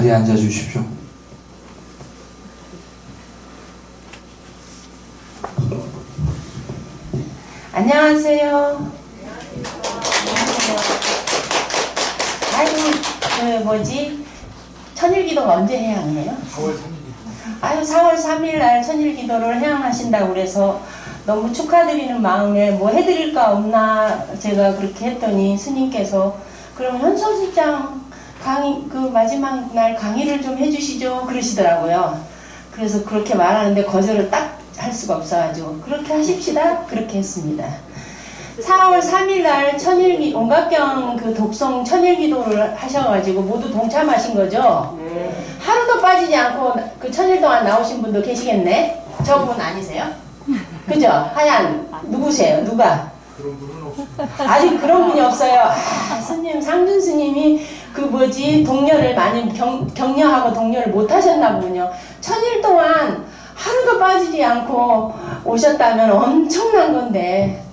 자리에 앉아 주십시오. 안녕하세요. 아이고, 천일기도가 언제 해양해요? 4월 3일. 아유, 4월 3일 날 천일기도를 해양하신다고 그래서 너무 축하드리는 마음에 뭐 해드릴까 없나 제가 그렇게 했더니 스님께서 그럼 현소실장 마지막 날 강의를 좀 해주시죠 그러시더라고요. 그래서 그렇게 말하는데 거절을 딱 할 수가 없어가지고 그렇게 하십시다 그렇게 했습니다. 4월 3일 날 온각경 독성 천일기도를 하셔가지고 모두 동참하신 거죠? 네. 하루도 빠지지 않고 그 천일 동안 나오신 분도 계시겠네? 저분 아니세요? 그죠? 하얀 누구세요? 누가? 그런 분은 없습니다. 아직 그런 분이 없어요. 스님, 상준 스님이 동료를 많이 격려하고 동료를 못 하셨나 보군요. 천일 동안 하루도 빠지지 않고 오셨다면 엄청난 건데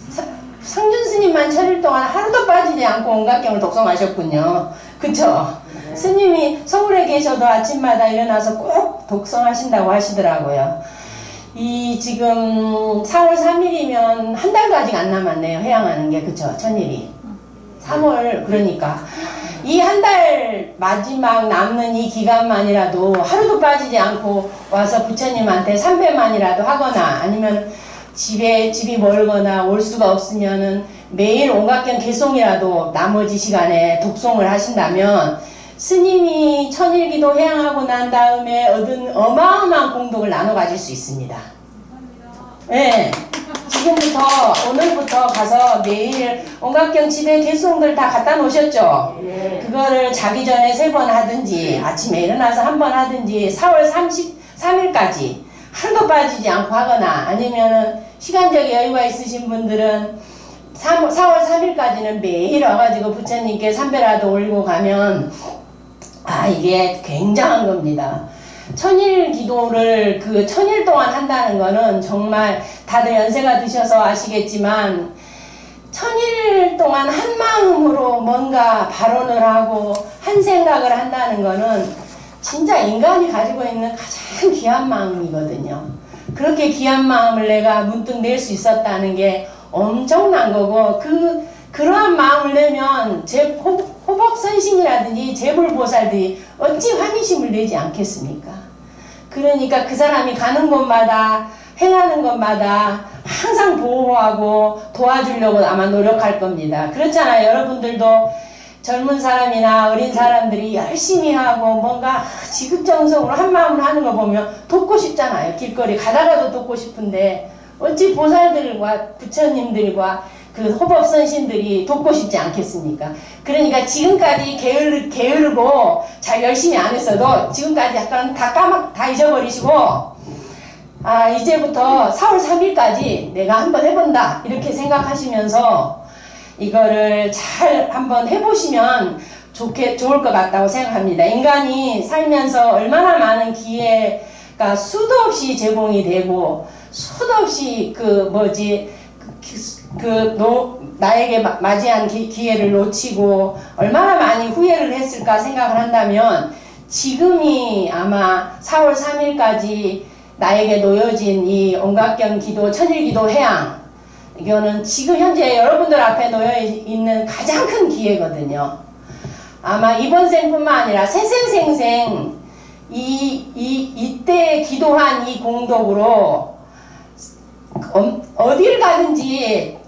상준 스님만 천일 동안 하루도 빠지지 않고 온각경을 독성하셨군요. 그쵸? 스님이 서울에 계셔도 아침마다 일어나서 꼭 독성하신다고 하시더라고요. 지금 4월 3일이면 한 달도 아직 안 남았네요. 해양하는 게. 그쵸? 천일이. 3월, 그러니까. 이 한 달 마지막 남는 이 기간만이라도 하루도 빠지지 않고 와서 부처님한테 삼배만이라도 하거나 아니면 집이 멀거나 올 수가 없으면은 매일 온각경 개송이라도 나머지 시간에 독송을 하신다면 스님이 천일기도 해양하고 난 다음에 얻은 어마어마한 공덕을 나눠 가질 수 있습니다. 네. 지금부터 오늘부터 가서 매일 온각경 집에 개송들 다 갖다 놓으셨죠? 네. 그거를 자기 전에 3번 하든지 아침에 일어나서 한 번 하든지 4월 33일까지 하루도 빠지지 않고 하거나 아니면은 시간적 여유가 있으신 분들은 4월 3일까지는 매일 와가지고 부처님께 삼배라도 올리고 가면 이게 굉장한 겁니다. 천일 기도를 천일 동안 한다는 거는 정말 다들 연세가 드셔서 아시겠지만 천일 동안 한 마음으로 뭔가 발언을 하고 한 생각을 한다는 거는 진짜 인간이 가지고 있는 가장 귀한 마음이거든요. 그렇게 귀한 마음을 내가 문득 낼 수 있었다는 게 엄청난 거고 그러한 마음을 내면 호법선신이라든지 재불보살들이 어찌 환희심을 내지 않겠습니까? 그러니까 그 사람이 가는 곳마다 행하는 것마다 항상 보호하고 도와주려고 아마 노력할 겁니다. 그렇잖아요. 여러분들도 젊은 사람이나 어린 사람들이 열심히 하고 뭔가 지극정성으로 한 마음으로 하는 거 보면 돕고 싶잖아요. 길거리 가다가도 돕고 싶은데 어찌 보살들과 부처님들과 호법선신들이 돕고 싶지 않겠습니까? 그러니까 지금까지 게으르고 잘 열심히 안 했어도 지금까지 약간 다 잊어버리시고 이제부터 4월 3일까지 내가 한번 해본다 이렇게 생각하시면서 이거를 잘 한번 해보시면 좋을 것 같다고 생각합니다. 인간이 살면서 얼마나 많은 기회가 수도 없이 제공이 되고 수도 없이 나에게 맞이한 기회를 놓치고 얼마나 많이 후회를 했을까 생각을 한다면 지금이 아마 4월 3일까지 나에게 놓여진 이 온각경 기도, 천일기도 해양 이거는 지금 현재 여러분들 앞에 놓여있는 가장 큰 기회거든요. 아마 이번 생뿐만 아니라 생생생생 이때 기도한 이 공덕으로 어딜 가든지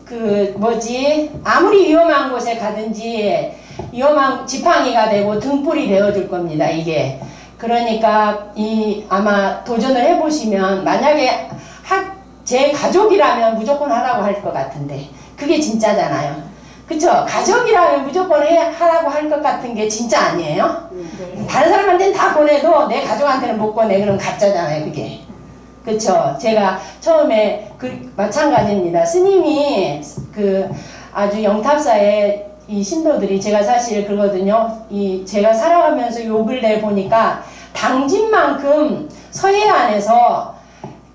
아무리 위험한 곳에 가든지 위험한 지팡이가 되고 등불이 되어줄 겁니다. 이게 그러니까 아마 도전을 해보시면 만약에 제 가족이라면 무조건 하라고 할 것 같은데 그게 진짜잖아요. 그쵸? 가족이라면 무조건 하라고 할 것 같은 게 진짜 아니에요? 다른 사람한테는 다 보내도 내 가족한테는 못 보내. 그럼 가짜잖아요 그게. 그쵸? 제가 처음에 마찬가지입니다. 스님이 아주 영탑사에 이 신도들이 제가 사실 그러거든요. 제가 살아가면서 요 근래 보니까 당진만큼 서해안에서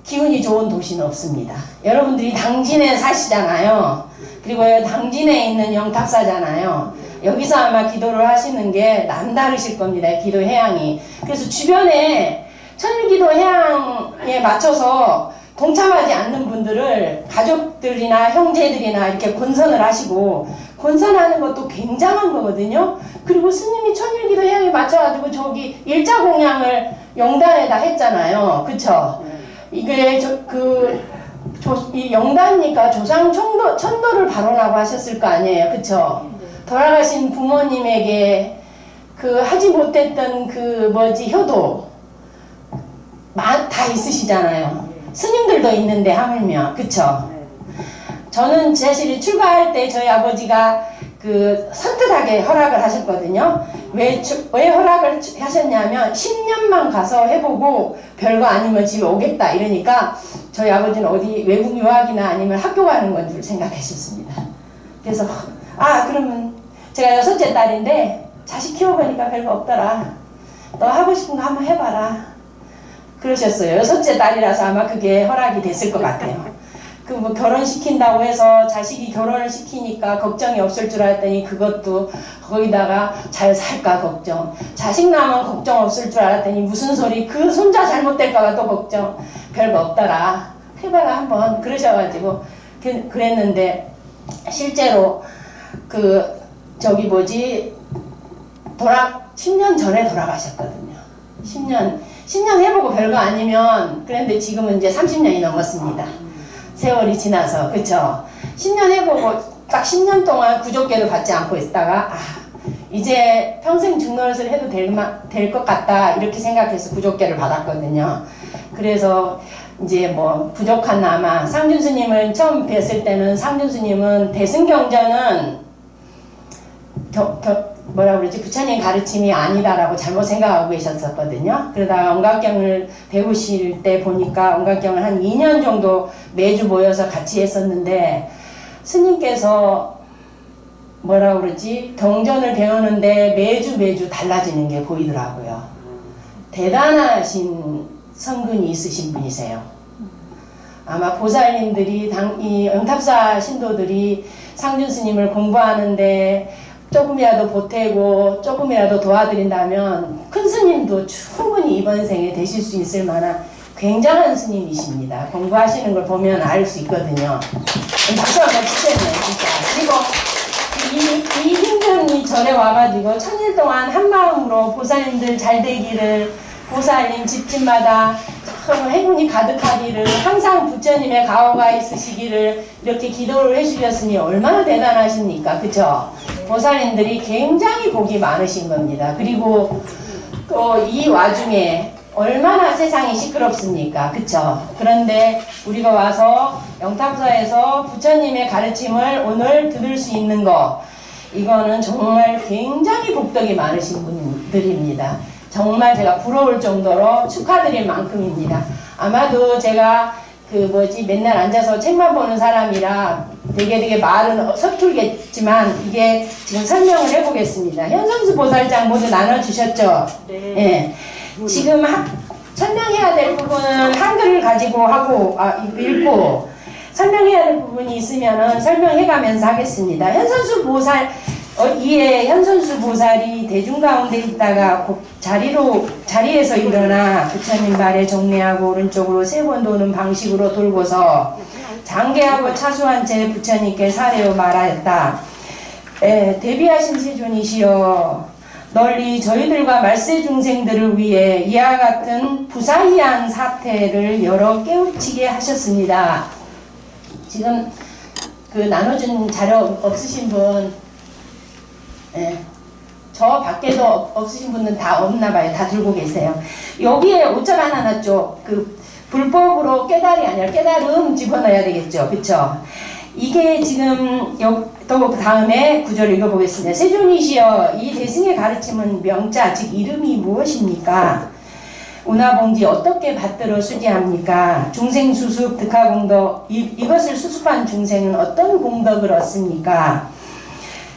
기운이 좋은 도시는 없습니다. 여러분들이 당진에 사시잖아요. 그리고 당진에 있는 영탑사잖아요. 여기서 아마 기도를 하시는 게 남다르실 겁니다. 기도 해양이. 그래서 주변에 천일기도 해양에 맞춰서 동참하지 않는 분들을 가족들이나 형제들이나 이렇게 권선을 하시고, 권선하는 것도 굉장한 거거든요. 그리고 스님이 천일기도 해양에 맞춰가지고 저기 일자공양을 영단에다 했잖아요. 그쵸? 이게 이 영단이니까 조상 천도를 발언하고 하셨을 거 아니에요. 그쵸? 돌아가신 부모님에게 하지 못했던 효도 다 있으시잖아요. 스님들도 있는데 하물며. 그쵸? 저는 사실 출가할 때 저희 아버지가 선뜻하게 허락을 하셨거든요. 왜 허락을 하셨냐면 10년만 가서 해보고 별거 아니면 집에 오겠다 이러니까 저희 아버지는 어디 외국 유학이나 아니면 학교 가는 건 줄 생각하셨습니다. 그래서 그러면 제가 6째 딸인데 자식 키워보니까 별거 없더라. 너 하고 싶은 거 한번 해봐라. 그러셨어요. 6째 딸이라서 아마 그게 허락이 됐을 것 같아요. 결혼시킨다고 해서 자식이 결혼을 시키니까 걱정이 없을 줄 알았더니 그것도 거기다가 잘 살까 걱정. 자식 낳으면 걱정 없을 줄 알았더니 무슨 소리, 그 손자 잘못될까봐 또 걱정. 별거 없더라. 해봐라 한번. 그러셔가지고 그랬는데 실제로 10년 전에 돌아가셨거든요. 10년 해보고 별거 아니면, 그런데 지금은 이제 30년이 넘었습니다. 세월이 지나서. 그쵸? 10년 해보고 딱 10년 동안 구족계를 받지 않고 있다가 이제 평생 중노릇을 해도 될 것 같다 이렇게 생각해서 구족계를 받았거든요. 그래서 이제 부족한 아마 상준 스님을 처음 뵀을 때는 상준 스님은 대승경전은 부처님 가르침이 아니다라고 잘못 생각하고 계셨었거든요. 그러다가 언각경을 배우실 때 보니까 언각경을 한 2년 정도 매주 모여서 같이 했었는데 스님께서 경전을 배우는데 매주 달라지는 게 보이더라고요. 대단하신 성근이 있으신 분이세요. 아마 보살님들이 이 영탑사 신도들이 상준 스님을 공부하는데 조금이라도 보태고 조금이라도 도와드린다면 큰 스님도 충분히 이번 생에 되실 수 있을 만한 굉장한 스님이십니다. 공부하시는 걸 보면 알 수 있거든요. 박수 한번 치셨네요, 진짜. 그리고 이 힘든 이 절에 와가지고 1000일 동안 한마음으로 보살님들 잘 되기를, 보살님 집집마다 행운이 가득하기를, 항상 부처님의 가호가 있으시기를 이렇게 기도를 해주셨으니 얼마나 대단하십니까? 그쵸? 보살님들이 굉장히 복이 많으신 겁니다. 그리고 또 이 와중에 얼마나 세상이 시끄럽습니까? 그쵸? 그런데 우리가 와서 영탑사에서 부처님의 가르침을 오늘 들을 수 있는 거, 이거는 정말 굉장히 복덕이 많으신 분들입니다. 정말 제가 부러울 정도로 축하드릴 만큼입니다. 아마도 제가 맨날 앉아서 책만 보는 사람이라 되게 말은 서툴겠지만 이게 지금 설명을 해보겠습니다. 현선수 보살장 모두 나눠주셨죠? 네. 예. 지금 설명해야 될 부분은 한글을 가지고 읽고 설명해야 될 부분이 있으면은 설명해가면서 하겠습니다. 현선수 보살, 이에 현선수 보살이 대중 가운데 있다가 자리에서 일어나 부처님 발에 정례하고 오른쪽으로 3번 도는 방식으로 돌고서 장계하고 차수한 채 부처님께 사례로 말하였다. 대비하신 세존이시여, 널리 저희들과 말세 중생들을 위해 이와 같은 부사이한 사태를 여러 깨우치게 하셨습니다. 지금 나눠준 자료 없으신 분, 저 밖에도 없으신 분은 다 없나봐요. 다 들고 계세요. 여기에 5절 하나 놨죠. 불법으로 깨달이 아니라 깨달음 집어넣어야 되겠죠. 그쵸? 이게 지금 또 다음에 구절을 읽어보겠습니다. 세존이시여, 이 대승의 가르침은 명자 즉 이름이 무엇입니까? 운하봉지 어떻게 받들어 수지합니까? 중생수습 득하공덕, 이것을 수습한 중생은 어떤 공덕을 얻습니까?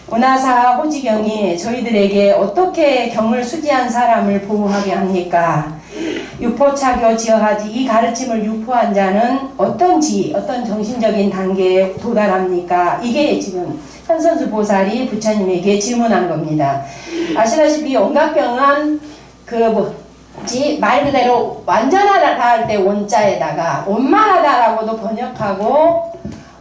운하사 호지경이 저희들에게 어떻게 경을 수지한 사람을 보호하게 합니까? 유포차교 지어하지 이 가르침을 유포한 자는 어떤 정신적인 단계에 도달합니까? 이게 지금 현선수 보살이 부처님에게 질문한 겁니다. 아시다시피 온각병은 말 그대로 완전하다 할 때 원자에다가 원만하다라고도 번역하고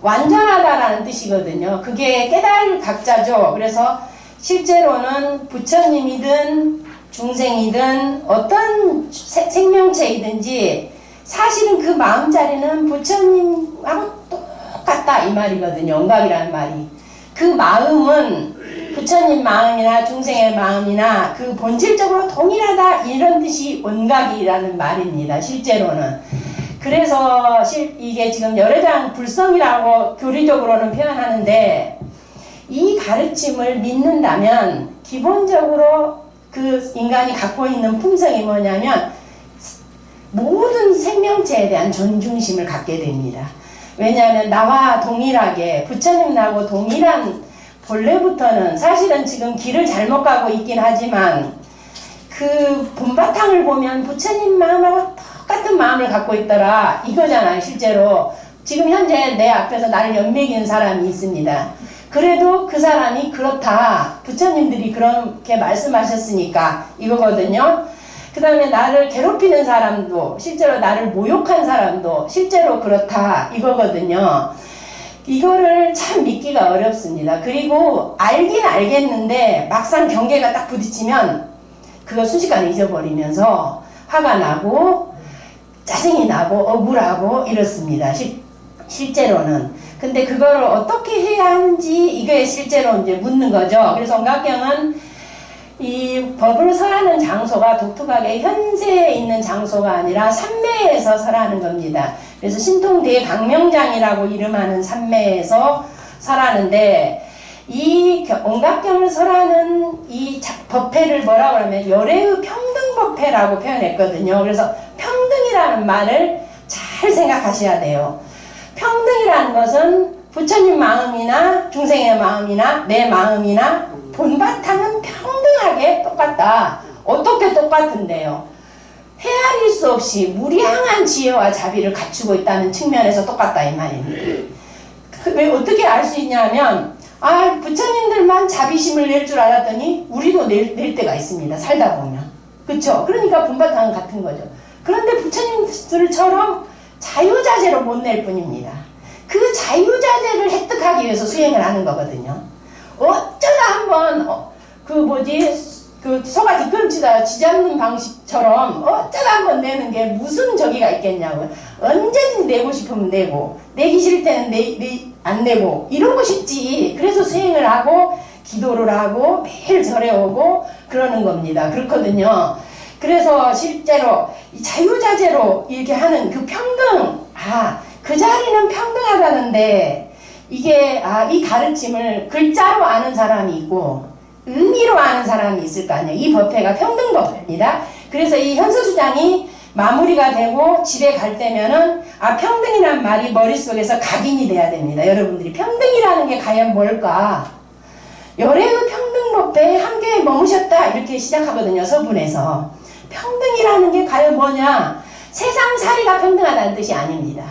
완전하다라는 뜻이거든요. 그게 깨달을 각자죠. 그래서 실제로는 부처님이든 중생이든 어떤 생명체이든지 사실은 그 마음자리는 부처님하고 똑같다 이 말이거든요. 온각이라는 말이. 그 마음은 부처님 마음이나 중생의 마음이나 그 본질적으로 동일하다 이런 뜻이 온각이라는 말입니다. 실제로는. 그래서 이게 지금 열애장 불성이라고 교리적으로는 표현하는데 이 가르침을 믿는다면 기본적으로 그 인간이 갖고 있는 품성이 뭐냐면 모든 생명체에 대한 존중심을 갖게 됩니다. 왜냐하면 나와 동일하게 부처님 나하고 동일한 본래부터는 사실은 지금 길을 잘못 가고 있긴 하지만 그 본바탕을 보면 부처님 마음하고 똑같은 마음을 갖고 있더라 이거잖아요. 실제로 지금 현재 내 앞에서 나를 연맥이는 사람이 있습니다. 그래도 그 사람이 그렇다. 부처님들이 그렇게 말씀하셨으니까 이거거든요. 그 다음에 나를 괴롭히는 사람도 실제로 나를 모욕한 사람도 실제로 그렇다 이거거든요. 이거를 참 믿기가 어렵습니다. 그리고 알긴 알겠는데 막상 경계가 딱 부딪히면 그거 순식간에 잊어버리면서 화가 나고 짜증이 나고 억울하고 이렇습니다. 실제로는. 근데 그거를 어떻게 해야 하는지 이게 실제로 이제 묻는 거죠. 그래서 온각경은 이 법을 설하는 장소가 독특하게 현세에 있는 장소가 아니라 삼매에서 설하는 겁니다. 그래서 신통대 강명장이라고 이름하는 삼매에서 설하는데 이 온각경을 설하는 이 법회를 뭐라고 하면 열애의 평등법회라고 표현했거든요. 그래서 평등이라는 말을 잘 생각하셔야 돼요. 평등이라는 것은 부처님 마음이나 중생의 마음이나 내 마음이나 본바탕은 평등하게 똑같다. 어떻게 똑같은데요? 헤아릴 수 없이 무량한 지혜와 자비를 갖추고 있다는 측면에서 똑같다 이 말입니다. 왜 어떻게 알 수 있냐면 부처님들만 자비심을 낼 줄 알았더니 우리도 낼 때가 있습니다. 살다 보면. 그쵸? 그러니까 본바탕은 같은 거죠. 그런데 부처님들처럼 자유자재로 못 낼 뿐입니다. 그 자유자재를 획득하기 위해서 수행을 하는 거거든요. 어쩌다 한번 소가 뒷걸음치다 쥐잡는 방식처럼 어쩌다 한번 내는 게 무슨 저기가 있겠냐고요. 언제든지 내고 싶으면 내고 내기 싫을 때는 안 내고 이러고 싶지. 그래서 수행을 하고 기도를 하고 매일 절에 오고 그러는 겁니다. 그렇거든요. 그래서 실제로 자유자재로 이렇게 하는 그 평등, 그 자리는 평등하다는데 이게 이 가르침을 글자로 아는 사람이 있고 의미로 아는 사람이 있을 거 아니에요. 이 법회가 평등법입니다. 그래서 이 현수수장이 마무리가 되고 집에 갈 때면은 평등이란 말이 머릿속에서 각인이 돼야 됩니다. 여러분들이 평등이라는 게 과연 뭘까? 열애의 평등법회에 함께 머무셨다 이렇게 시작하거든요. 서문에서. 평등이라는 게 과연 뭐냐? 세상살이가 평등하다는 뜻이 아닙니다.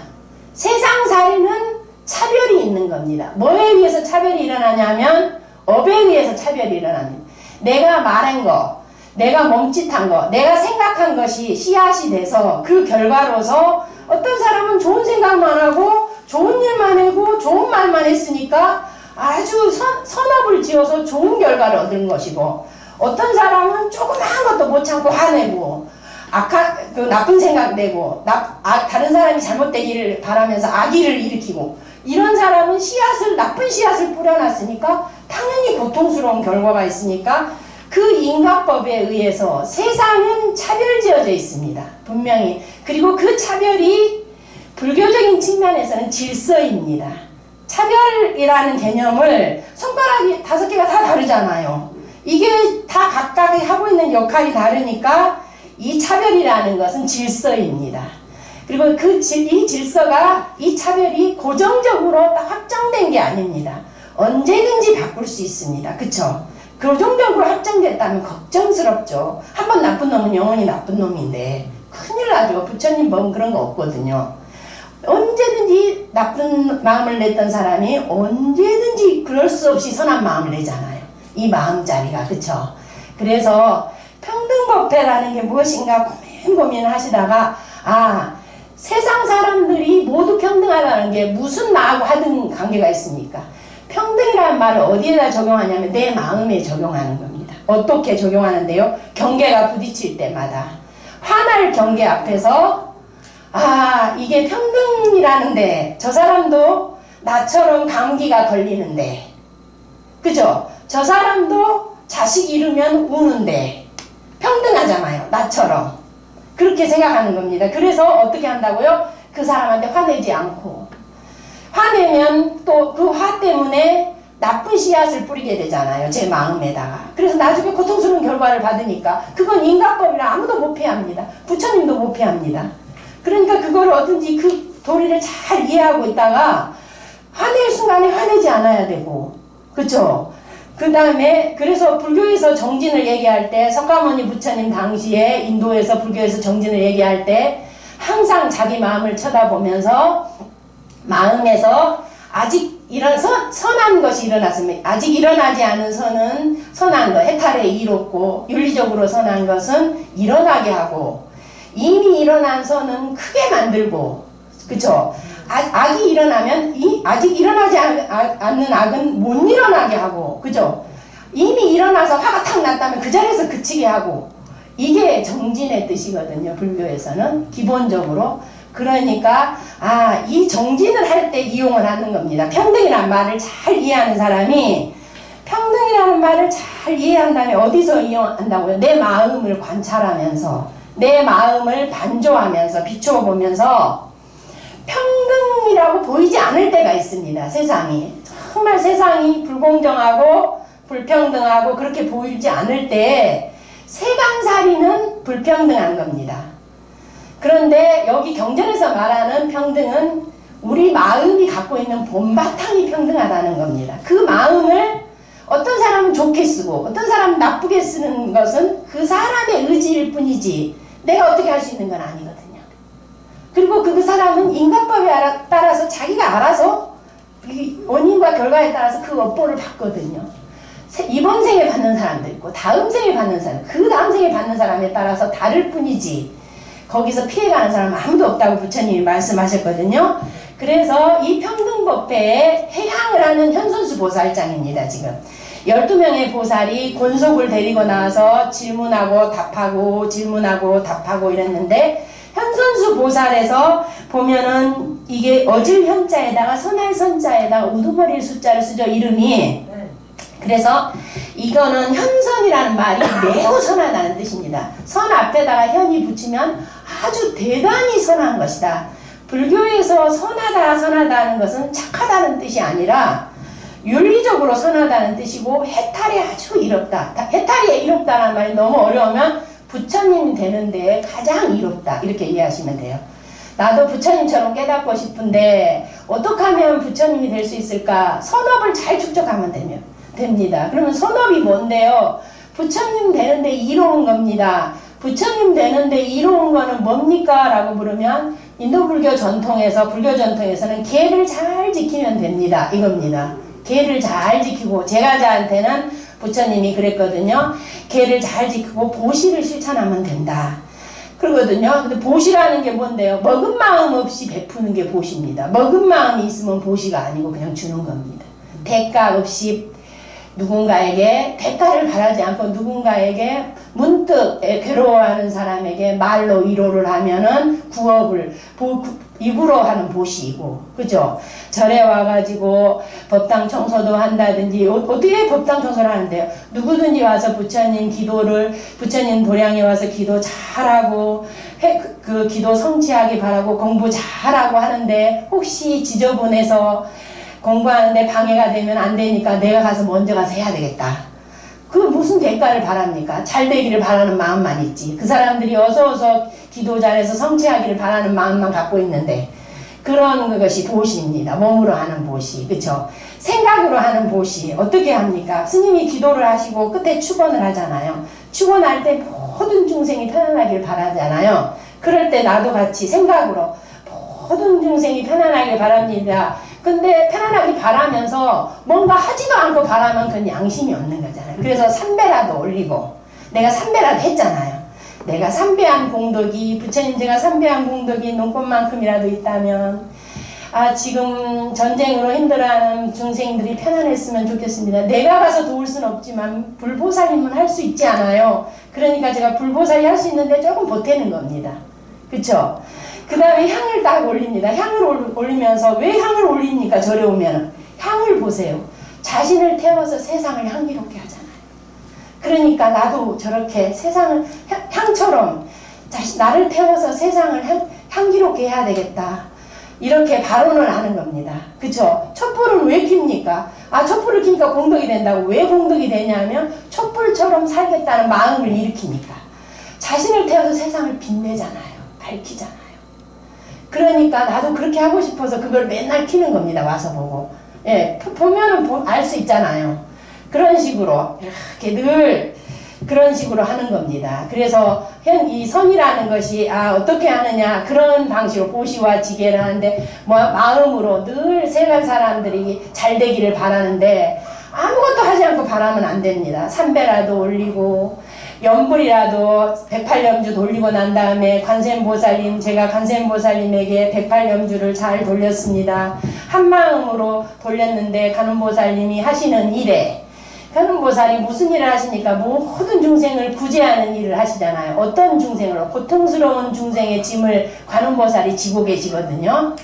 세상살이는 차별이 있는 겁니다. 뭐에 의해서 차별이 일어나냐면 업에 의해서 차별이 일어납니다. 내가 말한 거, 내가 멈칫한 거, 내가 생각한 것이 씨앗이 돼서 그 결과로서 어떤 사람은 좋은 생각만 하고 좋은 일만 하고 좋은 말만 했으니까 아주 선업을 지어서 좋은 결과를 얻은 것이고 어떤 사람은 조그마한 것도 못 참고 화내고 나쁜 생각 내고 다른 사람이 잘못되기를 바라면서 악의를 일으키고 이런 사람은 나쁜 씨앗을 뿌려놨으니까 당연히 고통스러운 결과가 있으니까 그 인과법에 의해서 세상은 차별지어져 있습니다. 분명히. 그리고 그 차별이 불교적인 측면에서는 질서입니다. 차별이라는 개념을 손가락이 5개가 다 다르잖아요. 이게 다 각각 하고 있는 역할이 다르니까 이 차별이라는 것은 질서입니다. 그리고 이 질서가 이 차별이 고정적으로 확정된 게 아닙니다. 언제든지 바꿀 수 있습니다. 그쵸? 고정적으로 확정됐다면 걱정스럽죠. 한번 나쁜 놈은 영원히 나쁜 놈인데 큰일 나죠. 부처님 법은 그런 거 없거든요. 언제든지 나쁜 마음을 냈던 사람이 언제든지 그럴 수 없이 선한 마음을 내잖아요. 이 마음자리가. 그쵸? 그래서 평등법회라는 게 무엇인가 고민을 하시다가 세상 사람들이 모두 평등하다는 게 무슨 나하고 하등 관계가 있습니까? 평등이라는 말을 어디에다 적용하냐면 내 마음에 적용하는 겁니다. 어떻게 적용하는데요? 경계가 부딪힐 때마다 화날 경계 앞에서 이게 평등이라는데 저 사람도 나처럼 감기가 걸리는데, 그죠? 저 사람도 자식 잃으면 우는데 평등하잖아요. 나처럼. 그렇게 생각하는 겁니다. 그래서 어떻게 한다고요? 그 사람한테 화내지 않고, 화내면 또 그 화 때문에 나쁜 씨앗을 뿌리게 되잖아요. 제 마음에다가. 그래서 나중에 고통스러운 결과를 받으니까 그건 인간법이라 아무도 못 피합니다. 부처님도 못 피합니다. 그러니까 그거를 어떤지 그 도리를 잘 이해하고 있다가 화낼 순간에 화내지 않아야 되고, 그쵸? 그 다음에 그래서 불교에서 정진을 얘기할 때, 석가모니 부처님 당시에 인도에서 불교에서 정진을 얘기할 때 항상 자기 마음을 쳐다보면서 마음에서 아직 이런 선한 것이 일어났으면, 아직 일어나지 않은 선은 선한 것, 해탈에 이롭고 윤리적으로 선한 것은 일어나게 하고, 이미 일어난 선은 크게 만들고, 그쵸? 악이 일어나면 아직 일어나지 않는 악은 못 일어나게 하고, 그죠? 이미 일어나서 화가 탁 났다면 그 자리에서 그치게 하고, 이게 정진의 뜻이거든요. 불교에서는 기본적으로. 그러니까 이 정진을 할 때 이용을 하는 겁니다. 평등이라는 말을 잘 이해하는 사람이 평등이라는 말을 잘 이해한 다음에 어디서 이용한다고요? 내 마음을 관찰하면서, 내 마음을 반조하면서 비추어보면서 평등이라고 보이지 않을 때가 있습니다. 세상이. 정말 세상이 불공정하고 불평등하고 그렇게 보이지 않을 때 세간살이는 불평등한 겁니다. 그런데 여기 경전에서 말하는 평등은 우리 마음이 갖고 있는 본바탕이 평등하다는 겁니다. 그 마음을 어떤 사람은 좋게 쓰고 어떤 사람은 나쁘게 쓰는 것은 그 사람의 의지일 뿐이지 내가 어떻게 할 수 있는 건 아니거든요. 그리고 그 사람은 인간법에 따라서 자기가 알아서 원인과 결과에 따라서 그 업보를 받거든요. 이번 생에 받는 사람도 있고 다음 생에 받는 사람, 그 다음 생에 받는 사람에 따라서 다를 뿐이지 거기서 피해가는 사람은 아무도 없다고 부처님이 말씀하셨거든요. 그래서 이 평등법회에 해향을 하는 현선수 보살장입니다. 지금 12명의 보살이 곤속을 데리고 나와서 질문하고 답하고 질문하고 답하고 이랬는데, 현선수 보살에서 보면은 이게 어질 현자에다가 선할 선자에다가 우두머리를 숫자를 쓰죠. 이름이. 그래서 이거는 현선이라는 말이 매우 선하다는 뜻입니다. 선 앞에다가 현이 붙이면 아주 대단히 선한 것이다. 불교에서 선하다는 것은 착하다는 뜻이 아니라 윤리적으로 선하다는 뜻이고 해탈이 아주 이롭다. 해탈이 이롭다는 말이 너무 어려우면 부처님이 되는데 가장 이롭다. 이렇게 이해하시면 돼요. 나도 부처님처럼 깨닫고 싶은데 어떻게 하면 부처님이 될 수 있을까? 선업을 잘 축적하면 됩니다. 그러면 선업이 뭔데요? 부처님 되는데 이로운 겁니다. 부처님 되는데 이로운 거는 뭡니까? 라고 물으면 인도 불교 전통에서는 계를 잘 지키면 됩니다. 이겁니다. 계를 잘 지키고, 제가자한테는 부처님이 그랬거든요. 계를 잘 지키고 보시를 실천하면 된다. 그러거든요. 근데 보시라는 게 뭔데요? 먹은 마음 없이 베푸는 게 보시입니다. 먹은 마음이 있으면 보시가 아니고 그냥 주는 겁니다. 대가 없이 누군가에게 대가를 바라지 않고 누군가에게 문득 괴로워하는 사람에게 말로 위로를 하면은 구업을 입으로 하는 보시이고, 그죠? 절에 와가지고 법당 청소도 한다든지, 어떻게 법당 청소를 하는데요? 누구든지 와서 부처님 도량에 와서 기도 잘하고 그 기도 성취하기 바라고 공부 잘하고 하는데, 혹시 지저분해서 공부하는데 방해가 되면 안 되니까 내가 먼저 가서 해야 되겠다. 그 무슨 대가를 바랍니까? 잘 되기를 바라는 마음만 있지. 그 사람들이 어서 기도 잘해서 성취하기를 바라는 마음만 갖고 있는데, 그런 것이 보시입니다. 몸으로 하는 보시. 그쵸? 생각으로 하는 보시. 어떻게 합니까? 스님이 기도를 하시고 끝에 축원을 하잖아요. 축원할 때 모든 중생이 편안하기를 바라잖아요. 그럴 때 나도 같이 생각으로 모든 중생이 편안하게 바랍니다. 근데 편안하게 바라면서 뭔가 하지도 않고 바라면 그건 양심이 없는 거잖아요. 그래서 삼배라도 올리고, 내가 삼배라도 했잖아요. 내가 삼배한 공덕이, 부처님 제가 삼배한 공덕이 눈꽃만큼이라도 있다면, 아, 지금 전쟁으로 힘들어하는 중생들이 편안했으면 좋겠습니다. 내가 가서 도울 수는 없지만 불보살님은 할 수 있지 않아요. 그러니까 제가 불보살이 할 수 있는데 조금 보태는 겁니다. 그쵸? 그 다음에 향을 딱 올립니다. 향을 올리면서 왜 향을 올립니까? 절에 오면 향을 보세요. 자신을 태워서 세상을 향기롭게 하잖아요. 그러니까 나도 저렇게 세상을 향처럼 나를 태워서 세상을 향기롭게 해야 되겠다. 이렇게 발언을 하는 겁니다. 그쵸? 촛불은 왜 킵니까? 아, 촛불을 켜니까 공덕이 된다고. 왜 공덕이 되냐면 촛불처럼 살겠다는 마음을 일으키니까. 자신을 태워서 세상을 빛내잖아요. 밝히잖아요. 그러니까 나도 그렇게 하고 싶어서 그걸 맨날 키는 겁니다. 와서 보고. 예, 보면은 알 수 있잖아요. 그런 식으로 이렇게 늘 그런 식으로 하는 겁니다. 그래서 이 선이라는 것이 어떻게 하느냐 그런 방식으로 보시와 지게를 하는데 마음으로 늘 세간 사람들이 잘 되기를 바라는데 아무것도 하지 않고 바라면 안 됩니다. 삼배라도 올리고 연불이라도 108염주 돌리고 난 다음에 관세음보살님, 제가 관세음보살님에게 108염주를 잘 돌렸습니다. 한마음으로 돌렸는데 관음보살님이 하시는 일에, 관음보살이 무슨 일을 하시니까 모든 중생을 구제하는 일을 하시잖아요. 어떤 중생으로? 고통스러운 중생의 짐을 관음보살이 지고 계시거든요.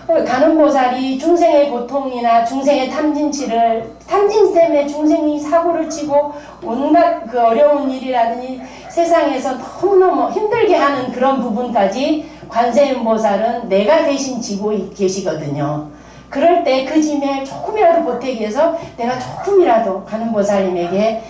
관음보살이 중생의 고통이나 중생의 탐진 때문에 중생이 사고를 치고 온갖 그 어려운 일이라든지 세상에서 너무너무 힘들게 하는 그런 부분까지 관세음보살은 내가 대신 지고 계시거든요. 그럴 때 그 짐에 조금이라도 보태기 위해서 내가 조금이라도 관음보살님에게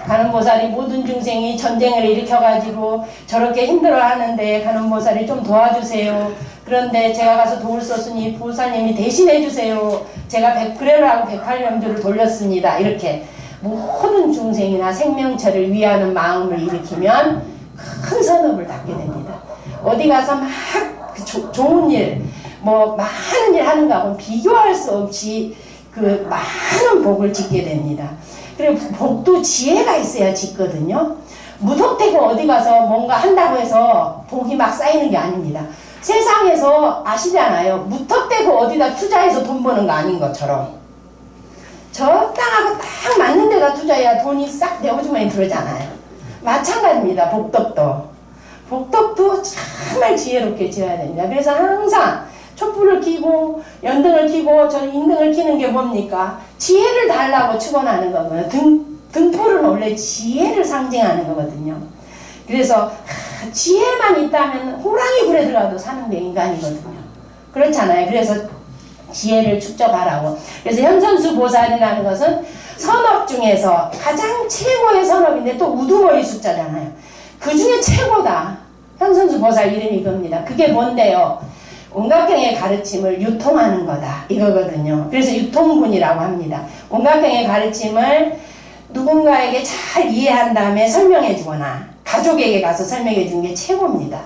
관음보살이 모든 중생이 전쟁을 일으켜가지고 저렇게 힘들어하는데 관음보살이 좀 도와주세요. 그런데 제가 가서 도울 수 없으니 보살님이 대신해 주세요. 제가 100그레라고 108염주를 돌렸습니다. 이렇게 모든 중생이나 생명체를 위하는 마음을 일으키면 큰 선업을 닦게 됩니다. 어디 가서 막 좋은 일, 많은 일 하는 거하고는 비교할 수 없이 그 많은 복을 짓게 됩니다. 그리고 복도 지혜가 있어야 짓거든요. 무턱대고 어디 가서 뭔가 한다고 해서 복이 막 쌓이는 게 아닙니다. 세상에서 아시잖아요. 무턱대고 어디다 투자해서 돈 버는 거 아닌 것처럼 적당하고 딱 맞는 데다 투자해야 돈이 싹 내 호주머니에 들어오잖아요. 마찬가지입니다. 복덕도 정말 지혜롭게 지어야 됩니다. 그래서 항상 촛불을 켜고 연등을 켜고 저는 인등을 켜는 게 뭡니까? 지혜를 달라고 축원하는 거거든요. 등불은 원래 지혜를 상징하는 거거든요. 그래서 지혜만 있다면 호랑이 굴에 들어가도 사는 게 인간이거든요. 그렇잖아요. 그래서 지혜를 축적하라고. 그래서 현선수 보살이라는 것은 선업 중에서 가장 최고의 선업인데 또 우두머리 숫자잖아요. 그 중에 최고다. 현선수 보살 이름이 이겁니다. 그게 뭔데요? 온갖경의 가르침을 유통하는 거다. 이거거든요. 그래서 유통분이라고 합니다. 온갖경의 가르침을 누군가에게 잘 이해한 다음에 설명해 주거나 가족에게 가서 설명해 주는 게 최고입니다.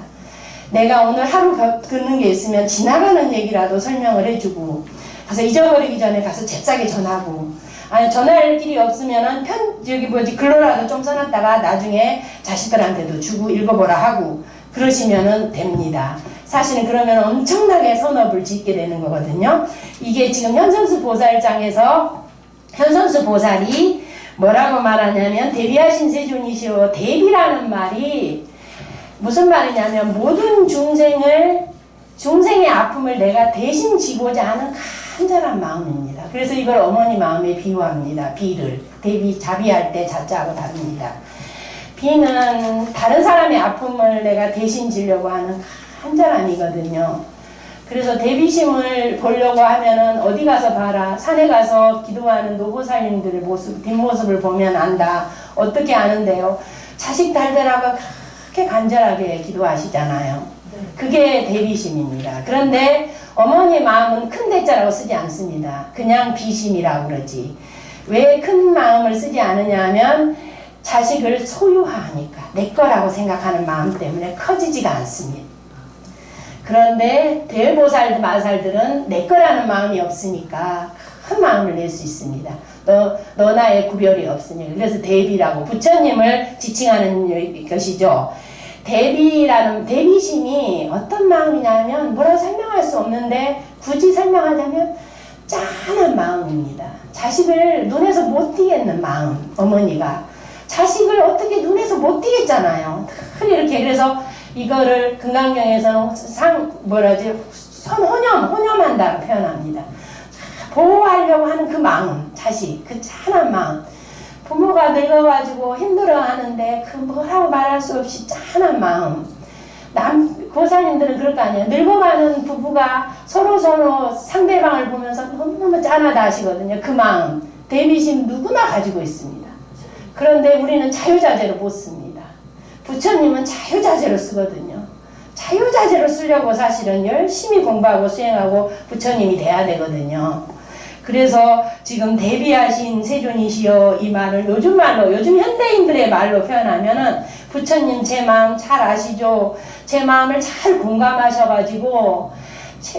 내가 오늘 하루 겪는 게 있으면 지나가는 얘기라도 설명을 해주고 가서 잊어버리기 전에 가서 잽싸게 전하고 아니 전할 길이 없으면은 글로라도 좀 써놨다가 나중에 자식들한테도 주고 읽어보라 하고 그러시면은 됩니다. 사실은 그러면 엄청나게 선업을 짓게 되는 거거든요. 이게 지금 현선수 보살장에서 현선수 보살이 뭐라고 말하냐면 대비하신 세존이시오. 대비라는 말이 무슨 말이냐면 모든 중생의 아픔을 내가 대신 지고자 하는 간절한 마음입니다. 그래서 이걸 어머니 마음에 비유합니다. 비를 대비 자비할 때 자자하고 다릅니다. 비는 다른 사람의 아픔을 내가 대신 지려고 하는 간절함이거든요. 그래서 대비심을 보려고 하면은 어디 가서 봐라. 산에 가서 기도하는 노보살님들의 뒷모습을 보면 안다. 어떻게 아는데요? 자식 달들하고 그렇게 간절하게 기도하시잖아요. 그게 대비심입니다. 그런데 어머니 마음은 큰 대자라고 쓰지 않습니다. 그냥 비심이라고 그러지. 왜 큰 마음을 쓰지 않느냐 하면 자식을 소유하니까 내 거라고 생각하는 마음 때문에 커지지가 않습니다. 그런데 대보살 마살들은 내 거라는 마음이 없으니까 큰 마음을 낼 수 있습니다. 너 나의 구별이 없으니까. 그래서 대비라고 부처님을 지칭하는 것이죠. 대비심이 어떤 마음이냐면 뭐라고 설명할 수 없는데 굳이 설명하자면 짠한 마음입니다. 자식을 눈에서 못 띄겠는 마음. 어머니가 자식을 어떻게 눈에서 못 띄겠잖아요. 이렇게. 그래서 이거를 금강경에서는 혼념한다고 표현합니다. 보호하려고 하는 그 마음, 자식, 그 짠한 마음. 부모가 늙어가지고 힘들어하는데 그 뭐라고 말할 수 없이 짠한 마음. 고사님들은 그럴 거 아니에요. 늙어가는 부부가 서로 상대방을 보면서 너무너무 짠하다 하시거든요. 그 마음, 대비심 누구나 가지고 있습니다. 그런데 우리는 자유자재로 못 씁니다. 부처님은 자유자재로 쓰거든요. 자유자재로 쓰려고 사실은 열심히 공부하고 수행하고 부처님이 돼야 되거든요. 그래서 지금 대비하신 세존이시여 이 말을 요즘 현대인들의 말로 표현하면은 부처님 제 마음 잘 아시죠? 제 마음을 잘 공감하셔가지고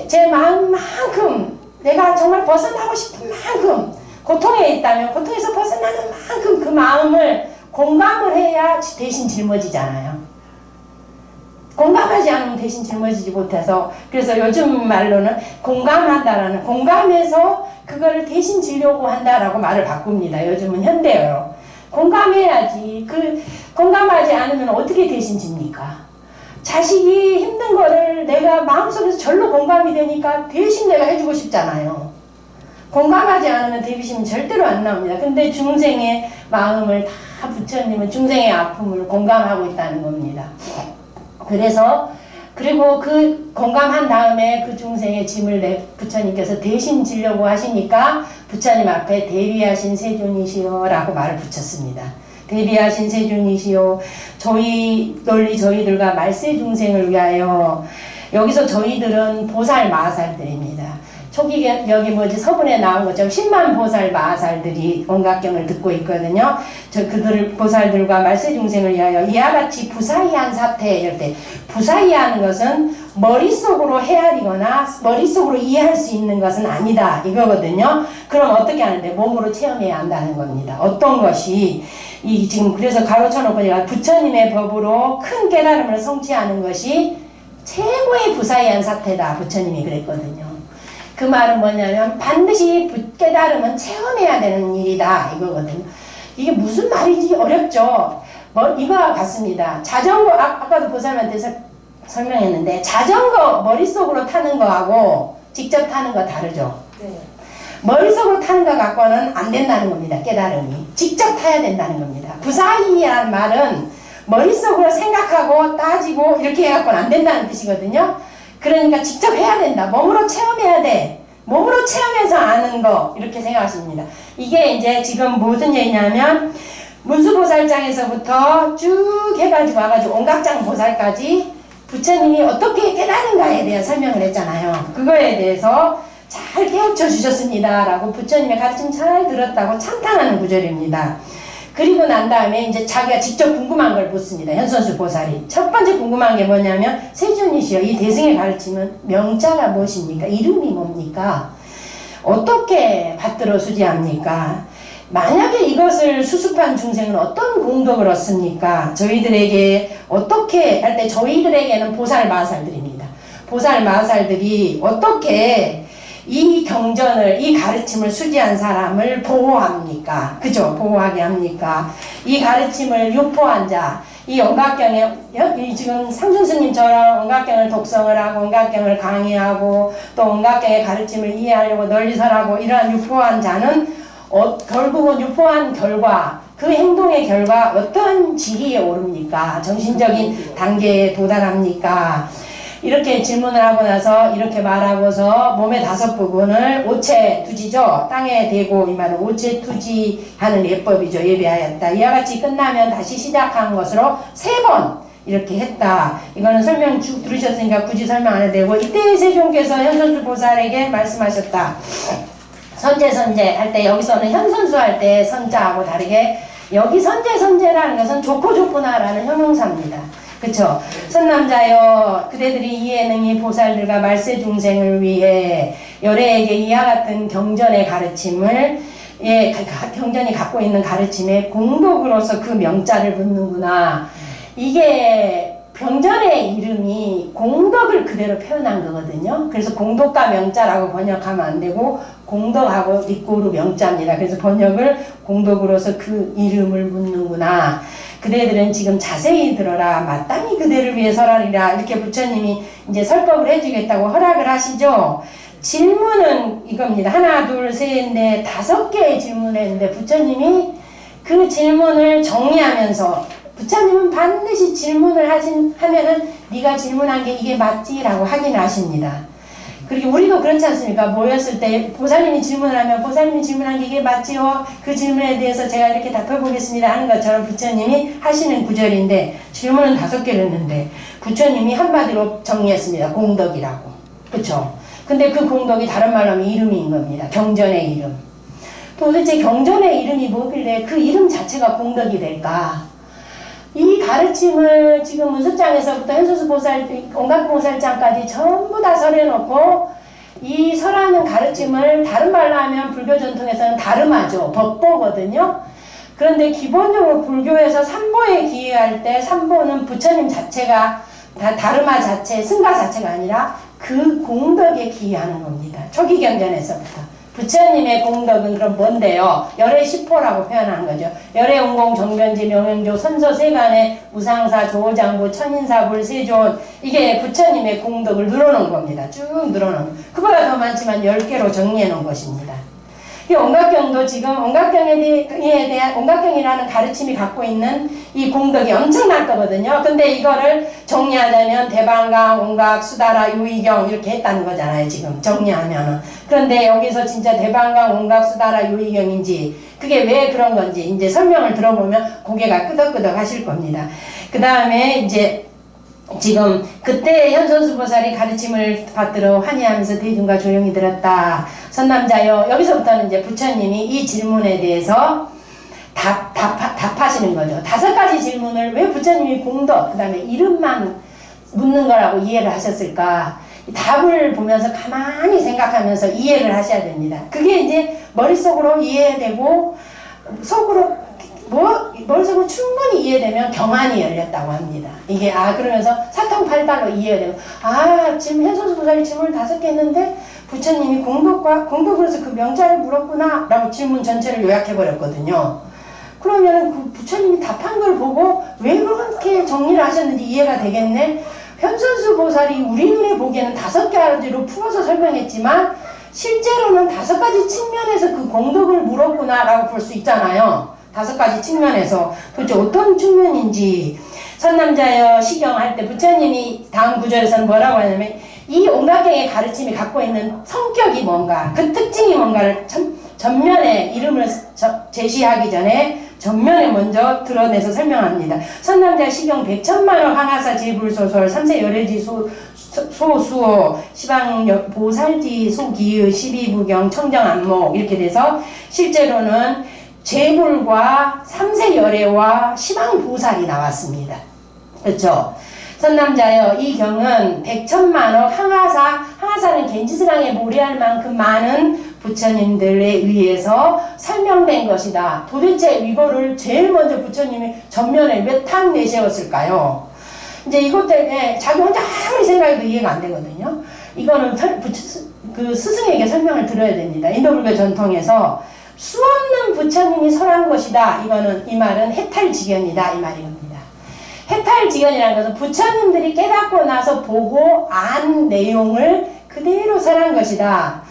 제 마음만큼 내가 정말 벗어나고 싶은 만큼 고통에 있다면 고통에서 벗어나는 만큼 그 마음을 공감을 해야 대신 짊어지잖아요. 공감하지 않으면 대신 짊어지지 못해서 그래서 요즘 말로는 공감한다라는 공감해서 그거를 대신 지려고 한다라고 말을 바꿉니다. 요즘은 현대어로. 공감해야지. 공감하지 않으면 어떻게 대신 집니까? 자식이 힘든 거를 내가 마음속에서 절로 공감이 되니까 대신 내가 해주고 싶잖아요. 공감하지 않으면 대비심은 절대로 안 나옵니다. 근데 중생의 마음을 다 부처님은 중생의 아픔을 공감하고 있다는 겁니다. 그리고 그 공감한 다음에 그 중생의 짐을 부처님께서 대신 지려고 하시니까 부처님 앞에 대비하신 세존이시여 라고 말을 붙였습니다. 대비하신 세존이시여 저희들과 말세 중생을 위하여 여기서 저희들은 보살 마살들입니다. 초기 여기 서분에 나온 것처럼 10만 보살 마살들이 언각경을 듣고 있거든요. 그들 보살들과 말세 중생을 위하여 이와 같이 부사이한 사태 이럴 때 부사이한 것은 머릿속으로 헤아리거나 머릿속으로 이해할 수 있는 것은 아니다 이거거든요. 그럼 어떻게 하는데 몸으로 체험해야 한다는 겁니다. 어떤 것이 지금 그래서 가로쳐놓고 제가 부처님의 법으로 큰 깨달음을 성취하는 것이 최고의 부사이한 사태다 부처님이 그랬거든요. 그 말은 뭐냐면 반드시 깨달음은 체험해야 되는 일이다 이거거든요. 이게 무슨 말인지 어렵죠. 이거와 같습니다. 자전거 아까도 보살님한테 설명했는데 자전거 머릿속으로 타는 거하고 직접 타는 거 다르죠. 네. 머릿속으로 타는 거 갖고는 안 된다는 겁니다. 깨달음이 직접 타야 된다는 겁니다. 부사이라는 말은 머릿속으로 생각하고 따지고 이렇게 해갖고는 안 된다는 뜻이거든요. 그러니까 직접 해야 된다. 몸으로 체험해야 돼. 몸으로 체험해서 아는 거 이렇게 생각하십니다. 이게 이제 지금 무슨 얘기냐면 문수보살장에서부터 쭉 해가지고 와가지고 온각장 보살까지 부처님이 어떻게 깨달은가에 대한 설명을 했잖아요. 그거에 대해서 잘 깨우쳐 주셨습니다 라고 부처님의 가르침 잘 들었다고 찬탄하는 구절입니다. 그리고 난 다음에 이제 자기가 직접 궁금한 걸 묻습니다. 현선수 보살이. 첫 번째 궁금한 게 뭐냐면 세존이시여 이 대승의 가르침은 명자가 무엇입니까? 이름이 뭡니까? 어떻게 받들어 수지합니까? 만약에 이것을 수습한 중생은 어떤 공덕을 얻습니까? 저희들에게 어떻게 할 때 저희들에게는 보살 마살들입니다. 보살 마살들이 어떻게 이 경전을, 이 가르침을 수지한 사람을 보호합니까? 그죠? 보호하게 합니까? 이 가르침을 유포한 자, 이 언각경에, 지금 상준스님처럼 언각경을 독성을 하고, 언각경을 강의하고, 또 언각경의 가르침을 이해하려고 널리 설하고, 이러한 유포한 자는, 결국은 유포한 결과, 그 행동의 결과, 어떤 지위에 오릅니까? 정신적인 단계에 도달합니까? 이렇게 질문을 하고 나서 이렇게 말하고서 몸의 5부분을 오체 투지죠. 땅에 대고 이 말은 오체 투지하는 예법이죠. 예배하였다. 이와 같이 끝나면 다시 시작한 것으로 3번 이렇게 했다. 이거는 설명 쭉 들으셨으니까 굳이 설명 안 해도 되고 이때 세존께서 현선수 보살에게 말씀하셨다. 선제 할 때 여기서는 현선수 할 때 선자하고 다르게 여기 선제라는 것은 좋고 좋구나라는 형용사입니다. 그쵸? 선남자여 그대들이 이해능이 보살들과 말세 중생을 위해 열애에게 이와 같은 경전의 가르침을 경전이 갖고 있는 가르침에 공덕으로서 그 명자를 붙는구나. 이게 경전의 이름이 공덕을 그대로 표현한 거거든요. 그래서 공덕과 명자라고 번역하면 안 되고 공덕하고 리꼬르 명자입니다. 그래서 번역을 공덕으로서 그 이름을 묻는구나. 그대들은 지금 자세히 들어라. 마땅히 그대를 위해 설하리라. 이렇게 부처님이 이제 설법을 해주겠다고 허락을 하시죠. 질문은 이겁니다. 하나, 둘, 셋, 넷, 5개의 질문을 했는데 부처님이 그 질문을 정리하면서 부처님은 반드시 질문을 하면은 네가 질문한 게 이게 맞지? 라고 확인하십니다. 그리고 우리도 그렇지 않습니까? 모였을 때 보살님이 질문을 하면 보살님이 질문한 게 이게 맞지요? 그 질문에 대해서 제가 이렇게 답해보겠습니다 하는 것처럼 부처님이 하시는 구절인데 질문은 5개를 했는데 부처님이 한마디로 정리했습니다. 공덕이라고. 그쵸? 근데 그 공덕이 다른 말로 하면 이름인 겁니다. 경전의 이름. 도대체 경전의 이름이 뭐길래 그 이름 자체가 공덕이 될까? 이 가르침을 지금 문수장에서부터 현수수 보살, 온갖 보살장까지 전부 다 설해놓고 이 설하는 가르침을 다른 말로 하면 불교 전통에서는 다르마죠. 법보거든요. 그런데 기본적으로 불교에서 삼보에 기여할 때 삼보는 부처님 자체가 다르마 자체, 승가 자체가 아니라 그 공덕에 기여하는 겁니다. 초기 경전에서부터. 부처님의 공덕은 그럼 뭔데요? 열애 십호라고 표현한 거죠. 열애 운공 정변지 명행조 선서 세간의 우상사 조장부 천인사 불세존 이게 부처님의 공덕을 늘어놓은 겁니다. 쭉 늘어놓은 그보다 더 많지만 10개로 정리해 놓은 것입니다. 이 온각경도 지금 온각경에 대한 온각경이라는 가르침이 갖고 있는 이 공덕이 엄청날 거거든요. 근데 이거를 정리하자면 대방강, 온각, 수다라, 유의경 이렇게 했다는 거잖아요. 지금 정리하면은. 그런데 여기서 진짜 대방강, 온각, 수다라, 유의경인지 그게 왜 그런 건지 이제 설명을 들어보면 고개가 끄덕끄덕 하실 겁니다. 그 다음에 이제 지금 그때 현선수보살이 가르침을 받들어 환희하면서 대중과 조용히 들었다. 선남자여 여기서부터는 이제 부처님이 이 질문에 대해서 답하시는 거죠. 5가지 질문을 왜 부처님이 공덕 그 다음에 이름만 묻는 거라고 이해를 하셨을까? 답을 보면서 가만히 생각하면서 이해를 하셔야 됩니다. 그게 이제 머릿속으로 이해되고 속으로 머릿속으로 충분히 이해되면 경안이 열렸다고 합니다. 이게 그러면서 사통팔달로 이해가 되고 지금 현선수보살이 질문을 5개 했는데 부처님이 공덕으로서 그 명자를 물었구나 라고 질문 전체를 요약해버렸거든요. 그러면 그 부처님이 답한 걸 보고 왜 그렇게 정리를 하셨는지 이해가 되겠네. 현선수보살이 우리 눈에 보기에는 5가지로 풀어서 설명했지만 실제로는 5가지 측면에서 그 공덕을 물었구나 라고 볼 수 있잖아요. 5가지 측면에서 도대체 어떤 측면인지 선남자여 시경할 때 부처님이 다음 구절에서는 뭐라고 하냐면 이 온각경의 가르침이 갖고 있는 성격이 뭔가 그 특징이 뭔가를 전면에 이름을 제시하기 전에 전면에 먼저 드러내서 설명합니다. 선남자 시경 백천만억 항하사 제불소설 3세 열애지 소수호 시방 보살지 소기의 12부경 청정안목 이렇게 돼서 실제로는 제불과 3세 열애와 시방보살이 나왔습니다. 그렇죠? 선남자여 이 경은 백천만억 항하사는 겐지스강에 모래할 만큼 많은 부처님들에 의해서 설명된 것이다. 도대체 이거를 제일 먼저 부처님이 전면에 왜 탁 내세웠을까요? 이제 이것 때문에 자기 혼자 아무리 생각해도 이해가 안 되거든요. 이거는 그 스승에게 설명을 들어야 됩니다. 인도불교 전통에서 수없는 부처님이 설한 것이다. 이 말은 해탈지견이다. 이 말입니다. 해탈지견이라는 것은 부처님들이 깨닫고 나서 보고 안 내용을 그대로 설한 것이다.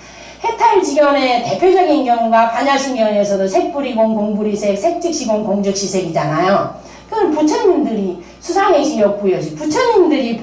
해탈지견의 대표적인 경우가 반야신경에서도 색불이공 공불이색, 색즉시공 공즉시색이잖아요. 그건 부처님들이 수상행시역 부여시 부처님들이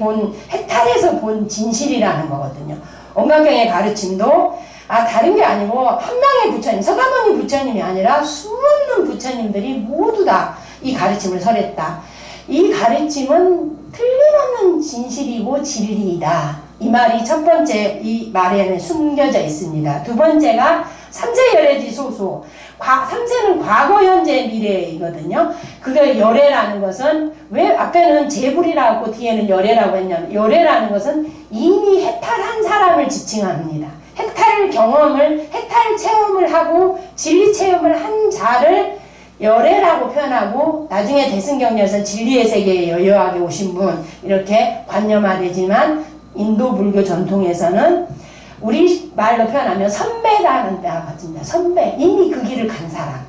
해탈에서 본 진실이라는 거거든요. 온각경의 가르침도 다른 게 아니고 한 명의 부처님, 서가모니 부처님이 아니라 수없는 부처님들이 모두 다 이 가르침을 설했다. 이 가르침은 틀림없는 진실이고 진리이다. 이 말이 첫 번째 이 말에는 숨겨져 있습니다. 두 번째가 삼세 열애지 소수. 삼세는 과거, 현재, 미래이거든요. 그게 열애라는 것은 왜 앞에는 재불이라고 뒤에는 열애라고 했냐면 열애라는 것은 이미 해탈한 사람을 지칭합니다. 해탈 체험을 하고 진리 체험을 한 자를 열애라고 표현하고 나중에 대승경전에서 진리의 세계에 여여하게 오신 분 이렇게 관념화되지만 인도 불교 전통에서는 우리 말로 표현하면 선배라는 데가 같습니다. 선배. 이미 그 길을 간 사람.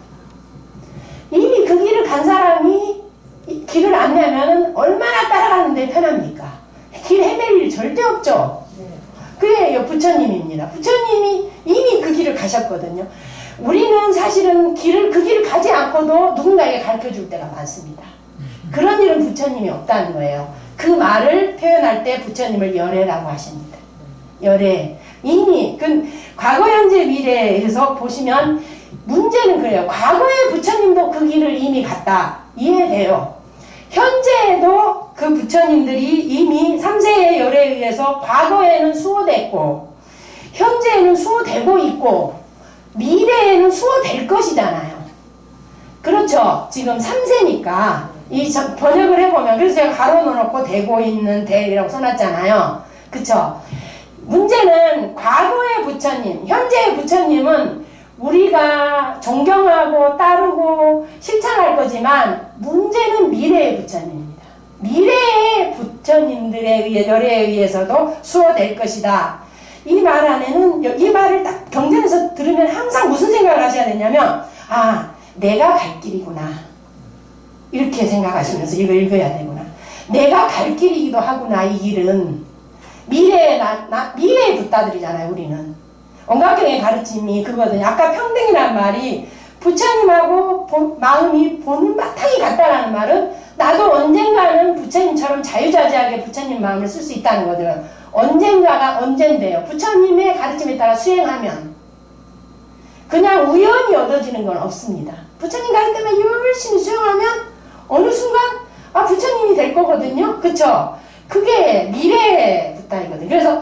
이미 그 길을 간 사람이 길을 안내하면 얼마나 따라가는데 편합니까? 길 헤맬 일 절대 없죠. 그래요. 부처님입니다. 부처님이 이미 그 길을 가셨거든요. 우리는 사실은 그 길을 가지 않고도 누군가에게 가르쳐줄 때가 많습니다. 그런 일은 부처님이 없다는 거예요. 그 말을 표현할 때 부처님을 열애라고 하십니다. 열애. 이미 과거, 현재, 미래에서 보시면 문제는 그래요. 과거에 부처님도 그 길을 이미 갔다. 이해돼요. 현재에도 그 부처님들이 이미 삼세의 열애에 의해서 과거에는 수호됐고 현재에는 수호되고 있고 미래에는 수호될 것이잖아요. 그렇죠. 지금 3세니까 이 번역을 해보면 그래서 제가 가로 넣어놓고 되고 있는 대이라고 써놨잖아요. 그쵸? 문제는 과거의 부처님, 현재의 부처님은 우리가 존경하고 따르고 실천할 거지만 문제는 미래의 부처님입니다. 미래의 부처님들의 열애에 의해서도 수호될 것이다. 이 말 안에는 이 말을 딱 경전에서 들으면 항상 무슨 생각을 하셔야 되냐면 내가 갈 길이구나. 이렇게 생각하시면서 이거 읽어야 되구나. 내가 갈 길이기도 하구나. 이 길은 미래의 붓다들이잖아요. 우리는 언각경의 가르침이 그거거든요. 아까 평등이라는 말이 부처님하고 마음이 보는 바탕이 같다라는 말은 나도 언젠가는 부처님처럼 자유자재하게 부처님 마음을 쓸 수 있다는 거거든요. 언젠가가 언젠데요. 부처님의 가르침에 따라 수행하면 그냥 우연히 얻어지는 건 없습니다. 부처님 가르침에 열심히 수행하면 어느 순간 부처님이 될 거거든요. 그쵸? 그게 미래의 붓다이거든요. 그래서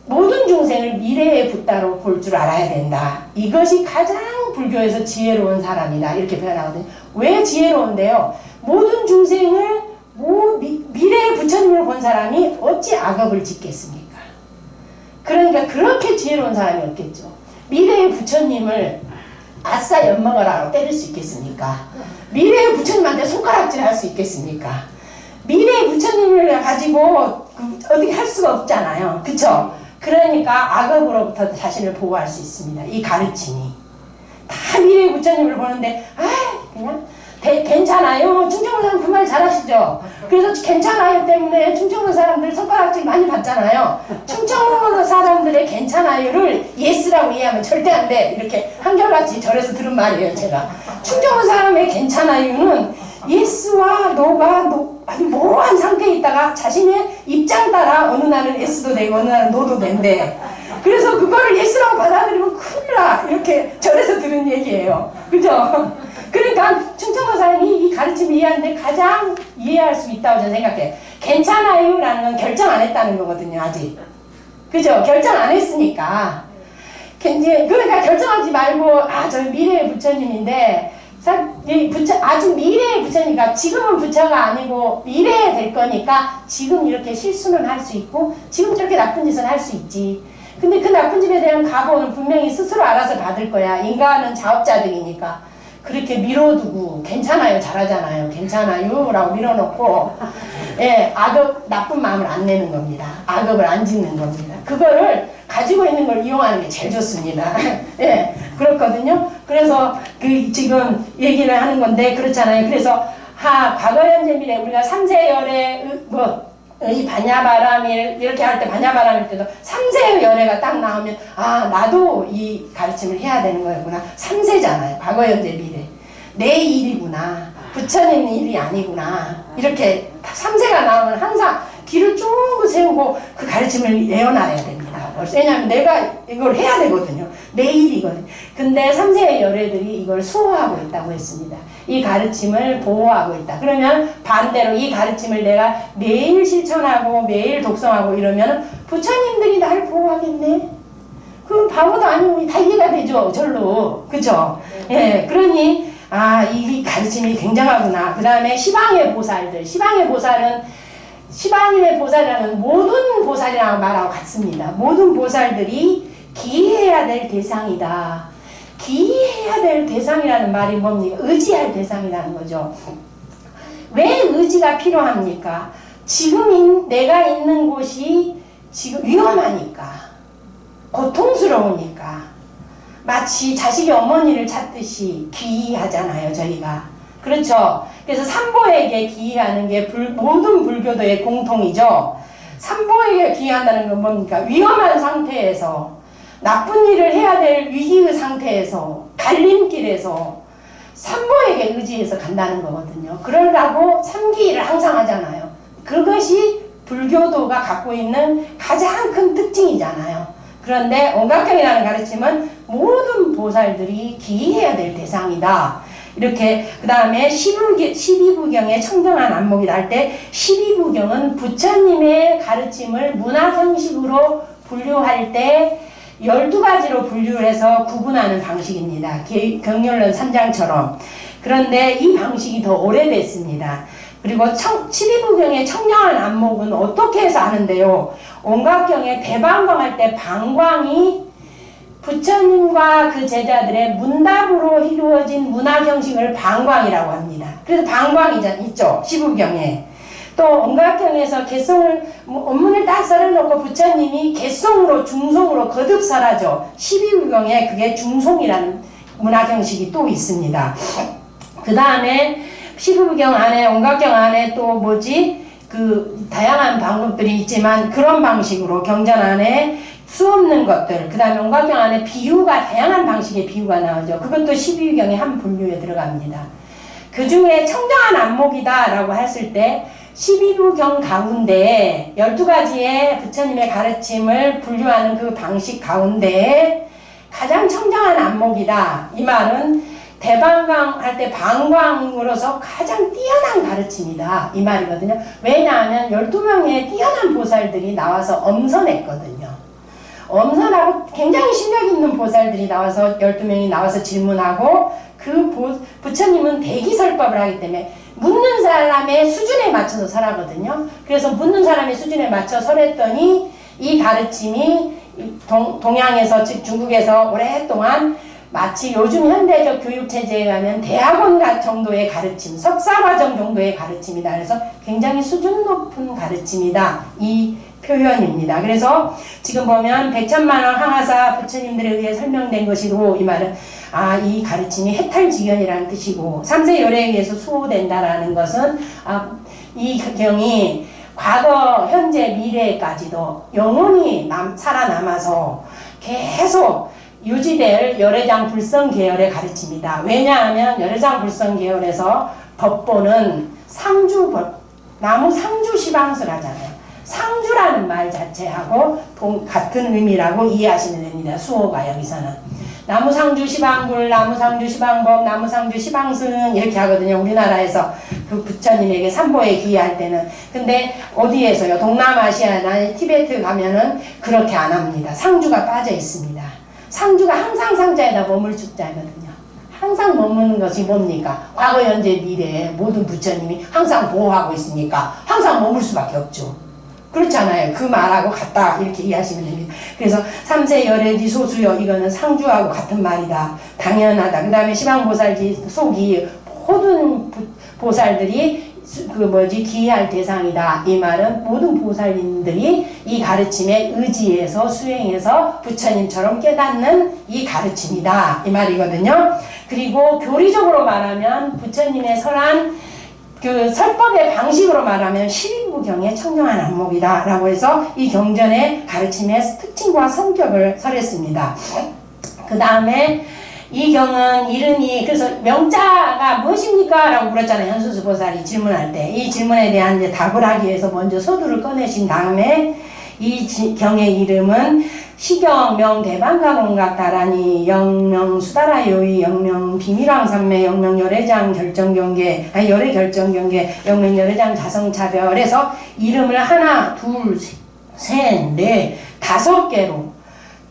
모든 중생을 미래의 붓다로 볼 줄 알아야 된다. 이것이 가장 불교에서 지혜로운 사람이다. 이렇게 표현하거든요. 왜 지혜로운데요? 모든 중생을 미래의 부처님을 본 사람이 어찌 악업을 짓겠습니까? 그러니까 그렇게 지혜로운 사람이 없겠죠. 미래의 부처님을 아싸 엿먹어라고 때릴 수 있겠습니까? 미래의 부처님한테 손가락질 할 수 있겠습니까? 미래의 부처님을 가지고 어떻게 할 수가 없잖아요. 그쵸? 그러니까 악업으로부터 자신을 보호할 수 있습니다. 이 가르침이. 다 미래의 부처님을 보는데 그냥 괜찮아요. 충청도 사람 그 말 잘하시죠? 그래서 괜찮아요 때문에 충청도 사람들 손가락질 많이 받잖아요. 충청도 사람들의 괜찮아요를 예스라고 이해하면 절대 안 돼. 이렇게 한결같이 절에서 들은 말이에요. 제가. 충청도 사람의 괜찮아요는 예스와 노가 아주 모호한 상태에 있다가 자신의 입장 따라 어느 날은 예스도 되고 어느 날은 노도 된대. 그래서 그거를 예스라고 받아들이면 큰일 나. 이렇게 절에서 들은 얘기예요. 그죠? 그러니까 충청도 사람이 이 가르침을 이해하는데 가장 이해할 수 있다고 저는 생각해요. 괜찮아요 라는 건 결정 안 했다는 거거든요. 아직. 그죠? 결정 안 했으니까. 그러니까 결정하지 말고 저 미래의 부처님인데 아주 미래의 부처니까 지금은 부처가 아니고 미래에 될 거니까 지금 이렇게 실수는 할 수 있고 지금 저렇게 나쁜 짓은 할 수 있지. 근데 그 나쁜 짓에 대한 가보는 분명히 스스로 알아서 받을 거야. 인간은 자업자득이니까. 그렇게 밀어두고 괜찮아요 잘하잖아요 괜찮아요 라고 밀어놓고 나쁜 마음을 안 내는 겁니다. 악업을 안 짓는 겁니다. 그거를 가지고 있는 걸 이용하는 게 제일 좋습니다. 그렇거든요. 그래서 지금 얘기를 하는 건데 그렇잖아요. 그래서 과거 현재 미래 우리가 삼세열의 이 반야바람일 이렇게 할 때 반야바람일 때도 삼세의 열애가 딱 나오면 나도 이 가르침을 해야 되는 거였구나. 삼세잖아요. 과거 현재 미래 내 일이구나. 부처님 일이 아니구나. 이렇게 삼세가 나오면 항상 길을 쭉 세우고 그 가르침을 내어놔야 됩니다. 왜냐하면 내가 이걸 해야 되거든요. 내 일이거든요. 근데 삼세의 열애들이 이걸 수호하고 있다고 했습니다. 이 가르침을 보호하고 있다. 그러면 반대로 이 가르침을 내가 매일 실천하고 매일 독성하고 이러면 부처님들이 나를 보호하겠네. 그 바보도 아니고 다 이해가 되죠. 절로. 그죠? 예, 그러니, 이 가르침이 굉장하구나. 그 다음에 시방의 보살들. 시방의 보살이라는 모든 보살이라는 말하고 같습니다. 모든 보살들이 기해야 될 대상이다. 기해야 될 대상이라는 말이 뭡니까? 의지할 대상이라는 거죠. 왜 의지가 필요합니까? 지금 내가 있는 곳이 지금 위험하니까, 고통스러우니까, 마치 자식이 어머니를 찾듯이 기이하잖아요, 저희가. 그렇죠? 그래서 삼보에게 기이하는 게 모든 불교도의 공통이죠. 삼보에게 기이한다는 건 뭡니까? 위험한 상태에서, 나쁜 일을 해야 될 위기의 상태에서, 갈림길에서 삼보에게 의지해서 간다는 거거든요. 그러려고 삼기일을 항상 하잖아요. 그것이 불교도가 갖고 있는 가장 큰 특징이잖아요. 그런데 온각경이라는 가르침은 모든 보살들이 기해야 될 대상이다. 이렇게 그 다음에 12부경의 청정한 안목이다 할 때 12부경은 부처님의 가르침을 문학 형식으로 분류할 때 12가지로 분류를 해서 구분하는 방식입니다. 경렬론 3장처럼. 그런데 이 방식이 더 오래됐습니다. 그리고 12부경의 청정한 안목은 어떻게 해서 하는데요? 온각경의 대방광할 때 방광이 부처님과 그 제자들의 문답으로 이루어진 문학 형식을 방광이라고 합니다. 그래서 방광이 있죠. 12부경에. 또 온각경에서 개송을 원문을 딱 썰어놓고 부처님이 개송으로 중송으로 거듭 설하죠. 12부경에 그게 중송이라는 문학 형식이 또 있습니다. 그 다음에 12부경 안에 온각경 안에 또 그 다양한 방법들이 있지만 그런 방식으로 경전 안에 수없는 것들, 그 다음에 온각경 안에 비유가 다양한 방식의 비유가 나오죠. 그것도 12부경의 한 분류에 들어갑니다. 그 중에 청정한 안목이다 라고 했을 때 12부경 가운데 12가지의 부처님의 가르침을 분류하는 그 방식 가운데 가장 청정한 안목이다. 이 말은 대방광 할 때 방광으로서 가장 뛰어난 가르침이다. 이 말이거든요. 왜냐하면 12명의 뛰어난 보살들이 나와서 엄선했거든요. 엄선하고 굉장히 실력 있는 보살들이 나와서 12명이 나와서 질문하고 그 부처님은 대기설법을 하기 때문에 묻는 사람의 수준에 맞춰서 설하거든요. 그래서 묻는 사람의 수준에 맞춰 설했더니 이 가르침이 동양에서 즉 중국에서 오랫동안 마치 요즘 현대적 교육체제에 의하면 대학원 정도의 가르침, 석사과정 정도의 가르침이다. 그래서 굉장히 수준 높은 가르침이다. 이 표현입니다. 그래서 지금 보면 백천만원 항하사 부처님들에 의해 설명된 것이고 이 말은 이 가르침이 해탈지견이라는 뜻이고 삼세 요래에 의해서 수호된다라는 것은 이 경이 과거, 현재, 미래까지도 영원히 살아남아서 계속 유지될 열애장 불성 계열의 가르침이다. 왜냐하면 열애장 불성 계열에서 법보는 나무 상주 시방설 하잖아요. 상주라는 말 자체하고 같은 의미라고 이해하시면 됩니다. 수호가 여기서는. 나무 상주 시방불, 나무 상주 시방법, 나무 상주 시방승 이렇게 하거든요. 우리나라에서 그 부처님에게 삼보에 귀의할 때는. 근데 어디에서요? 동남아시아나 티베트 가면은 그렇게 안 합니다. 상주가 빠져 있습니다. 상주가 항상 상자에다 머물 축자거든요. 항상 머무는 것이 뭡니까? 과거, 현재, 미래에 모든 부처님이 항상 보호하고 있으니까 항상 머물 수밖에 없죠. 그렇잖아요. 그 말하고 같다 이렇게 이해하시면 됩니다. 그래서 삼세 열애지 소수요 이거는 상주하고 같은 말이다. 당연하다. 그 다음에 시방보살지 속이 모든 보살들이 기이할 대상이다. 이 말은 모든 보살님들이 이 가르침에 의지해서 수행해서 부처님처럼 깨닫는 이 가르침이다. 이 말이거든요. 그리고 교리적으로 말하면 부처님의 설한 그 설법의 방식으로 말하면 12부경의 청정한 안목이다 라고 해서 이 경전의 가르침의 특징과 성격을 설했습니다. 그 다음에 이 경은 이른이 그래서 명자가 무엇입니까? 라고 물었잖아요. 현수수 보살이 질문할 때. 이 질문에 대한 이제 답을 하기 위해서 먼저 서두를 꺼내신 다음에 이 경의 이름은 시경, 명, 대방각, 온각, 다라니, 영명, 수다라, 요의, 영명, 비밀왕삼매, 영명, 열애장, 결정경계, 열애 결정경계, 영명, 열애장, 자성차별에서 이름을 하나, 둘, 셋, 넷, 5개로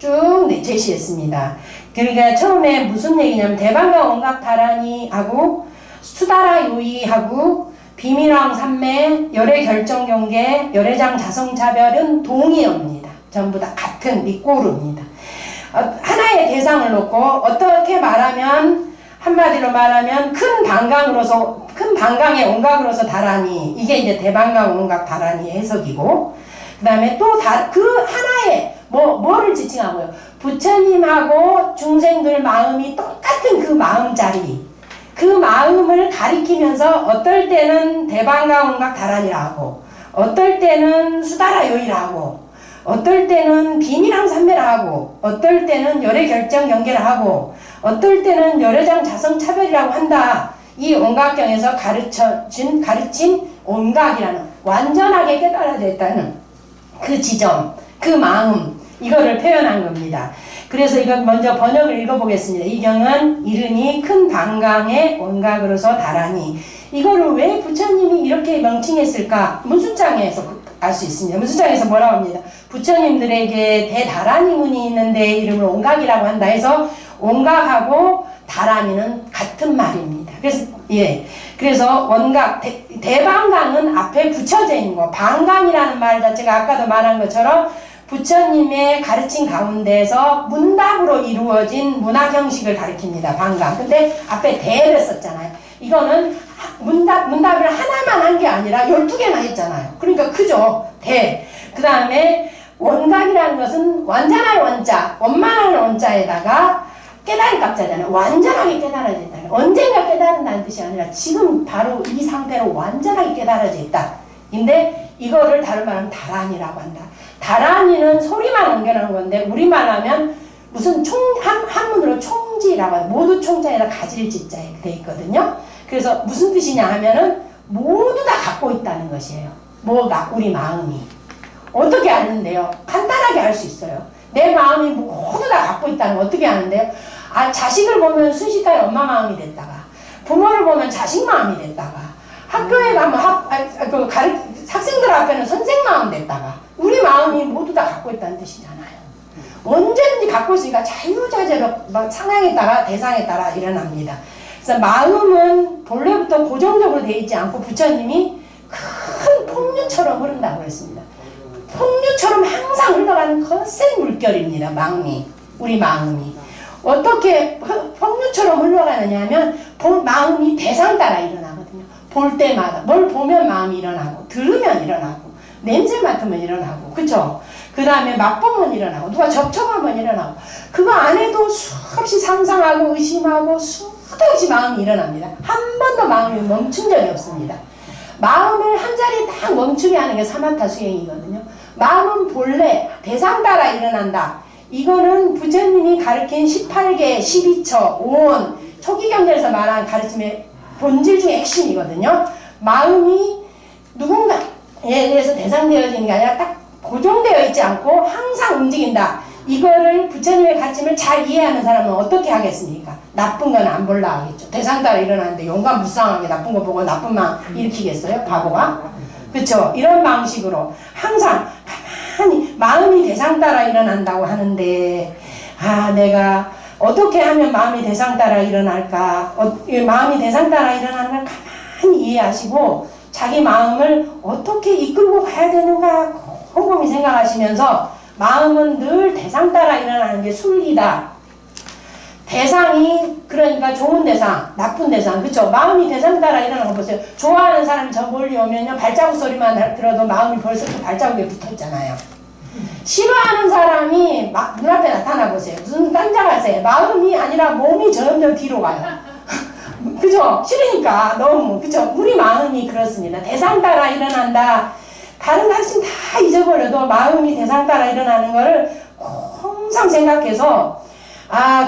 쭉 제시했습니다. 그러니까 처음에 무슨 얘기냐면 대방강 원각다란이하고 수다라 요이하고 비밀왕 삼매 열애 결정경계 열애장 자성차별은 동의어입니다. 전부 다 같은 리꼬르입니다. 하나의 대상을 놓고 어떻게 말하면 한마디로 말하면 큰 방강의 원각으로서 다란이 이게 이제 대방강 원각 다란이의 해석이고 그 다음에 또 그 하나의 뭐를 지칭하고요. 부처님하고 중생들 마음이 똑같은 그 마음자리 그 마음을 가리키면서 어떨 때는 대방강 원각 다란이라고 어떨 때는 수다라 요이라고 어떨 때는 비밀왕 삼매라 하고 어떨 때는 열애 결정 경계라 하고 어떨 때는 열애장 자성 차별이라고 한다. 이 원각경에서 가르친 원각이라는 완전하게 깨달아져 있다는 그 지점, 그 마음 이거를 표현한 겁니다. 그래서 이건 먼저 번역을 읽어보겠습니다. 이 경은 이르니 큰 방강의 원각으로서 다라니 이거를 왜 부처님이 이렇게 명칭했을까? 문수장에서 알 수 있습니다. 문수장에서 뭐라고 합니다. 부처님들에게 대다라니 문이 있는데 이름을 원각이라고 한다 해서 원각하고 다라니는 같은 말입니다. 그래서 원각 대방강은 앞에 붙여져 있는 거. 방강이라는 말 자체가 아까도 말한 것처럼 부처님의 가르침 가운데서 문답으로 이루어진 문학 형식을 가리킵니다. 방강. 근데 앞에 대를 썼잖아요. 이거는 문답을 하나만 한 게 아니라 12개나 했잖아요. 그러니까 크죠. 대. 그 다음에 원각이라는 것은 완전할 원자, 원만할 원자에다가 깨달을 값자잖아요. 완전하게 깨달아져 있다. 언젠가 깨달은다는 뜻이 아니라 지금 바로 이 상태로 완전하게 깨달아져 있다. 근데 이거를 다른 말하면 다란이라고 한다. 다란이는 소리만 옮겨놓은 건데 우리말 하면 무슨 한문으로 총지라고 해요. 모두 총자에다 가질지자에 돼 있거든요. 그래서 무슨 뜻이냐 하면은 모두 다 갖고 있다는 것이에요. 뭐가? 우리 마음이. 어떻게 아는데요? 간단하게 알 수 있어요. 내 마음이 모두 다 갖고 있다는 거 어떻게 아는데요? 자식을 보면 순식간에 엄마 마음이 됐다가 부모를 보면 자식 마음이 됐다가 학교에 가면 학생들 앞에는 선생 마음 됐다가 우리 마음이 모두 다 갖고 있다는 뜻이잖아요. 언제든지 갖고 있으니까 자유자재로 막 상황에 따라 대상에 따라 일어납니다. 그래서 마음은 본래부터 고정적으로 되어 있지 않고 부처님이 큰 폭류처럼 흐른다고 했습니다. 폭류처럼 항상 흘러가는 거센 물결입니다. 마음이. 우리 마음이. 어떻게 폭류처럼 흘러가느냐 하면 마음이 대상 따라 일어나거든요. 볼 때마다 뭘 보면 마음이 일어나고 들으면 일어나고 냄새 맡으면 일어나고 그쵸? 그 다음에 맛보면 일어나고 누가 접촉하면 일어나고 그거 안 해도 수없이 상상하고 의심하고 수없이 마음이 일어납니다. 한 번도 마음이 멈춘 적이 없습니다. 마음을 한 자리에 딱 멈추게 하는 게 사마타 수행이거든요. 마음은 본래 대상 따라 일어난다. 이거는 부처님이 가르친 18개, 12처, 5원, 초기 경전에서 말한 가르침의 본질 중에 핵심이거든요. 마음이 누군가에 대해서 대상되어지는 게 아니라 딱 고정되어 있지 않고 항상 움직인다. 이거를 부처님의 가르침을 잘 이해하는 사람은 어떻게 하겠습니까? 나쁜 건 안 볼라 하겠죠. 대상 따라 일어나는데 용감무쌍하게 나쁜 거 보고 나쁜 마음 일으키겠어요? 바보가? 그렇죠? 이런 방식으로 항상 가만히 마음이 대상 따라 일어난다고 하는데 내가 어떻게 하면 마음이 대상 따라 일어날까? 마음이 대상 따라 일어나는 걸 가만히 이해하시고 자기 마음을 어떻게 이끌고 가야 되는가 곰곰이 생각하시면서 마음은 늘 대상 따라 일어나는 게 순리다. 대상이 그러니까 좋은 대상, 나쁜 대상, 그쵸? 마음이 대상 따라 일어나는 거 보세요. 좋아하는 사람이 저 멀리 오면요 발자국 소리만 들어도 마음이 벌써 그 발자국에 붙어있잖아요. 싫어하는 사람이 눈앞에 나타나 보세요. 무슨 깜짝하세요. 마음이 아니라 몸이 점점 뒤로 가요. 그죠? 싫으니까 너무 그죠? 우리 마음이 그렇습니다. 대상 따라 일어난다. 다른 가르침 다 잊어버려도 마음이 대상 따라 일어나는 거를 항상 생각해서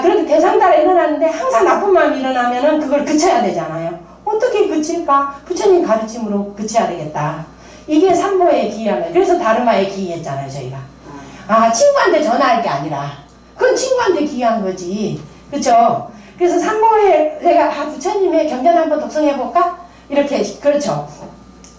그렇게 대상 따라 일어나는데 항상 나쁜 마음이 일어나면은 그걸 그쳐야 되잖아요. 어떻게 그칠까? 부처님 가르침으로 그쳐야 되겠다. 이게 삼보에 기이한 거예요. 그래서 다르마에 기이했잖아요, 저희가. 친구한테 전화할 게 아니라 그건 친구한테 기이한 거지. 그쵸? 그래서 삼보에 내가 부처님의 경전 한번 독송해볼까? 이렇게 그렇죠.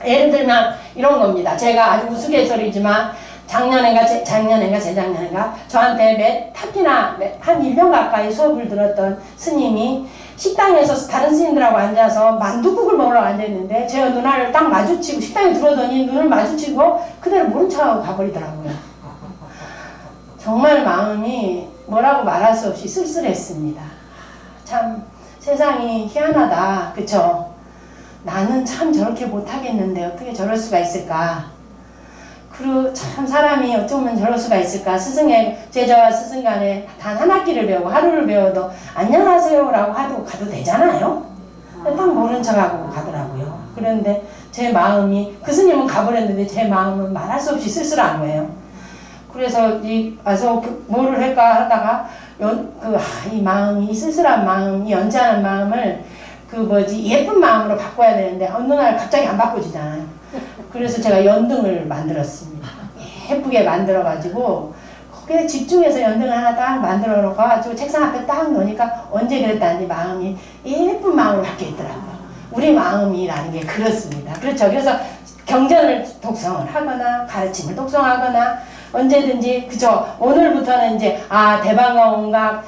예를 들면 이런 겁니다. 제가 아주 우스갯소리지만 작년인가 재작년인가 저한테 한 1년 가까이 수업을 들었던 스님이 식당에서 다른 스님들하고 앉아서 만둣국을 먹으러 앉아있는데 제가 눈알을 딱 마주치고 식당에 들어오더니 눈을 마주치고 그대로 모른 척하고 가버리더라고요. 정말 마음이 뭐라고 말할 수 없이 쓸쓸했습니다. 참 세상이 희한하다. 그쵸? 나는 참 저렇게 못하겠는데 어떻게 저럴 수가 있을까? 그리고 참 사람이 어쩌면 저럴 수가 있을까? 제자와 스승 간에 단 한 학기를 배우고 하루를 배워도 안녕하세요 라고 하고 가도 되잖아요? 딱 모른 척하고 가더라고요. 그런데 제 마음이, 그 스님은 가버렸는데 제 마음은 말할 수 없이 쓸쓸한 거예요. 그래서 와서 뭐를 할까 하다가 이 마음이, 이 쓸쓸한 마음, 이 연자한 마음을 예쁜 마음으로 바꿔야 되는데 어느 날 갑자기 안 바꿔지잖아요. 그래서 제가 연등을 만들었습니다. 예쁘게 만들어가지고 거기에 집중해서 연등을 하나 딱 만들어 놓고 책상 앞에 딱 놓으니까 언제 그랬다는지 마음이 예쁜 마음으로 바뀌었더라고요. 우리 마음이라는 게 그렇습니다. 그렇죠. 그래서 경전을 독성을 하거나 가르침을 독성하거나 언제든지, 그죠? 오늘부터는 이제 대방과 온각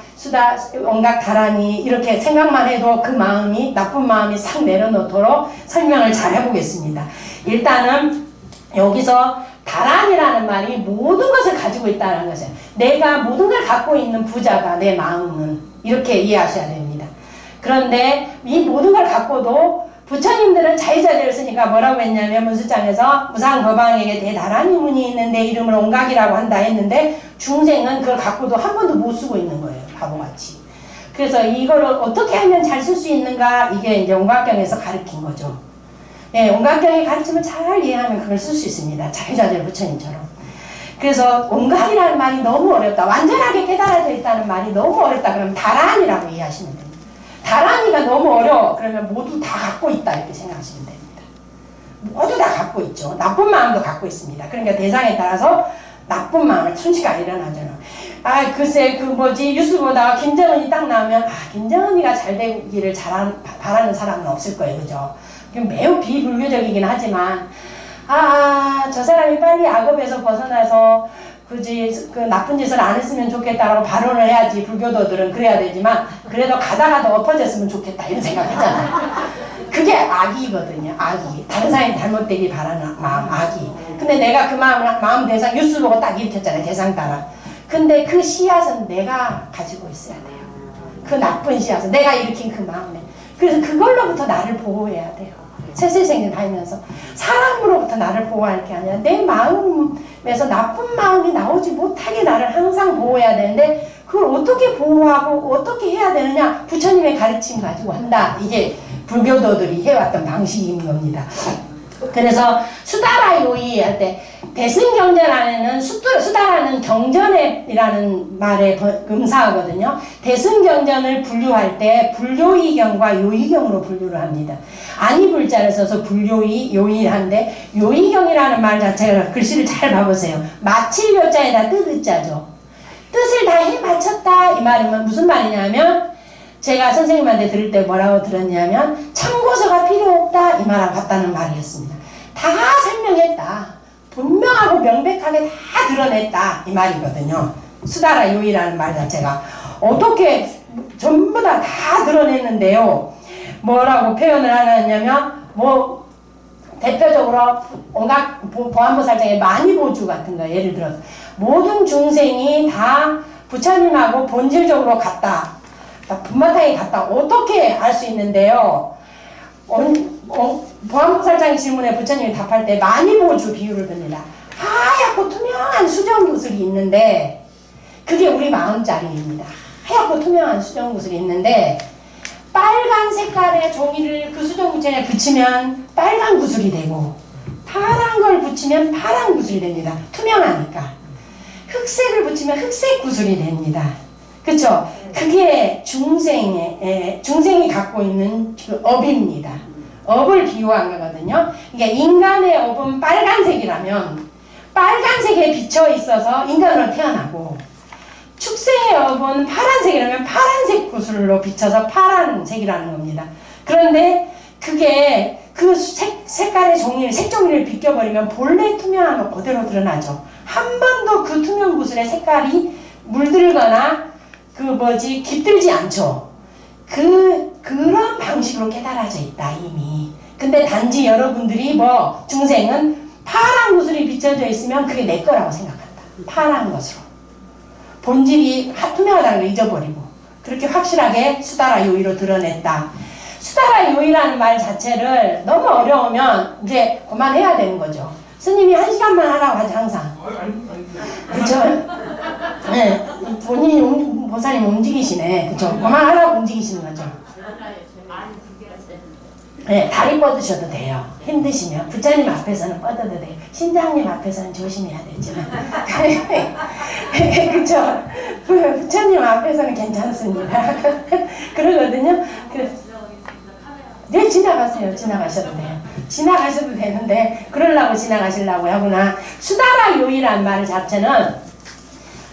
다란이 이렇게 생각만 해도 그 마음이, 나쁜 마음이 싹 내려놓도록 설명을 잘 해보겠습니다. 일단은 여기서 다란이라는 말이 모든 것을 가지고 있다는 것이에요. 내가 모든 걸 갖고 있는 부자가 내 마음은, 이렇게 이해하셔야 됩니다. 그런데 이 모든 걸 갖고도 부처님들은 자유자재를 쓰니까 뭐라고 했냐면 문수장에서 무상거방에게 대다란히 문이 있는데 이름을 온각이라고 한다 했는데 중생은 그걸 갖고도 한 번도 못 쓰고 있는 거예요. 바보같이. 그래서 이거를 어떻게 하면 잘 쓸 수 있는가, 이게 이제 온각경에서 가르친 거죠. 네, 온각경의 가르침을 잘 이해하면 그걸 쓸 수 있습니다. 자유자재 부처님처럼. 그래서 온각이라는 말이 너무 어렵다. 완전하게 깨달아져 있다는 말이 너무 어렵다. 그러면 다란이라고 이해하시면 됩니다. 다란이가 너무 어려워. 그러면 모두 다 갖고 있다. 이렇게 생각하시면 됩니다. 모두 다 갖고 있죠. 나쁜 마음도 갖고 있습니다. 그러니까 대상에 따라서 나쁜 마음을 순식간에 일어나잖아요. 글쎄, 뉴스 보다가 김정은이 딱 나오면, 김정은이가 잘 되기를 바라는 사람은 없을 거예요. 그죠? 매우 비불교적이긴 하지만, 저 사람이 빨리 악업에서 벗어나서, 그 나쁜 짓을 안 했으면 좋겠다라고 발언을 해야지. 불교도들은 그래야 되지만 그래도 가다가 더 엎어졌으면 좋겠다 이런 생각 하잖아요. 그게 악이거든요. 악이. 다른 사람이 잘못되길 바라는 마음, 악이. 근데 내가 그 마음 대상 뉴스 보고 딱 일으켰잖아요. 대상 따라. 근데 그 씨앗은 내가 가지고 있어야 돼요. 그 나쁜 씨앗은 내가 일으킨 그 마음에. 그래서 그걸로부터 나를 보호해야 돼요. 세세생일 다니면서 사람으로부터 나를 보호할 게 아니라 내 마음에서 나쁜 마음이 나오지 못하게 나를 항상 보호해야 되는데 그걸 어떻게 보호하고 어떻게 해야 되느냐, 부처님의 가르침 가지고 한다. 이게 불교도들이 해왔던 방식인 겁니다. 그래서 수다라 요이 할 때 대승경전 안에는 수다라는 경전이라는 말에 음사하거든요. 대승경전을 분류할 때 불요이경과 요이경으로 분류를 합니다. 아니불자를 써서 불요이, 요이한데 요이경이라는 말 자체가 글씨를 잘 봐보세요. 마칠 요자에다 뜻자죠. 뜻을 다 해맞췄다 이 말이면 무슨 말이냐면 제가 선생님한테 들을 때 뭐라고 들었냐면 참고서가 필요 없다 이 말하고 같다는 말이었습니다. 다 설명했다. 분명하고 명백하게 다 드러냈다 이 말이거든요. 수다라 요이라는 말 자체가 어떻게 전부 다 드러냈는데요. 뭐라고 표현을 하냐면 대표적으로 온갖 보안보살장의 많이보주 같은 거 예를 들어서 모든 중생이 다 부처님하고 본질적으로 같다. 분마탕이 같다. 어떻게 알 수 있는데요. 보안보살장의 질문에 부처님이 답할 때 많이보주 비유를 듭니다. 하얗고 투명한 수정구슬이 있는데 그게 우리 마음자리입니다. 하얗고 투명한 수정구슬이 있는데 빨간 색깔의 종이를 그 수정구슬에 붙이면 빨간 구슬이 되고 파란 걸 붙이면 파란 구슬이 됩니다. 투명하니까. 흑색을 붙이면 흑색 구슬이 됩니다. 그쵸? 그게 중생이 갖고 있는 그 업입니다. 업을 비유한 거거든요. 그러니까 인간의 업은 빨간색이라면 빨간색에 비쳐 있어서 인간으로 태어나고 축생의 업은 파란색이라면 파란색 구슬로 비쳐서 파란색이라는 겁니다. 그런데 그게 그 색깔의 색종이를 비껴버리면 본래 투명한 거 그대로 드러나죠. 한 번도 그 투명 구슬의 색깔이 물들거나 깃들지 않죠. 그런 방식으로 깨달아져 있다 이미. 근데 단지 여러분들이 중생은 파란 구슬이 비춰져 있으면 그게 내 거라고 생각한다. 파란 것으로. 본질이 투명하다는 걸 잊어버리고 그렇게 확실하게 수다라 요의로 드러냈다. 수다라 요의라는 말 자체를 너무 어려우면 이제 그만해야 되는 거죠. 스님이 1시간만 하라고 하지 항상. 그쵸? 네, 본인이 보살님 움직이시네. 그쵸? 그만하라고 움직이시는 거죠. 네, 다리 뻗으셔도 돼요. 힘드시면. 부처님 앞에서는 뻗어도 돼요. 신장님 앞에서는 조심해야 되지만. 그쵸? 부처님 앞에서는 괜찮습니다. 그러거든요. 네, 지나가세요. 지나가셔도 돼요. 지나가셔도 되는데, 그러려고 지나가시려고 하구나. 수다라 요이란 말 자체는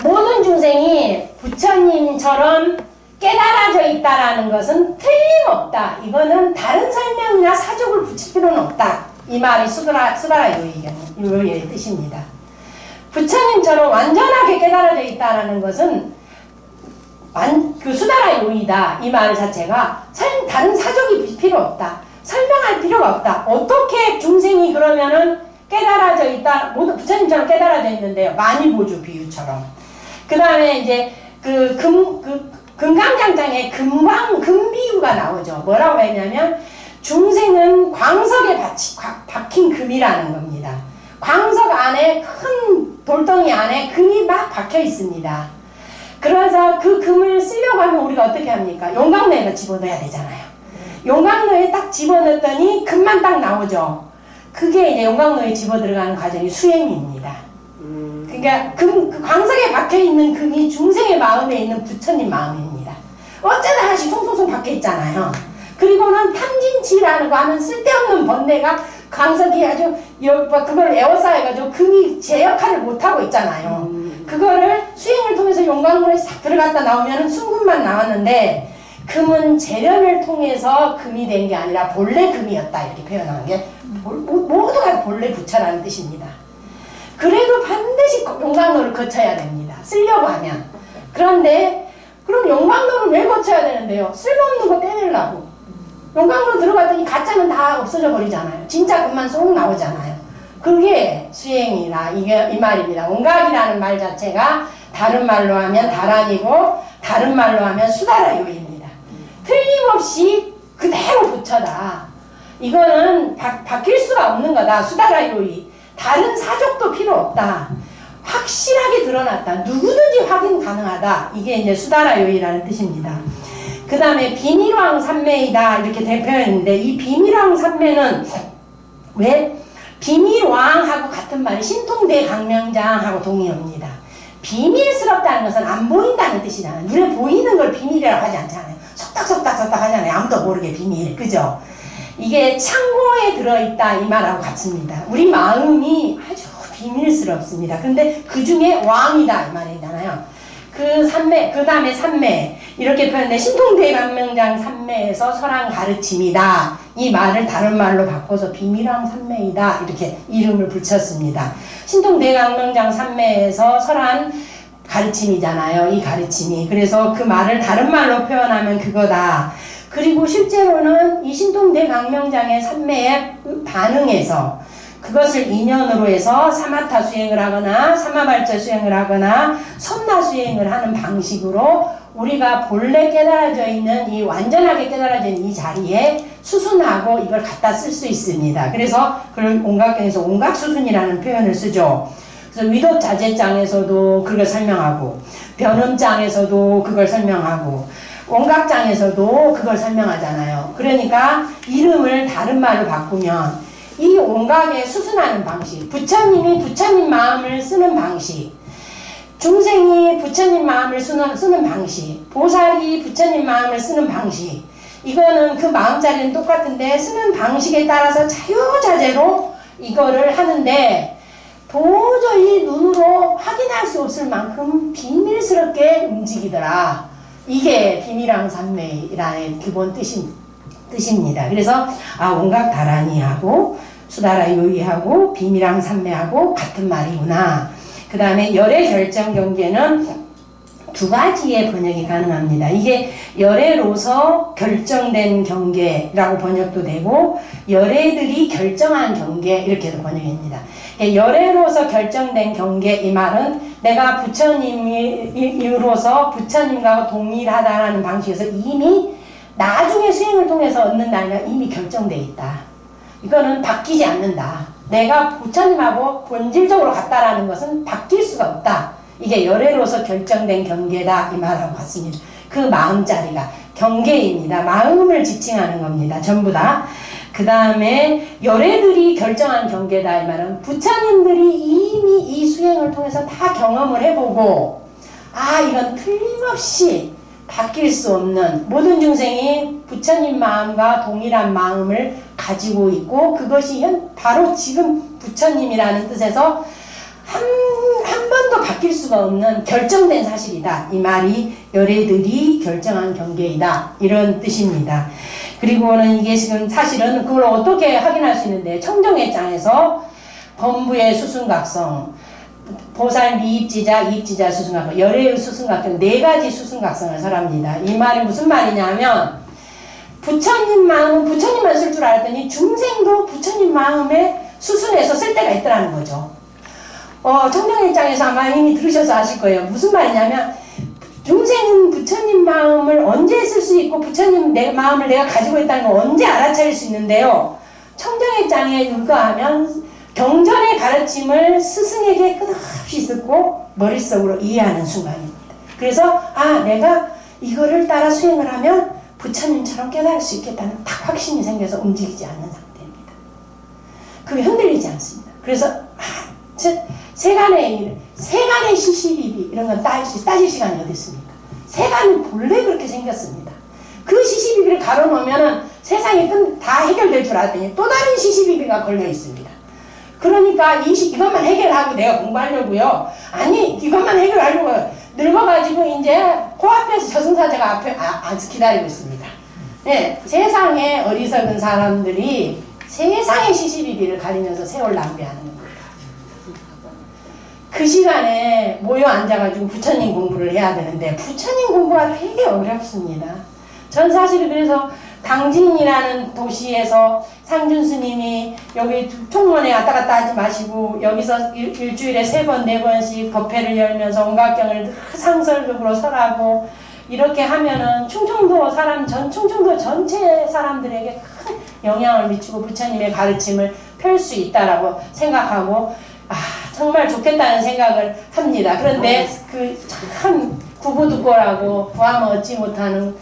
모든 중생이 부처님처럼 깨달아져 있다라는 것은 틀림없다. 이거는 다른 설명이나 사족을 붙일 필요는 없다. 이 말이 수다라 요이의 뜻입니다. 부처님처럼 완전하게 깨달아져 있다라는 것은 그 수다라 요이다. 이 말 자체가 다른 사족이 필요 없다. 설명할 필요가 없다. 어떻게 중생이 그러면은 깨달아져 있다. 모두 부처님처럼 깨달아져 있는데요. 만유보주 비유처럼. 그 다음에 이제 금강장장에 금비유가 나오죠. 뭐라고 했냐면 중생은 광석에 박힌 금이라는 겁니다. 광석 안에 큰 돌덩이 안에 금이 막 박혀 있습니다. 그래서 그 금을 쓰려고 하면 우리가 어떻게 합니까? 용광로에 집어넣어야 되잖아요. 용광로에 딱 집어넣었더니 금만 딱 나오죠. 그게 이제 용광로에 집어 들어가는 과정이 수행입니다. 그러니까 그 광석에 박혀있는 금이 중생의 마음에 있는 부처님 마음입니다. 어쩌다 하나씩 송송송 박혀있잖아요. 그리고는 탐진치라는 거 하는 쓸데없는 번뇌가 광석이 아주 그걸 에워싸여가지고 금이 제 역할을 못하고 있잖아요. 그거를 수행을 통해서 용광로에 싹 들어갔다 나오면 순금만 나왔는데 금은 재련을 통해서 금이 된 게 아니라 본래 금이었다 이렇게 표현한 게 모두가 본래 부처라는 뜻입니다. 그래도 반드시 용광로를 거쳐야 됩니다. 쓰려고 하면. 그런데 그럼 용광로를 왜 거쳐야 되는데요? 쓸모없는 거 떼내려고. 용광로 들어갔더니 가짜는 다 없어져 버리잖아요. 진짜 금만 쏙 나오잖아요. 그게 수행이라 이 말입니다. 온각이라는 말 자체가 다른 말로 하면 다란이고 다른 말로 하면 수다라 요입니다. 틀림없이 그대로 부처다. 이거는 바뀔 수가 없는 거다. 수다라 요이. 다른 사족도 필요 없다. 확실하게 드러났다. 누구든지 확인 가능하다. 이게 이제 수다라 요이라는 뜻입니다. 그 다음에 비밀왕 삼매이다 이렇게 대표했는데 이 비밀왕 삼매는 왜? 비밀왕하고 같은 말이 신통대강명장하고 동의합니다. 비밀스럽다는 것은 안 보인다는 뜻이잖아요. 눈에 보이는 걸 비밀이라고 하지 않잖아요. 속닥속닥 하잖아요. 아무도 모르게 비밀. 그죠? 이게 창고에 들어있다 이 말하고 같습니다. 우리 마음이 아주 비밀스럽습니다. 근데 그 중에 왕이다 이 말이잖아요. 그 다음에 삼매 이렇게 표현돼 신통대강명장 삼매에서 설한 가르침이다. 이 말을 다른 말로 바꿔서 비밀왕 삼매이다 이렇게 이름을 붙였습니다. 신통대강명장 삼매에서 설한 가르침이잖아요. 이 가르침이. 그래서 그 말을 다른 말로 표현하면 그거다. 그리고 실제로는 이 신통대강명장의 삼매에 반응해서 그것을 인연으로 해서 사마타 수행을 하거나 사마발자 수행을 하거나 선나 수행을 하는 방식으로 우리가 본래 깨달아져 있는 이 완전하게 깨달아져 있는 이 자리에 수순하고 이걸 갖다 쓸 수 있습니다. 그래서 그걸 온각경에서 온각수순이라는 표현을 쓰죠. 그래서 위도자재장에서도 그걸 설명하고 변음장에서도 그걸 설명하고 온각장에서도 그걸 설명하잖아요. 그러니까 이름을 다른 말로 바꾸면 이 온각에 수순하는 방식, 부처님이 부처님 마음을 쓰는 방식, 중생이 부처님 마음을 쓰는 방식, 보살이 부처님 마음을 쓰는 방식, 이거는 그 마음자리는 똑같은데 쓰는 방식에 따라서 자유자재로 이거를 하는데 도저히 눈으로 확인할 수 없을 만큼 비밀스럽게 움직이더라. 이게 비밀왕 삼매라는 기본 뜻입니다. 그래서 온각 다란이하고 수다라 요이하고 비밀왕 삼매하고 같은 말이구나. 그 다음에 열애 결정 경계는 두 가지의 번역이 가능합니다. 이게 열애로서 결정된 경계라고 번역도 되고 열애들이 결정한 경계 이렇게도 번역입니다. 열애로서 결정된 경계 이 말은 내가 부처님으로서 부처님과 동일하다라는 방식에서 이미 나중에 수행을 통해서 얻는 날이나 이미 결정되어 있다. 이거는 바뀌지 않는다. 내가 부처님하고 본질적으로 같다라는 것은 바뀔 수가 없다. 이게 열애로서 결정된 경계다 이 말하고 같습니다. 그 마음자리가 경계입니다. 마음을 지칭하는 겁니다. 전부 다. 그 다음에 열애들이 결정한 경계다 이 말은 부처님들이 이미 이 수행을 통해서 다 경험을 해보고 아 이건 틀림없이 바뀔 수 없는 모든 중생이 부처님 마음과 동일한 마음을 가지고 있고 그것이 바로 지금 부처님이라는 뜻에서 한 번도 바뀔 수가 없는 결정된 사실이다. 이 말이 열애들이 결정한 경계이다. 이런 뜻입니다. 그리고는 이게 지금 사실은 그걸 어떻게 확인할 수 있는데 청정회장에서 범부의 수승각성, 보살 미입지자, 이입지자 수승각성, 열애의 수승각성 네 가지 수승각성을 설합니다. 이 말이 무슨 말이냐면 부처님 마음은 부처님만 쓸 줄 알았더니 중생도 부처님 마음에 수승해서 쓸 때가 있더라는 거죠. 청정일장에서 아마 이미 들으셔서 아실 거예요. 무슨 말이냐면 중생은 부처님 마음을 언제 쓸 수 있고 부처님 내 마음을 내가 가지고 있다는 걸 언제 알아차릴 수 있는데요. 청정일장에 의거하면 경전의 가르침을 스승에게 끝없이 듣고 머릿속으로 이해하는 순간입니다. 그래서 아 내가 이거를 따라 수행을 하면 부처님처럼 깨달을 수 있겠다는 딱 확신이 생겨서 움직이지 않는 상태입니다. 그게 흔들리지 않습니다. 그래서 세간의 시시비비 이런 건 따질 시간이 어디 있습니까? 세간은 본래 그렇게 생겼습니다. 그 시시비비를 가로놓으면 세상이 다 해결될 줄 알았더니 또 다른 시시비비가 걸려 있습니다. 그러니까 이것만 해결하고 내가 공부하려고요. 아니 이것만 해결하려고 늙어가지고 이제 코앞에서 저승사자가 앞에 앉아서 기다리고 있습니다. 네, 세상에 어리석은 사람들이 세상의 시시비비를 가리면서 세월 낭비하는 겁니다. 그 시간에 모여 앉아가지고 부처님 공부를 해야 되는데 부처님 공부가 되게 어렵습니다. 전 사실 그래서 당진이라는 도시에서 상준 스님이 여기 총론에 왔다 갔다 하지 마시고 여기서 일주일에 3번, 4번씩 법회를 열면서 온갖경을 상설적으로 설하고 이렇게 하면은 충청도 전체 사람들에게 큰 영향을 미치고 부처님의 가르침을 펼 수 있다라고 생각하고 정말 좋겠다는 생각을 합니다. 그런데 참 구부두고라고 구하면 얻지 못하는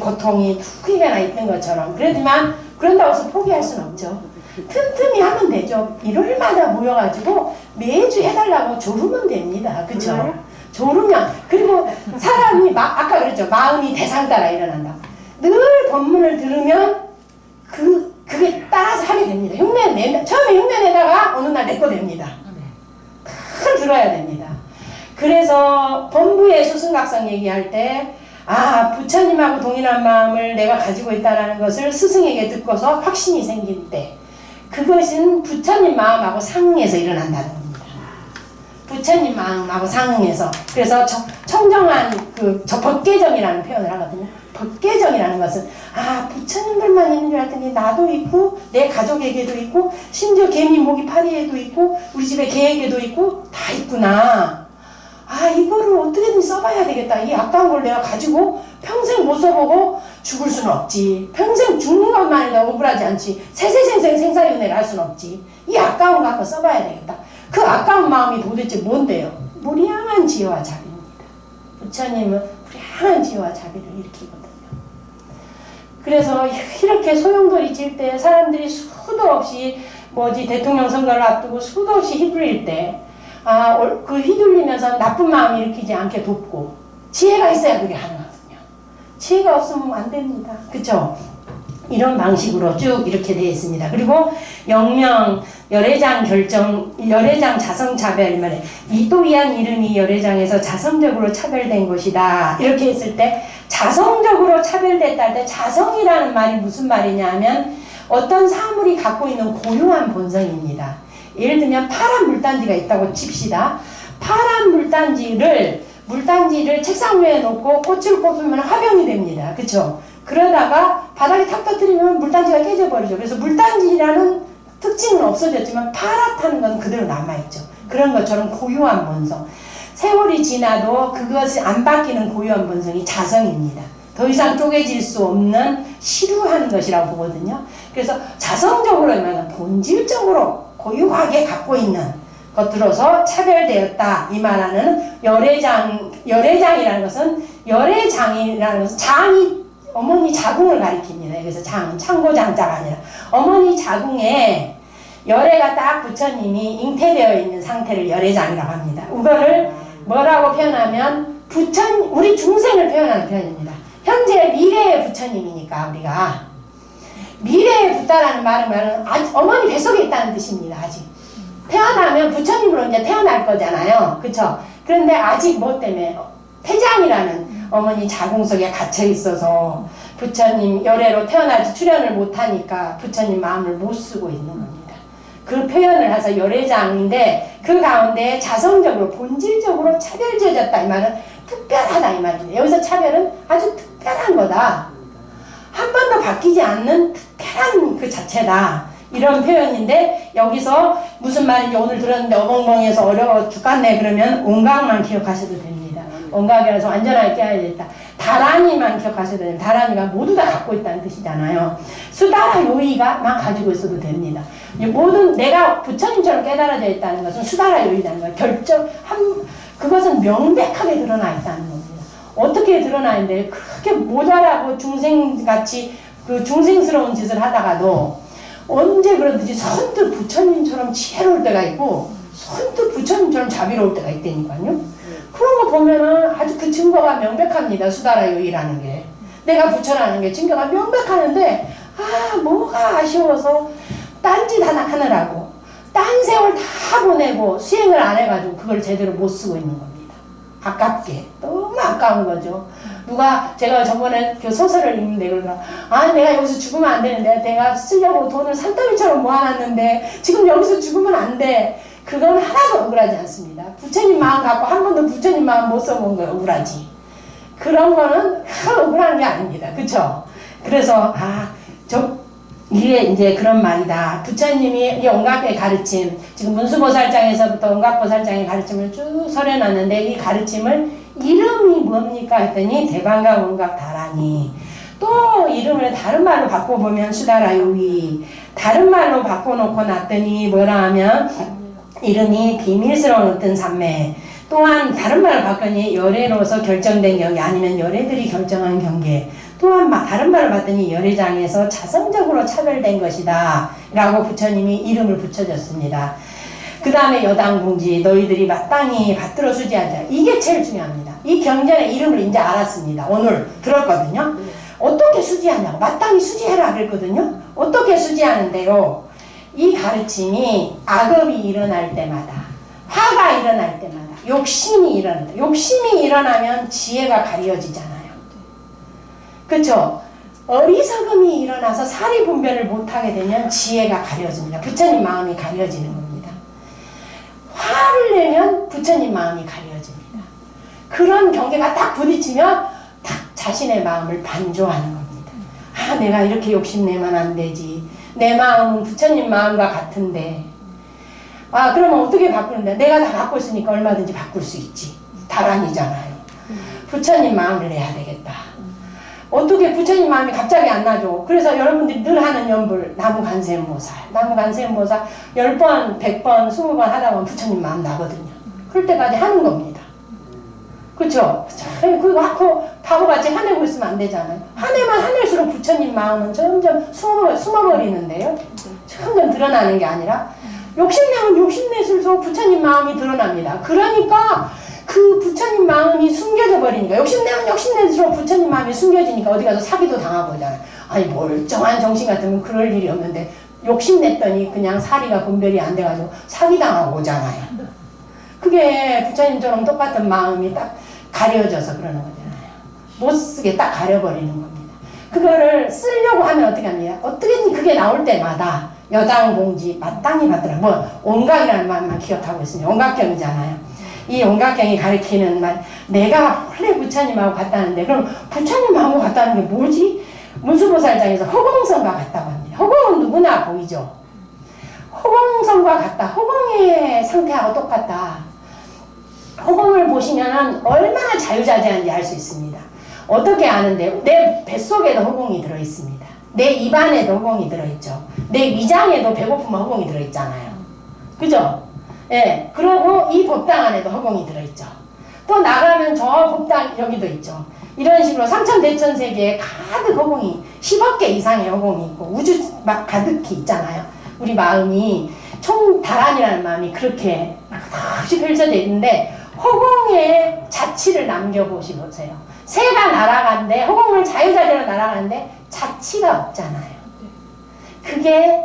고통이 툭이나 있는 것처럼 그런다고 해서 포기할 수는 없죠. 틈틈이 하면 되죠. 일요일마다 모여가지고 매주 해달라고 조르면 됩니다. 그쵸? 조르면 그리고 사람이 아까 그랬죠. 마음이 대상 따라 일어난다. 늘 법문을 들으면 그게 따라서 하게 됩니다. 처음에 흉내내다가 어느 날 내거 됩니다. 다 들어야 됩니다. 그래서 범부의 수승각성 얘기할 때 부처님하고 동일한 마음을 내가 가지고 있다는 것을 스승에게 듣고서 확신이 생길 때 그것은 부처님 마음하고 상응해서 일어난다는 겁니다. 부처님 마음하고 상응해서 그래서 청정한 법계정이라는 표현을 하거든요. 법계정이라는 것은 부처님들만 있는 줄 알았더니 나도 있고 내 가족에게도 있고 심지어 개미 모기 파리에도 있고 우리 집에 개에게도 있고 다 있구나. 이거를 어떻게든 써봐야 되겠다. 이 아까운 걸 내가 가지고 평생 못 써보고 죽을 수는 없지. 평생 죽는 것만이라 억울하지 않지. 세세생생 생사윤회를 할 수는 없지. 이 아까운 거 한번 써봐야 되겠다. 그 아까운 마음이 도대체 뭔데요? 무량한 지혜와 자비입니다. 부처님은 무량한 지혜와 자비를 일으키거든요. 그래서 이렇게 소용돌이 칠 때 사람들이 수도 없이 대통령 선거를 앞두고 수도 없이 휘둘릴 때 그 휘둘리면서 나쁜 마음 일으키지 않게 돕고 지혜가 있어야 그게 가능하거든요. 지혜가 없으면 안 됩니다. 그쵸? 이런 방식으로 쭉 이렇게 되어 있습니다. 그리고 영명, 열애장 결정, 열애장 자성차별 말에 이또이한 이름이 열애장에서 자성적으로 차별된 것이다. 이렇게 했을 때 자성적으로 차별됐다 할 때 자성이라는 말이 무슨 말이냐 하면 어떤 사물이 갖고 있는 고유한 본성입니다. 예를 들면 파란 물단지가 있다고 칩시다. 파란 물단지를 책상 위에 놓고 꽃을 꼽으면 화병이 됩니다. 그쵸? 그러다가 바닥에 탁 터뜨리면 물단지가 깨져버리죠. 그래서 물단지라는 특징은 없어졌지만 파랗다는 건 그대로 남아있죠. 그런 것처럼 고유한 본성. 세월이 지나도 그것이 안 바뀌는 고유한 본성이 자성입니다. 더 이상 쪼개질 수 없는 시루한 것이라고 보거든요. 그래서 자성적으로 말하면 본질적으로 고유하게 갖고 있는 것들로서 차별되었다. 이 말하는 열애장이라는 것은 장이 어머니 자궁을 가리킵니다. 그래서 창고장자가 아니라 어머니 자궁에 열애가 딱 부처님이 잉태되어 있는 상태를 열애장이라고 합니다. 이거를 뭐라고 표현하면 우리 중생을 표현하는 표현입니다. 현재 미래의 부처님이니까 우리가 미래에 붙다라는 말은 아직 어머니 뱃속에 있다는 뜻입니다. 아직 태어나면 부처님으로 이제 태어날 거잖아요. 그쵸? 그런데 아직 뭐 때문에 태장이라는 어머니 자궁 속에 갇혀 있어서 부처님 열애로 태어날지 출현을 못하니까 부처님 마음을 못 쓰고 있는 겁니다. 그 표현을 해서 열애장인데 그 가운데 자성적으로 본질적으로 차별지어졌다 이 말은 특별하다 이 말입니다. 여기서 차별은 아주 특별한 거다. 한 번도 바뀌지 않는 특별한 그 자체다. 이런 표현인데 여기서 무슨 말인지 오늘 들었는데 어벙벙해서 어려워 죽겠네 그러면 온각만 기억하셔도 됩니다. 온각이라서 완전하게 깨야겠다. 다란이만 기억하셔도 됩니다. 다란이가 모두 다 갖고 있다는 뜻이잖아요. 수다라 요의가만 가지고 있어도 됩니다. 모든 내가 부처님처럼 깨달아져 있다는 것은 수다라 요의라는 거예요. 그것은 명백하게 드러나 있다는 겁니다. 어떻게 드러나 있는데 그렇게 모자라고 중생같이 그 중생스러운 짓을 하다가도 언제 그러든지 선뜻 부처님처럼 지혜로울 때가 있고 선뜻 부처님처럼 자비로울 때가 있다니까요. 그런 거 보면은 아주 그 증거가 명백합니다. 수다라 요의라는 게. 내가 부처라는 게 증거가 명백하는데 뭐가 아쉬워서 딴짓 하나 하느라고 딴 세월 다 보내고 수행을 안 해가지고 그걸 제대로 못 쓰고 있는 겁니다. 아깝게. 너무 아까운 거죠. 제가 저번에 그 소설을 읽는데 그러더라. 내가 여기서 죽으면 안 되는데 내가 쓰려고 돈을 산더미처럼 모아놨는데 지금 여기서 죽으면 안 돼. 그건 하나도 억울하지 않습니다. 부처님 마음 갖고 한 번도 부처님 마음 못 써본 거 억울하지. 그런 거는 억울한 게 아닙니다. 그쵸? 그래서 이게 이제 그런 말이다. 부처님이 이 온각의 가르침, 지금 문수보살장에서부터 온각보살장의 가르침을 쭉 설해놨는데 이 가르침을 이름이 뭡니까 했더니 대방각 온각 다라니. 또 이름을 다른 말로 바꿔보면 수다라 요의. 다른 말로 바꿔놓고 놨더니 뭐라 하면 이름이 비밀스러운 어떤 삼매. 또한 다른 말로 바꾸니 열애로서 결정된 경계 아니면 열애들이 결정한 경계. 또한 다른 말을 봤더니 열애장에서 자성적으로 차별된 것이다 라고 부처님이 이름을 붙여줬습니다. 그 다음에 여당공지 너희들이 마땅히 받들어 수지하자. 이게 제일 중요합니다. 이 경전의 이름을 이제 알았습니다. 오늘 들었거든요. 어떻게 수지하냐고. 마땅히 수지해라 그랬거든요. 어떻게 수지하는데요. 이 가르침이 악업이 일어날 때마다 화가 일어날 때마다 욕심이 일어난다. 욕심이 일어나면 지혜가 가려지잖아요. 그쵸? 어리석음이 일어나서 사리 분별을 못하게 되면 지혜가 가려집니다. 부처님 마음이 가려지는 겁니다. 화를 내면 부처님 마음이 가려집니다. 그런 경계가 딱 부딪히면 딱 자신의 마음을 반조하는 겁니다. 내가 이렇게 욕심내면 안 되지. 내 마음은 부처님 마음과 같은데 그러면 어떻게 바꾸는데? 내가 다 갖고 있으니까 얼마든지 바꿀 수 있지. 다란이잖아요. 부처님 마음을 내야 되겠다. 어떻게 부처님 마음이 갑자기 안 나죠? 그래서 여러분들이 늘 하는 연불 나무간세음보살 10번, 100번, 20번 하다 보면 부처님 마음 나거든요. 그럴 때까지 하는 겁니다. 그쵸? 그거 하고 바보같이 화내고 있으면 안 되잖아요. 화내면 화낼수록 부처님 마음은 점점 숨어버리는데요. 점점 드러나는 게 아니라 욕심내면 욕심낼수록 부처님 마음이 드러납니다. 그러니까 그 부처님 마음이 숨겨져 버리니까 욕심내면 욕심낼수록 부처님 마음이 숨겨지니까 어디 가서 사기도 당하고 있잖아요. 멀쩡한 정신 같으면 그럴 일이 없는데 욕심냈더니 그냥 사리가 분별이 안 돼가지고 사기당하고 오잖아요. 그게 부처님처럼 똑같은 마음이 딱 가려져서 그러는 거잖아요. 못쓰게 딱 가려버리는 겁니다. 그거를 쓰려고 하면 어떻게 합니까? 어떻게든 그게 나올 때마다 여당 공지 마땅히 받더라. 뭐 온각이라는 말만 기억하고 있습니다. 온각경이잖아요. 이 온각경이 가리키는 말, 내가 원래 부처님하고 갔다는데 그럼 부처님하고 갔다는 게 뭐지? 문수보살장에서 허공성과 같다고 합니다. 허공은 누구나 보이죠. 허공성과 같다. 허공의 상태하고 똑같다. 허공을 보시면 얼마나 자유자재한지 알 수 있습니다. 어떻게 아는데? 내 뱃속에도 허공이 들어있습니다. 내 입안에도 허공이 들어있죠. 내 위장에도 배고프면 허공이 들어있잖아요. 그죠? 예. 그리고 이 법당 안에도 허공이 들어있죠. 또 나가면 저 법당 여기도 있죠. 이런 식으로 삼천대천세계에 가득 허공이 10억 개 이상의 허공이 있고 우주 막 가득히 있잖아요. 우리 마음이 총다란이라는 마음이 그렇게 막 펼쳐져 있는데 허공의 자취를 남겨보시보세요. 새가 날아가는데 허공을 자유자재로 날아가는데 자취가 없잖아요. 그게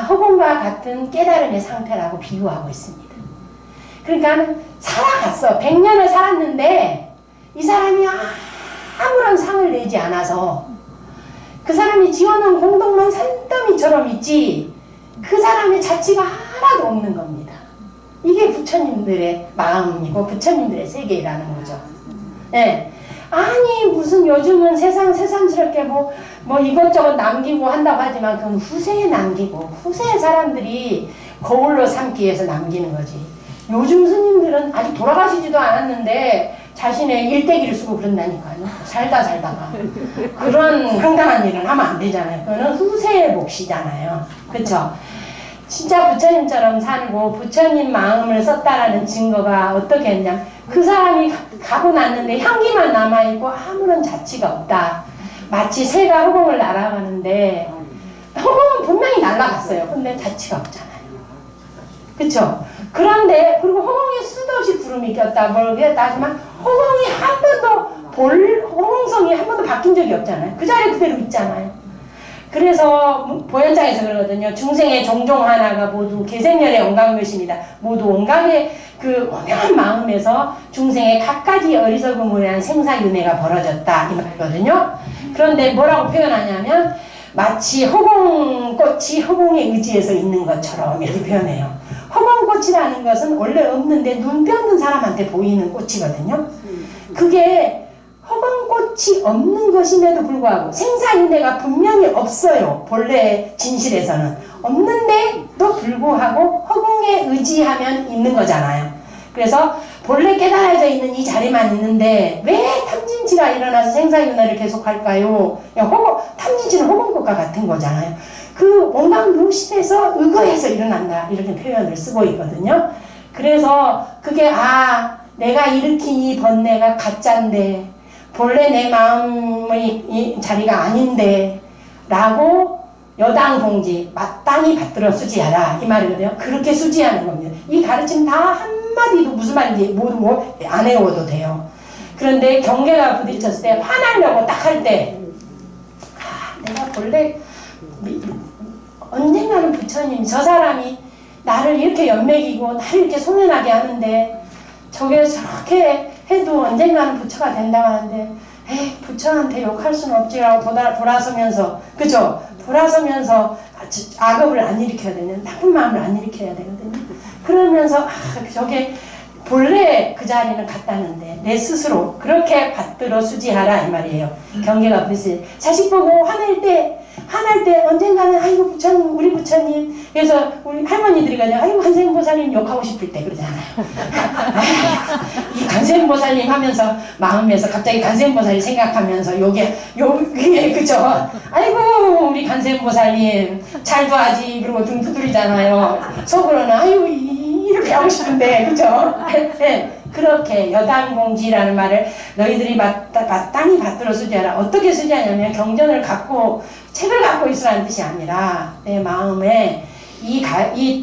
허공과 같은 깨달음의 상태라고 비유하고 있습니다. 그러니까 살아갔어. 100년을 살았는데 이 사람이 아무런 상을 내지 않아서 그 사람이 지어놓은 공덕만 산더미처럼 있지 그 사람의 자취가 하나도 없는 겁니다. 이게 부처님들의 마음이고 부처님들의 세계라는 거죠. 예. 아니 무슨 요즘은 새삼스럽게 뭐 이것저것 남기고 한다고 하지만 그건 후세에 남기고 후세의 사람들이 거울로 삼기 위해서 남기는 거지. 요즘 스님들은 아직 돌아가시지도 않았는데 자신의 일대기를 쓰고 그런다니까요. 살다가 그런 황당한 일은 하면 안 되잖아요. 그거는 후세의 몫이잖아요. 그쵸? 진짜 부처님처럼 살고 부처님 마음을 썼다라는 증거가 어떻게 했냐. 그 사람이 가고 났는데 향기만 남아있고 아무런 자취가 없다. 마치 새가 허공을 날아가는데 허공은 분명히 날아갔어요. 근데 자취가 없잖아요. 그쵸? 그런데 그리고 허공에 수도 없이 구름이 꼈다 모르겠다 하지만 허공이 한 번도 허공성이 한 번도 바뀐 적이 없잖아요. 그 자리에 그대로 있잖아요. 그래서 보현장에서 그러거든요. 중생의 종종 하나가 모두 계생열의 온갖것입니다. 모두 온갖의 그 오명한 마음에서 중생의 갖가지 어리석음으로 인한 생사윤회가 벌어졌다 이 말이거든요. 그런데 뭐라고 표현하냐면 마치 허공꽃이 허공에 의지해서 있는 것처럼 이렇게 표현해요. 허공꽃이라는 것은 원래 없는데 눈 뼈는 사람한테 보이는 꽃이거든요. 그게 허공꽃이 없는 것임에도 불구하고 생사윤회가 분명히 없어요. 본래 진실에서는 없는데도 불구하고 허공에 의지하면 있는 거잖아요. 그래서 본래 깨달아져 있는 이 자리만 있는데 왜 탐진치가 일어나서 생사윤회를 계속할까요? 탐진치는 허공꽃과 같은 거잖아요. 그 온갖 묘실에서 의거해서 일어난다 이렇게 표현을 쓰고 있거든요. 그래서 그게 내가 일으킨 이 번뇌가 가짜인데 본래 내 마음의 이 자리가 아닌데 라고 여당공지 마땅히 받들어 수지하라 이 말이거든요. 그렇게 수지하는 겁니다. 이 가르침 다 한마디도 무슨 말인지 모두 안 외워도 돼요. 그런데 경계가 부딪혔을 때 화나려고 딱 할 때 내가 본래 언젠가는 부처님 저 사람이 나를 이렇게 연맥이고 나를 이렇게 소년하게 하는데 저게 저렇게 해도 언젠가는 부처가 된다고 하는데 부처한테 욕할 수는 없지라고 돌아서면서 그죠? 돌아서면서 악업을 안 일으켜야 되는 나쁜 마음을 안 일으켜야 되거든요. 그러면서 저게 본래 그 자리는 같다는데 내 스스로 그렇게 받들어 수지하라 이 말이에요. 경계가 부딪히 자식 보고 화날 때 언젠가는 아이고 부처님 우리 부처님 그래서 우리 할머니들이 그냥 아이고 관세음보살님 욕하고 싶을 때 그러잖아요. 이 관세음보살님 하면서 마음에서 갑자기 관세음보살이 생각하면서 요게 그죠? 아이고 우리 관세음보살님 잘도 하지 그러고 등 두드리잖아요. 속으로는 아이고 이렇게 하고 싶은데 그죠? 네. 그렇게 여당공지라는 말을 너희들이 마땅히 받들어 수지하라. 어떻게 수지하냐면 경전을 갖고 책을 갖고 있으라는 뜻이 아니라 내 마음에 이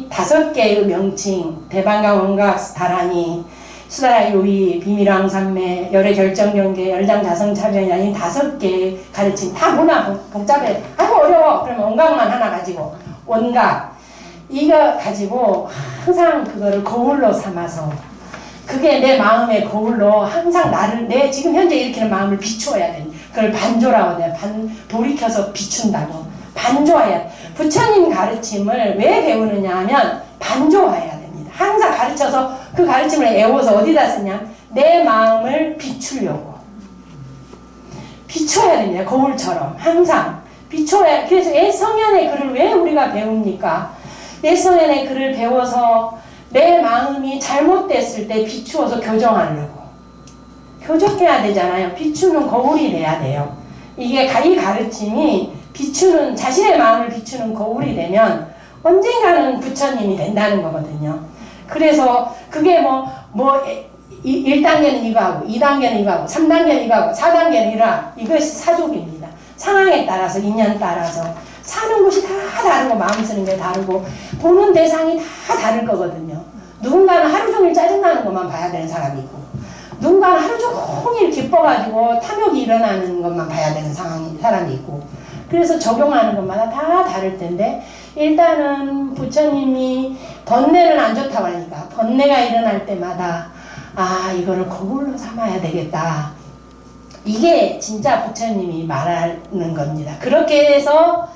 5개의 명칭 대방강 원각 다라니 수다라 요의 비밀왕삼매 열의 결정경계 열장 자성차변이 5개의 가르침 다 뭐나 복잡해. 아이고 어려워. 그러면 원각만 하나 가지고 원각 이거 가지고 항상 그거를 거울로 삼아서 그게 내 마음의 거울로 항상 내 지금 현재 일으키는 마음을 비추어야 돼. 그걸 반조라고 해요. 돌이켜서 비춘다고. 반조해야 돼. 부처님 가르침을 왜 배우느냐 하면 반조화해야 됩니다. 항상 가르쳐서 그 가르침을 애워서 어디다 쓰냐? 내 마음을 비추려고. 비춰야 됩니다. 거울처럼 항상 비춰야. 그래서 애성현의 글을 왜 우리가 배웁니까? 애성현의 글을 배워서 내 마음이 잘못됐을 때 비추어서 교정하려고. 교정해야 되잖아요. 비추는 거울이 돼야 돼요. 이게 이 가르침이 비추는, 자신의 마음을 비추는 거울이 되면 언젠가는 부처님이 된다는 거거든요. 그래서 그게 1단계는 이거 하고 2단계는 이거 하고 3단계는 이거 하고 4단계는 이라, 이것이 사족입니다. 상황에 따라서, 인연 따라서 사는 곳이 다 다르고 마음 쓰는 게 다르고 보는 대상이 다 다를 거거든요. 누군가는 하루 종일 짜증나는 것만 봐야 되는 사람이 있고, 누군가는 하루 종일 기뻐가지고 탐욕이 일어나는 것만 봐야 되는 사람이 있고, 그래서 적용하는 것마다 다 다를 텐데, 일단은 부처님이 번뇌는 안 좋다고 하니까 번뇌가 일어날 때마다 이거를 거울로 삼아야 되겠다. 이게 진짜 부처님이 말하는 겁니다. 그렇게 해서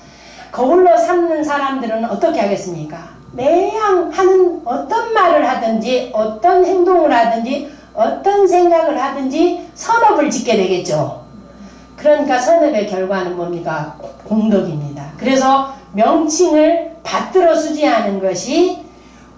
거울로 삼는 사람들은 어떻게 하겠습니까? 매양 하는 어떤 말을 하든지 어떤 행동을 하든지 어떤 생각을 하든지 선업을 짓게 되겠죠. 그러니까 선업의 결과는 뭡니까? 공덕입니다. 그래서 명칭을 받들어 수지하는 것이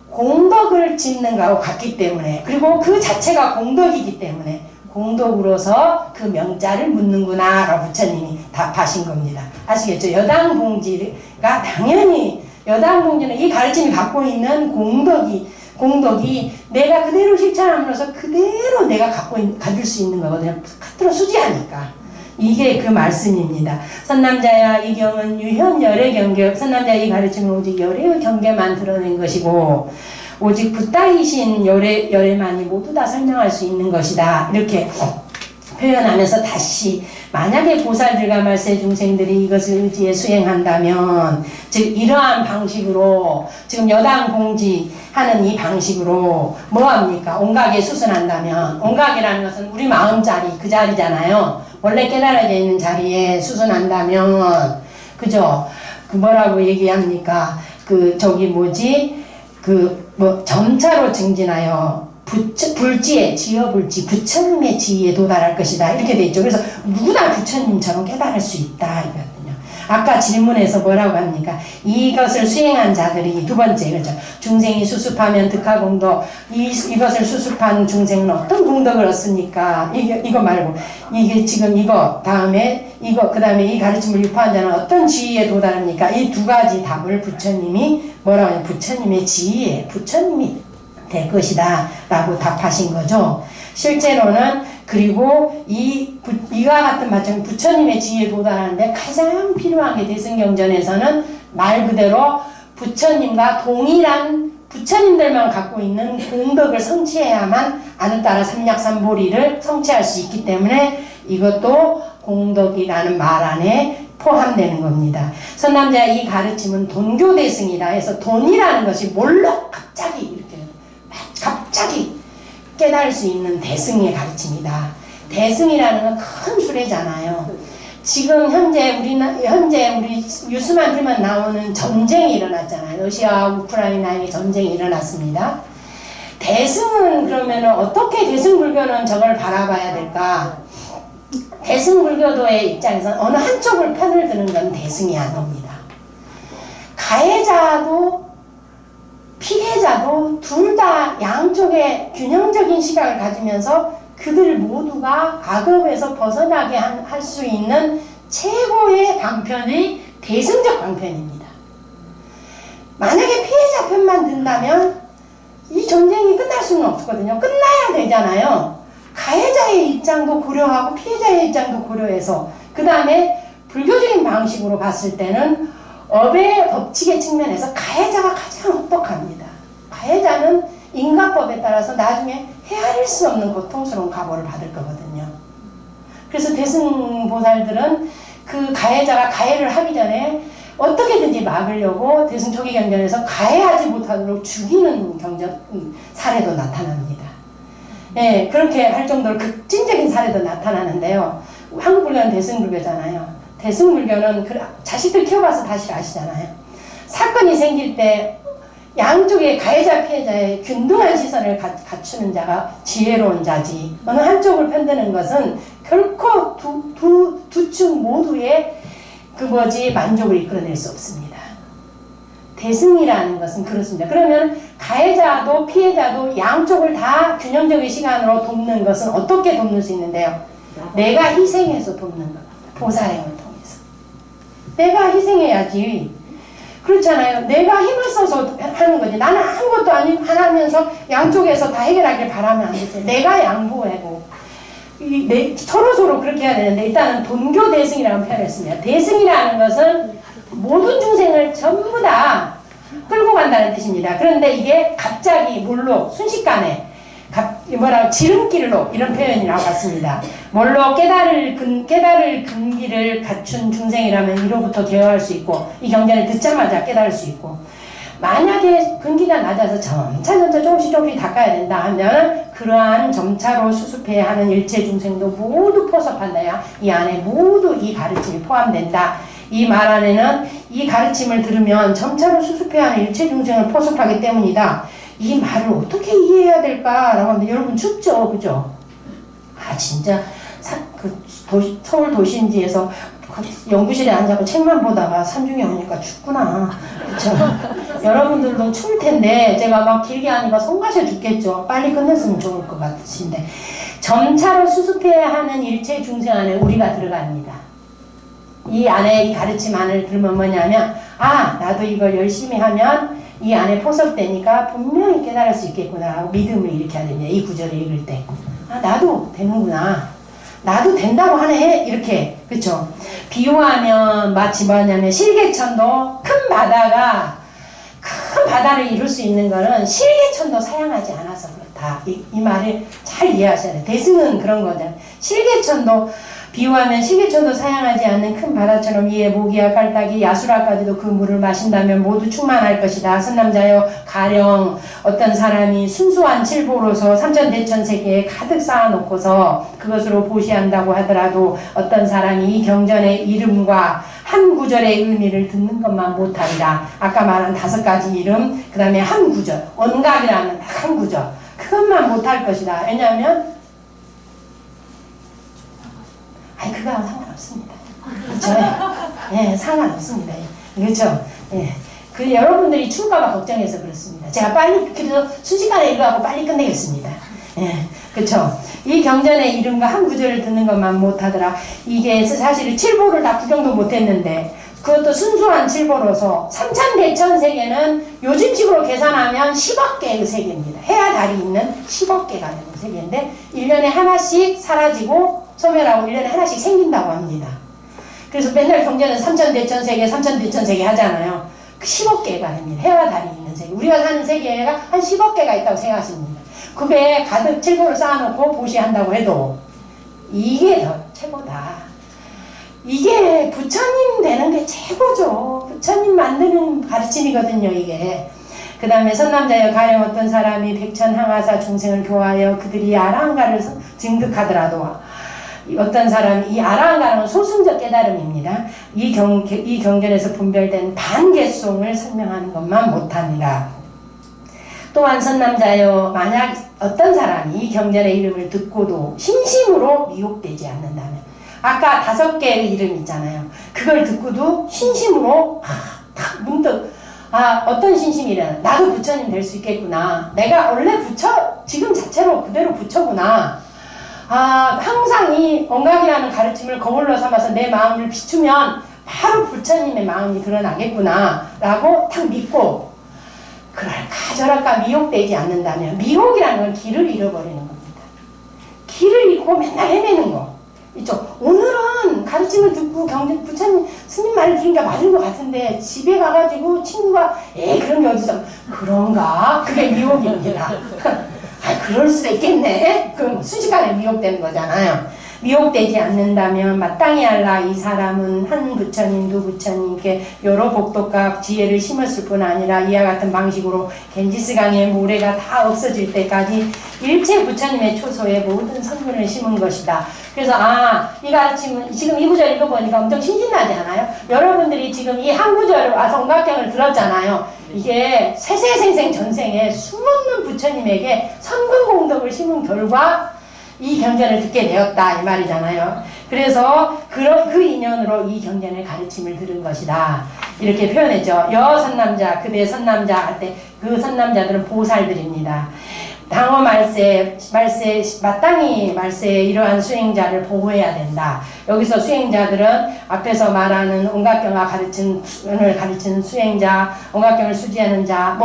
공덕을 짓는 거하고 같기 때문에, 그리고 그 자체가 공덕이기 때문에 공덕으로서 그 명자를 묻는구나 라고 부처님이 답하신 겁니다. 아시겠죠? 여당봉지가 당연히, 여당봉지는 이 가르침이 갖고 있는 공덕이 내가 그대로 실천함으로써 그대로 내가 가질 수 있는 거거든요. 갖들어 수지하니까. 이게 그 말씀입니다. 선남자야 이 경은 유현 열의 경계, 선남자 이 가르침은 오직 열의 경계만 드러낸 것이고 오직 붓다이신 열애만이 모두 다 설명할 수 있는 것이다. 이렇게 표현하면서 다시, 만약에 보살들과 말세 중생들이 이것을 의지에 수행한다면, 즉 이러한 방식으로 지금 여당공지 하는 이 방식으로 뭐합니까? 온각에 수순한다면, 온각이라는 것은 우리 마음자리, 그 자리잖아요. 원래 깨달아져 있는 자리에 수순한다면, 그죠? 그 뭐라고 얘기합니까? 점차로 증진하여 불지에, 지어불지, 부처님의 지위에 도달할 것이다. 이렇게 돼 있죠. 그래서 누구나 부처님처럼 깨달을 수 있다. 이거거든요. 아까 질문에서 뭐라고 합니까? 이것을 수행한 자들이, 두 번째, 그렇죠. 중생이 수습하면 득하공덕, 이것을 수습한 중생은 어떤 공덕을 얻습니까? 이거 말고, 이게 지금 이거, 다음에 이거, 그 다음에 이 가르침을 유포한 자는 어떤 지위에 도달합니까? 이 두 가지 답을 부처님이 뭐라고 하냐? 부처님의 지위에, 부처님이 될 것이다 라고 답하신 거죠. 실제로는, 그리고 이와 같은 마찬가지 부처님의 지위에 도달하는데 가장 필요한 게 대승경전에서는 말 그대로 부처님과 동일한, 부처님들만 갖고 있는 공덕을 성취해야만 아누따라 삼약삼보리를 성취할 수 있기 때문에 이것도 공덕이라는 말 안에 포함되는 겁니다. 선남자 이 가르침은 돈교대승이라 해서, 돈이라는 것이 뭘로 갑자기 깨달을 수 있는 대승의 가르침이다. 대승이라는 건 큰 수레잖아요. 지금 현재 우리 뉴스만 틀면 나오는 전쟁이 일어났잖아요. 러시아와 우크라이나의 전쟁이 일어났습니다. 대승은 그러면 어떻게 대승불교는 저걸 바라봐야 될까? 대승불교도의 입장에서는 어느 한쪽을 편을 드는 건 대승이 아닙니다. 가해자도 피해자도 둘 다 양쪽에 균형적인 시각을 가지면서 그들 모두가 악업에서 벗어나게 할 수 있는 최고의 방편이 대승적 방편입니다. 만약에 피해자 편만 든다면 이 전쟁이 끝날 수는 없거든요. 끝나야 되잖아요. 가해자의 입장도 고려하고 피해자의 입장도 고려해서, 그 다음에 불교적인 방식으로 봤을 때는 업의 법칙의 측면에서 가해자가 가장 혹독합니다. 가해자는 인과법에 따라서 나중에 헤아릴 수 없는 고통스러운 과보를 받을 거거든요. 그래서 대승보살들은 그 가해자가 가해를 하기 전에 어떻게든지 막으려고 대승초기경전에서 가해하지 못하도록 죽이는 사례도 나타납니다. 예, 그렇게 할 정도로 극진적인 사례도 나타나는데요. 한국 불교는 대승불교잖아요. 대승불교는 자식들 키워봐서 다시 아시잖아요. 사건이 생길 때 양쪽의 가해자 피해자의 균등한 시선을 갖추는 자가 지혜로운 자지, 어느 한쪽을 편드는 것은 결코 두 측 모두의 만족을 이끌어낼 수 없습니다. 대승이라는 것은 그렇습니다. 그러면 가해자도 피해자도 양쪽을 다 균형적인 시간으로 돕는 것은 어떻게 돕는 수 있는데요? 내가 희생해서 돕는 겁니다. 보살행을 통해서. 내가 희생해야지. 그렇잖아요. 내가 힘을 써서 하는 거지. 나는 아무것도 안 하면서 양쪽에서 다 해결하길 바라면 안 되죠. 내가 양보하고 서로 그렇게 해야 되는데, 일단은 돈교 대승이라는 표현을 했습니다. 대승이라는 것은 모든 중생을 전부 다 끌고 간다는 뜻입니다. 그런데 이게 갑자기 뭘로 순식간에 지름길로 이런 표현이 나왔습니다. 뭘로 깨달을 근기를 갖춘 중생이라면 이로부터 개화할 수 있고, 이 경전을 듣자마자 깨달을 수 있고, 만약에 근기가 낮아서 점차 조금씩 닦아야 된다 하면 그러한 점차로 수습해야 하는 일체 중생도 모두 포섭한다야 이 안에 모두 이 가르침이 포함된다. 이 말 안에는 이 가르침을 들으면 점차로 수습해야 하는 일체 중생을 포섭하기 때문이다. 이 말을 어떻게 이해해야 될까라고 하는데, 여러분 춥죠, 그죠? 진짜 서울 도심지에서 연구실에 앉아서 책만 보다가 산중에 오니까 춥구나, 그쵸? 여러분들도 추울 텐데 제가 막 길게 하니까 손 가셔 죽겠죠. 빨리 끝냈으면 좋을 것 같으신데, 점차로 수습해야 하는 일체 중생 안에 우리가 들어갑니다. 이 안에 이 가르침 안을 들으면 뭐냐면, 나도 이걸 열심히 하면 이 안에 포섭되니까 분명히 깨달을 수 있겠구나 하고 믿음을 일으켜야 됩니다. 이 구절을 읽을 때 나도 되는구나, 나도 된다고 하네, 이렇게, 그쵸? 비유하면 마치 뭐냐면, 실개천도 큰 바다를 이룰 수 있는 거는 실개천도 사양하지 않아서 그렇다. 이 말을 잘 이해하셔야 돼요. 대승은 그런 거죠. 비유하면 실개천도 사양하지 않는 큰 바다처럼 이에 모기와 깔딱이, 야수라까지도 그 물을 마신다면 모두 충만할 것이다. 선남자여, 가령 어떤 사람이 순수한 칠보로서 삼천대천세계에 가득 쌓아놓고서 그것으로 보시한다고 하더라도 어떤 사람이 이 경전의 이름과 한 구절의 의미를 듣는 것만 못하리라. 아까 말한 5가지 이름, 그 다음에 한 구절, 언각이라는 한 구절, 그것만 못할 것이다. 왜냐하면 그거하고 상관없습니다. 그렇죠? 예, 상관없습니다. 그렇죠? 예. 여러분들이 추울까봐 걱정해서 그렇습니다. 제가 그래서 순식간에 읽어갖고 빨리 끝내겠습니다. 예, 그렇죠? 이 경전의 이름과 한 구절을 듣는 것만 못하더라. 이게 사실 칠보를 다 구경도 못했는데, 그것도 순수한 칠보로서 삼천대천세계는 요즘식으로 계산하면 10억 개의 세계입니다. 해와 달이 있는 10억 개가 되는 세계인데 1년에 하나씩 사라지고 소멸하고 1년에 하나씩 생긴다고 합니다. 그래서 맨날 경전은 삼천대천세계 하잖아요. 10억 개가 됩니다. 해와 달이 있는 세계. 우리가 사는 세계가 한 10억 개가 있다고 생각하십니다. 그 배에 가득 칠보를 쌓아놓고 보시한다고 해도 이게 더 최고다. 이게 부처님 되는 게 최고죠. 부처님 만드는 가르침이거든요, 이게. 그 다음에 선남자여, 가령 어떤 사람이 백천항하사 중생을 교화하여 그들이 아라한가를 증득하더라도, 어떤 사람이 이 아라한가는 소승적 깨달음입니다. 이 경전에서 분별된 반개송을 설명하는 것만 못합니다. 또한 선남자여, 만약 어떤 사람이 이 경전의 이름을 듣고도 신심으로 미혹되지 않는다면, 아까 5개의 이름 있잖아요. 그걸 듣고도 신심으로 딱 문득 어떤 신심이란, 나도 부처님 될 수 있겠구나. 내가 원래 지금 자체로 그대로 부처구나. 항상 이 언각이라는 가르침을 거울로 삼아서 내 마음을 비추면 바로 부처님의 마음이 드러나겠구나 라고 딱 믿고, 그럴까 저럴까 미혹되지 않는다면, 미혹이라는 건 길을 잃어버리는 겁니다. 길을 잃고 맨날 헤매는 거. 오늘은 가르침을 듣고 부처님 스님 말을 들으니까 맞은 것 같은데 집에 가가지고 친구가 그런 게 어디서, 그런가? 그게 미혹입니다. 그럴 수도 있겠네. 그럼 순식간에 미혹되는 거잖아요. 미혹되지 않는다면 마땅히 알라. 이 사람은 한 부처님 두 부처님께 여러 복덕과 지혜를 심었을 뿐 아니라 이와 같은 방식으로 겐지스강의 모래가 다 없어질 때까지 일체 부처님의 초소에 모든 선물을 심은 것이다. 그래서 이 가르침은 지금 이 구절 읽어보니까 엄청 신신나지 않아요? 여러분들이 지금 이 한 구절을 와서 온각경을 들었잖아요. 이게 세세생생 전생에 수없는 부처님에게 선근공덕을 심은 결과 이 경전을 듣게 되었다 이 말이잖아요. 그래서 그 인연으로 이 경전의 가르침을 들은 것이다 이렇게 표현했죠. 여선남자 그대 선남자 할 때 그 선남자들은 보살들입니다. 당어 말세 마땅히 말세에 이러한 수행자를 보호해야 된다. 여기서 수행자들은 앞에서 말하는 온각경을 가르치는 수행자, 온각경을 수지하는 자,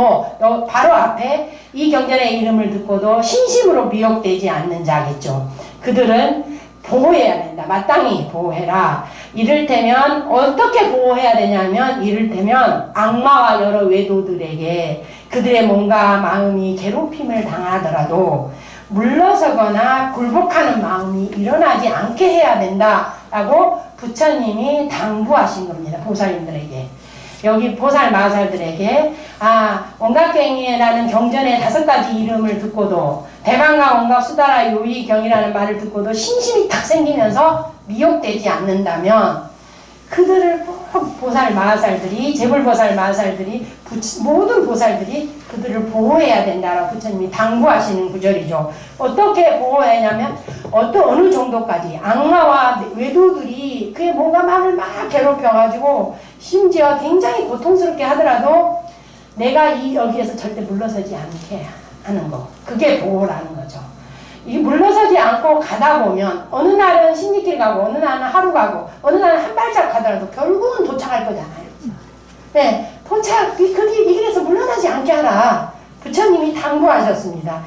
바로 앞에 이 경전의 이름을 듣고도 신심으로 미혹되지 않는 자겠죠. 그들은 보호해야 된다. 마땅히 보호해라. 이를테면 어떻게 보호해야 되냐면 이를테면 악마와 여러 외도들에게 그들의 몸과 마음이 괴롭힘을 당하더라도 물러서거나 굴복하는 마음이 일어나지 않게 해야 된다라고 부처님이 당부하신 겁니다. 보살님들에게. 여기 보살 마살들에게 온각경이라는 경전의 5가지 이름을 듣고도 대방강 온각 수다라 요의경이라는 말을 듣고도 신심이 탁 생기면서 미혹되지 않는다면 그들을 꼭 보살 마살들이 재불보살 마살들이 모든 보살들이 그들을 보호해야 된다라고 부처님이 당부하시는 구절이죠. 어떻게 보호하냐면 어느 정도까지 악마와 외도들이 그의 몸과 마음을 막 괴롭혀가지고 심지어 굉장히 고통스럽게 하더라도 내가 여기에서 절대 물러서지 않게 하는 거. 그게 보호라는 거죠. 이 물러서지 않고 가다 보면 어느 날은 신리길 가고 어느 날은 하루 가고 어느 날은 한 발짝 가더라도 결국은 도착할 거잖아요. 네, 이 길에서 물러나지 않게 하라. 부처님이 당부하셨습니다.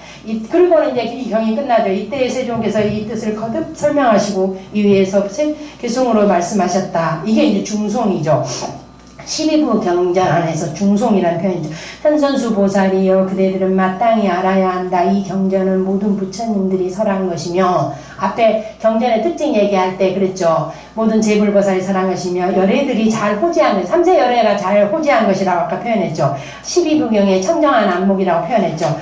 그리고는 이제 이 경이 끝나죠. 이때의 세종께서 이 뜻을 거듭 설명하시고 이위에서 개송으로 말씀하셨다. 이게 이제 중송이죠. 12부 경전 안에서 중송이라는 표현이죠. 현선수 보살이여 그대들은 마땅히 알아야 한다. 이 경전은 모든 부처님들이 설한 것이며 앞에 경전의 특징 얘기할 때 그랬죠. 모든 재불보살이 설한 것이며 열애들이 잘 호지한 것, 3세 열애가 잘 호지한 것이라고 아까 표현했죠. 12부경의 청정한 안목이라고 표현했죠.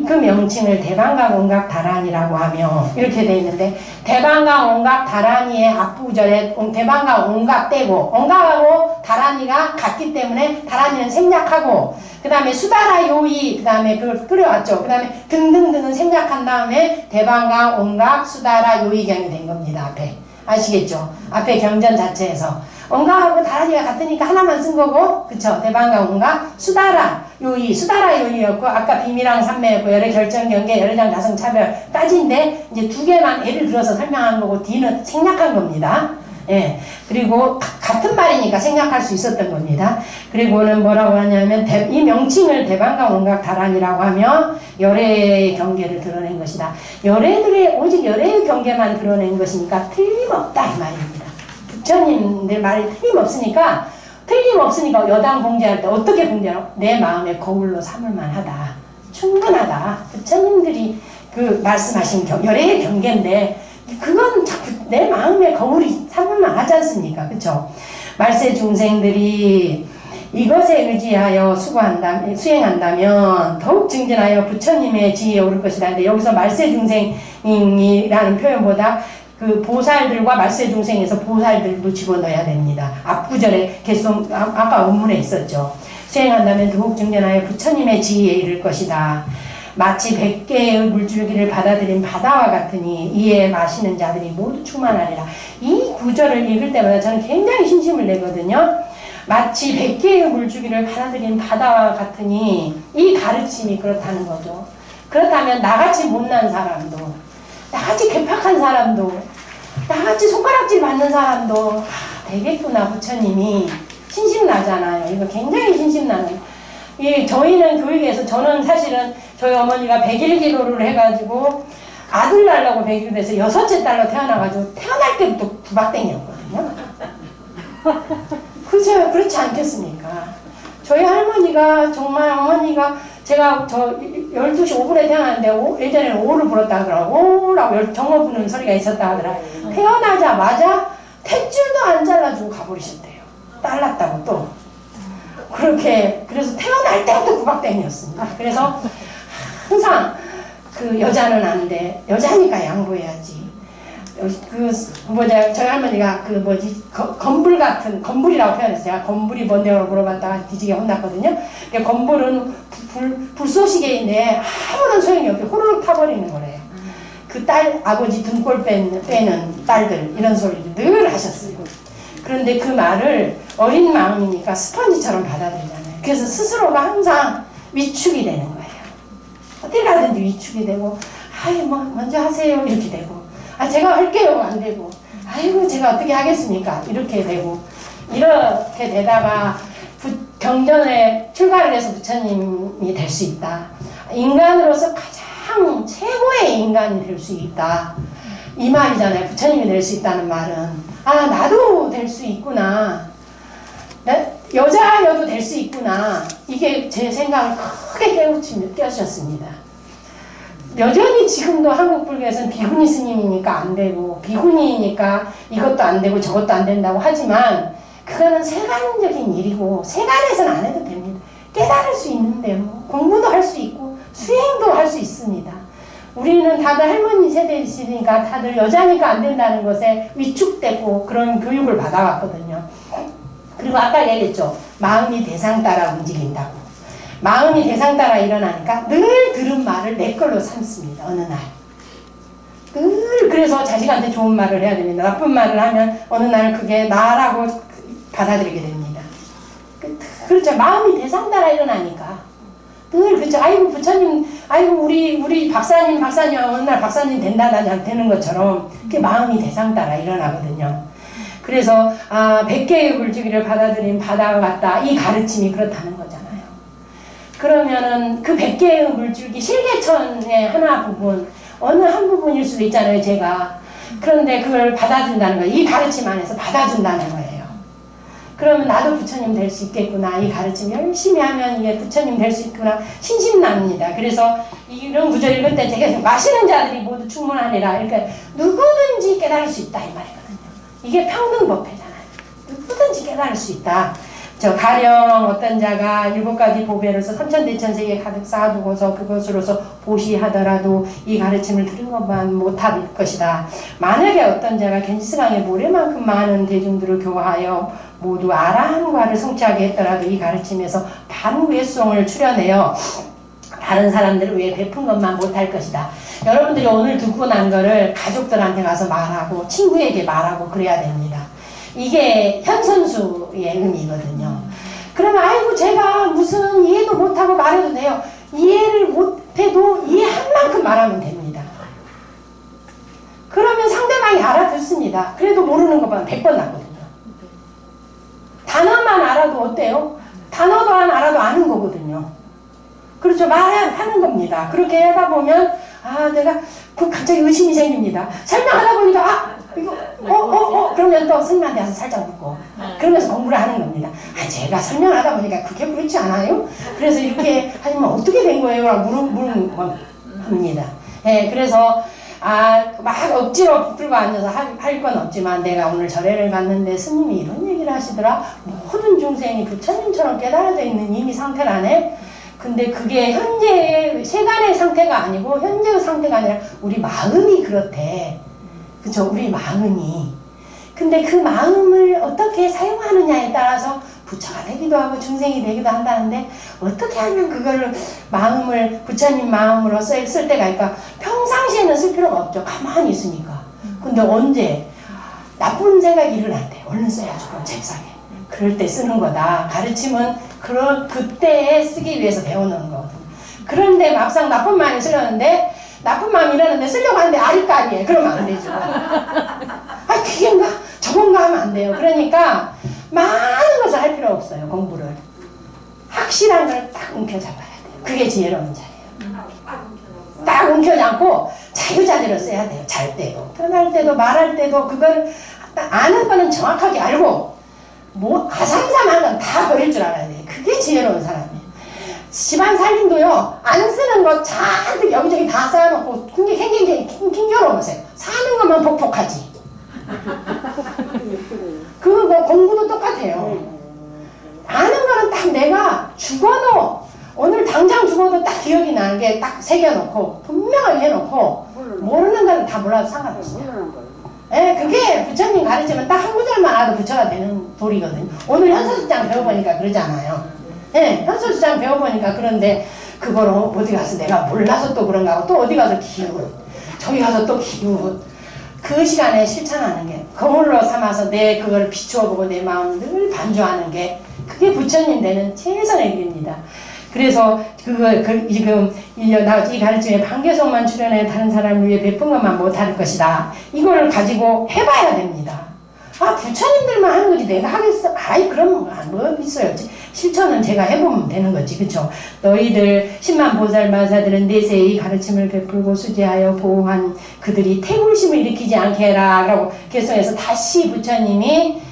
그 명칭을 대방강 온각 다란이라고 하며 이렇게 되어 있는데 대방강 온각 다란이의 앞부절에 대방강 온각 떼고 온각하고 다란이가 같기 때문에 다란이는 생략하고 그 다음에 수다라 요이 그 다음에 그걸 끓여왔죠. 그 다음에 등등등은 생략한 다음에 대방강 온각 수다라 요이경이 된 겁니다. 앞에 아시겠죠? 앞에 경전 자체에서 온각하고 다란이가 같으니까 하나만 쓴 거고 그쵸? 대방강 온각 수다라 요이였고 아까 비밀왕 삼매였고 열애 결정경계 열애장 다성 차별까지인데 이제 2개만 예를 들어서 설명한 거고 D는 생략한 겁니다. 예. 그리고 같은 말이니까 생략할 수 있었던 겁니다. 그리고는 뭐라고 하냐면 이 명칭을 대방강 온각 다란이라고 하며 열애의 경계를 드러낸 것이다. 열애들의 오직 열애의 경계만 드러낸 것이니까 틀림없다 이 말입니다. 부처님들 말이 틀림없으니까 여당 봉제할 때 어떻게 봉제하노? 내 마음의 거울로 삼을만 하다. 충분하다. 부처님들이 그 말씀하신 열애의 경계인데 그건 자꾸 내 마음의 거울이 삼을만 하지 않습니까? 그쵸? 말세 중생들이 이것에 의지하여 수행한다면 더욱 증진하여 부처님의 지혜에 오를 것이다. 근데 여기서 말세 중생이라는 표현보다 그 보살들과 말세 중생에서 보살들도 집어넣어야 됩니다. 앞구절에 개송 아까 원문에 있었죠. 수행한다면 더욱 증진하여 부처님의 지혜에 이를 것이다. 마치 100개의 물줄기를 받아들인 바다와 같으니 이에 마시는 자들이 모두 충만하리라. 이 구절을 읽을 때마다 저는 굉장히 신심을 내거든요. 마치 100개의 물줄기를 받아들인 바다와 같으니 이 가르침이 그렇다는 거죠. 그렇다면 나같이 못난 사람도 나같이 괴팍한 사람도 나같이 손가락질 받는 사람도 되겠구나. 부처님이 신심나잖아요. 이거 굉장히 신심나는. 저희는 교육에서 저는 사실은 저희 어머니가 100일 기도를 해가지고 아들 낳으려고 100일 돼서 6째 딸로 태어나가지고 태어날 때부터 구박댕이였거든요. 그죠? 그렇지 않겠습니까? 저희 할머니가 정말 어머니가 제가 12시 5분에 태어났는데 예전에는 5를 불었다 그러고 하고 정어 부는 소리가 있었다 하더라. 태어나자마자 탯줄도 안 잘라주고 가버리셨대요. 딸 낳았다고 또. 그렇게, 그래서 태어날 때부터 구박댕이었습니다. 그래서 항상 그 여자는 안 돼. 여자니까 양보해야지. 저희 할머니가 건불 같은, 건불이라고 표현했어요. 제가 건불이 뭔데라고 물어봤다가 뒤지게 혼났거든요. 건불은 불쏘시개인데 아무런 소용이 없게 호로록 타버리는 거래요. 그 아버지 등골 빼는 딸들, 이런 소리를 늘 하셨어요. 그런데 그 말을 어린 마음이니까 스펀지처럼 받아들이잖아요. 그래서 스스로가 항상 위축이 되는 거예요. 어딜 가든지 위축이 되고, 먼저 하세요. 이렇게 되고, 제가 할게요. 안 되고, 아이고, 제가 어떻게 하겠습니까? 이렇게 되고, 이렇게 되다가 경전에 출가를 해서 부처님이 될 수 있다. 인간으로서 가장 최고의 인간이 될 수 있다. 이 말이잖아요. 부처님이 될 수 있다는 말은. 나도 될 수 있구나. 여자여도 될 수 있구나. 이게 제 생각을 크게 깨우쳤습니다. 여전히 지금도 한국 불교에서는 비구니 스님이니까 안 되고, 비구니니까 이것도 안 되고 저것도 안 된다고 하지만, 그거는 세간적인 일이고, 세간에서는 안 해도 됩니다. 깨달을 수 있는데, 공부도 할 수 있고, 수행도 할 수 있습니다. 우리는 다들 할머니 세대이시니까 다들 여자니까 안 된다는 것에 위축되고 그런 교육을 받아왔거든요. 그리고 아까 얘기했죠. 마음이 대상 따라 움직인다고. 마음이 대상 따라 일어나니까 늘 들은 말을 내 걸로 삼습니다. 어느 날. 늘 그래서 자식한테 좋은 말을 해야 됩니다. 나쁜 말을 하면 어느 날 그게 나라고 받아들이게 됩니다. 그렇죠. 마음이 대상 따라 일어나니까. 늘 그렇죠. 아이고 부처님, 아이고 우리 박사님 어느 날 박사님 되는 것처럼 그게 마음이 대상 따라 일어나거든요. 그래서 100개의 물주기를 받아들인 바다가 같다. 이 가르침이 그렇다는 거잖아요. 그러면은 그 100개의 물줄기 실개천의 하나 부분, 어느 한 부분일 수도 있잖아요, 제가. 그런데 그걸 받아준다는 거예요. 이 가르침 안에서 받아준다는 거예요. 그러면 나도 부처님 될 수 있겠구나. 이 가르침 열심히 하면 이게 부처님 될 수 있구나. 신심납니다. 그래서 이런 구절 읽을 때 제가 마시는 자들이 모두 충분하니라. 이렇게 누구든지 깨달을 수 있다. 이 말이거든요. 이게 평등법회잖아요. 누구든지 깨달을 수 있다. 가령 어떤 자가 7가지 보배로서 삼천대천세계 가득 쌓아두고서 그것으로서 보시하더라도 이 가르침을 들은 것만 못할 것이다. 만약에 어떤 자가 겐지스강의 모래만큼 많은 대중들을 교화하여 모두 아라한과를 성취하게 했더라도 이 가르침에서 반외송을 출연해요. 다른 사람들을 위해 베푼 것만 못할 것이다. 여러분들이 오늘 듣고 난 거를 가족들한테 가서 말하고 친구에게 말하고 그래야 됩니다. 이게 현선수의 의미거든요. 그러면 아이고 제가 무슨 이해도 못하고 말해도 돼요. 이해를 못해도 이해한 만큼 말하면 됩니다. 그러면 상대방이 알아듣습니다. 그래도 모르는 것보다 100번 낫거든요. 단어만 알아도 어때요? 단어도 안 알아도 아는 거거든요. 그렇죠. 말하는 겁니다. 그렇게 하다 보면 내가 갑자기 의심이 생깁니다. 설명하다 보니까 이거 그러면 또 스님한테 와서 살짝 묻고 그러면서 공부를 하는 겁니다. 제가 설명하다 보니까 그게 그렇지 않아요? 그래서 이렇게 하시면 어떻게 된 거예요? 라고 물어봅니다. 그래서 막 억지로 붙들고 앉아서 할 건 없지만 내가 오늘 절에를 갔는데 스님이 이런 얘기를 하시더라. 모든 중생이 부처님처럼 깨달아져 있는 이미 상태라네. 근데 그게 현재의 세간의 상태가 아니고 현재의 상태가 아니라 우리 마음이 그렇대. 그쵸? 우리 마음이. 근데 그 마음을 어떻게 사용하느냐에 따라서 부처가 되기도 하고 중생이 되기도 한다는데 어떻게 하면 그거를 마음을 부처님 마음으로 쓸 때가 있까? 평상시에는 쓸 필요가 없죠. 가만히 있으니까. 근데 언제 나쁜 생각이 일어날 때 얼른 써야죠. 책상에. 그럴 때 쓰는 거다. 가르침은 그때에 쓰기 위해서 배워놓은 거거든요. 그런데 막상 나쁜 마음이 쓰려는데 나쁜 마음이 일어났는데 쓰려고 하는데 아리까리해. 그러면 안 되죠. 그게인가? 저건가 하면 안 돼요. 그러니까 많은 것을 할 필요 없어요. 공부를. 확실한 걸 딱 움켜잡아야 돼요. 그게 지혜로운 자예요. 딱 움켜잡고 자유자재로 써야 돼요. 잘 때도. 편할 때도 말할 때도 그걸 아는 거는 정확하게 알고 아삼삼한 건 다 버릴 줄 알아야 돼요. 그게 지혜로운 사람이에요. 집안 살림도요, 안 쓰는 거 잔뜩 여기저기 다 쌓아놓고, 킹겨로우세요. 사는 것만 폭폭하지. 그거 뭐 공부도 똑같아요. 아는 거는 딱 내가 죽어도, 오늘 당장 죽어도 딱 기억이 나는 게 딱 새겨놓고, 분명하게 해놓고, 모르는 거는 다 몰라도 상관없어요. 예, 그게 부처님 가르치면 딱 한 구절만 알아도 부처가 되는 도리거든요. 오늘 현서주장 배워보니까 그러잖아요. 예, 현서주장 배워보니까 그런데 그걸 어디 가서 내가 몰라서 또 그런가 하고 또 어디 가서 기웃, 저기 가서 또 기웃. 그 시간에 실천하는 게 거울로 삼아서 내 그걸 비추어보고 내 마음을 늘 반주하는 게 그게 부처님 되는 최선의 길입니다. 그래서 지금 이 가르침에 반개성만 출연해 다른 사람을 위해 베푼 것만 못할 것이다. 이걸 가지고 해봐야 됩니다. 아, 부처님들만 하는 거지 내가 하겠어? 아이, 그럼 뭐 있어요. 실천은 제가 해보면 되는 거지. 그쵸? 너희들 10만 보살마사들은 내세의 가르침을 베풀고 수지하여 보호한 그들이 태굴심을 일으키지 않게 해라 라고 개성해서 다시 부처님이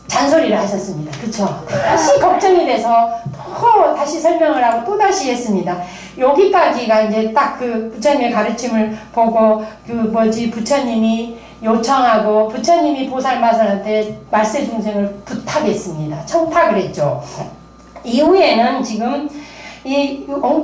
잔소리를 하셨습니다. 그쵸? 다시 걱정이 돼서 또 다시 설명을 하고 또 다시 했습니다. 여기까지가 이제 딱 그 부처님의 가르침을 보고 부처님이 요청하고 부처님이 보살마살한테 말세 중생을 부탁했습니다. 청탁을 했죠. 이후에는 지금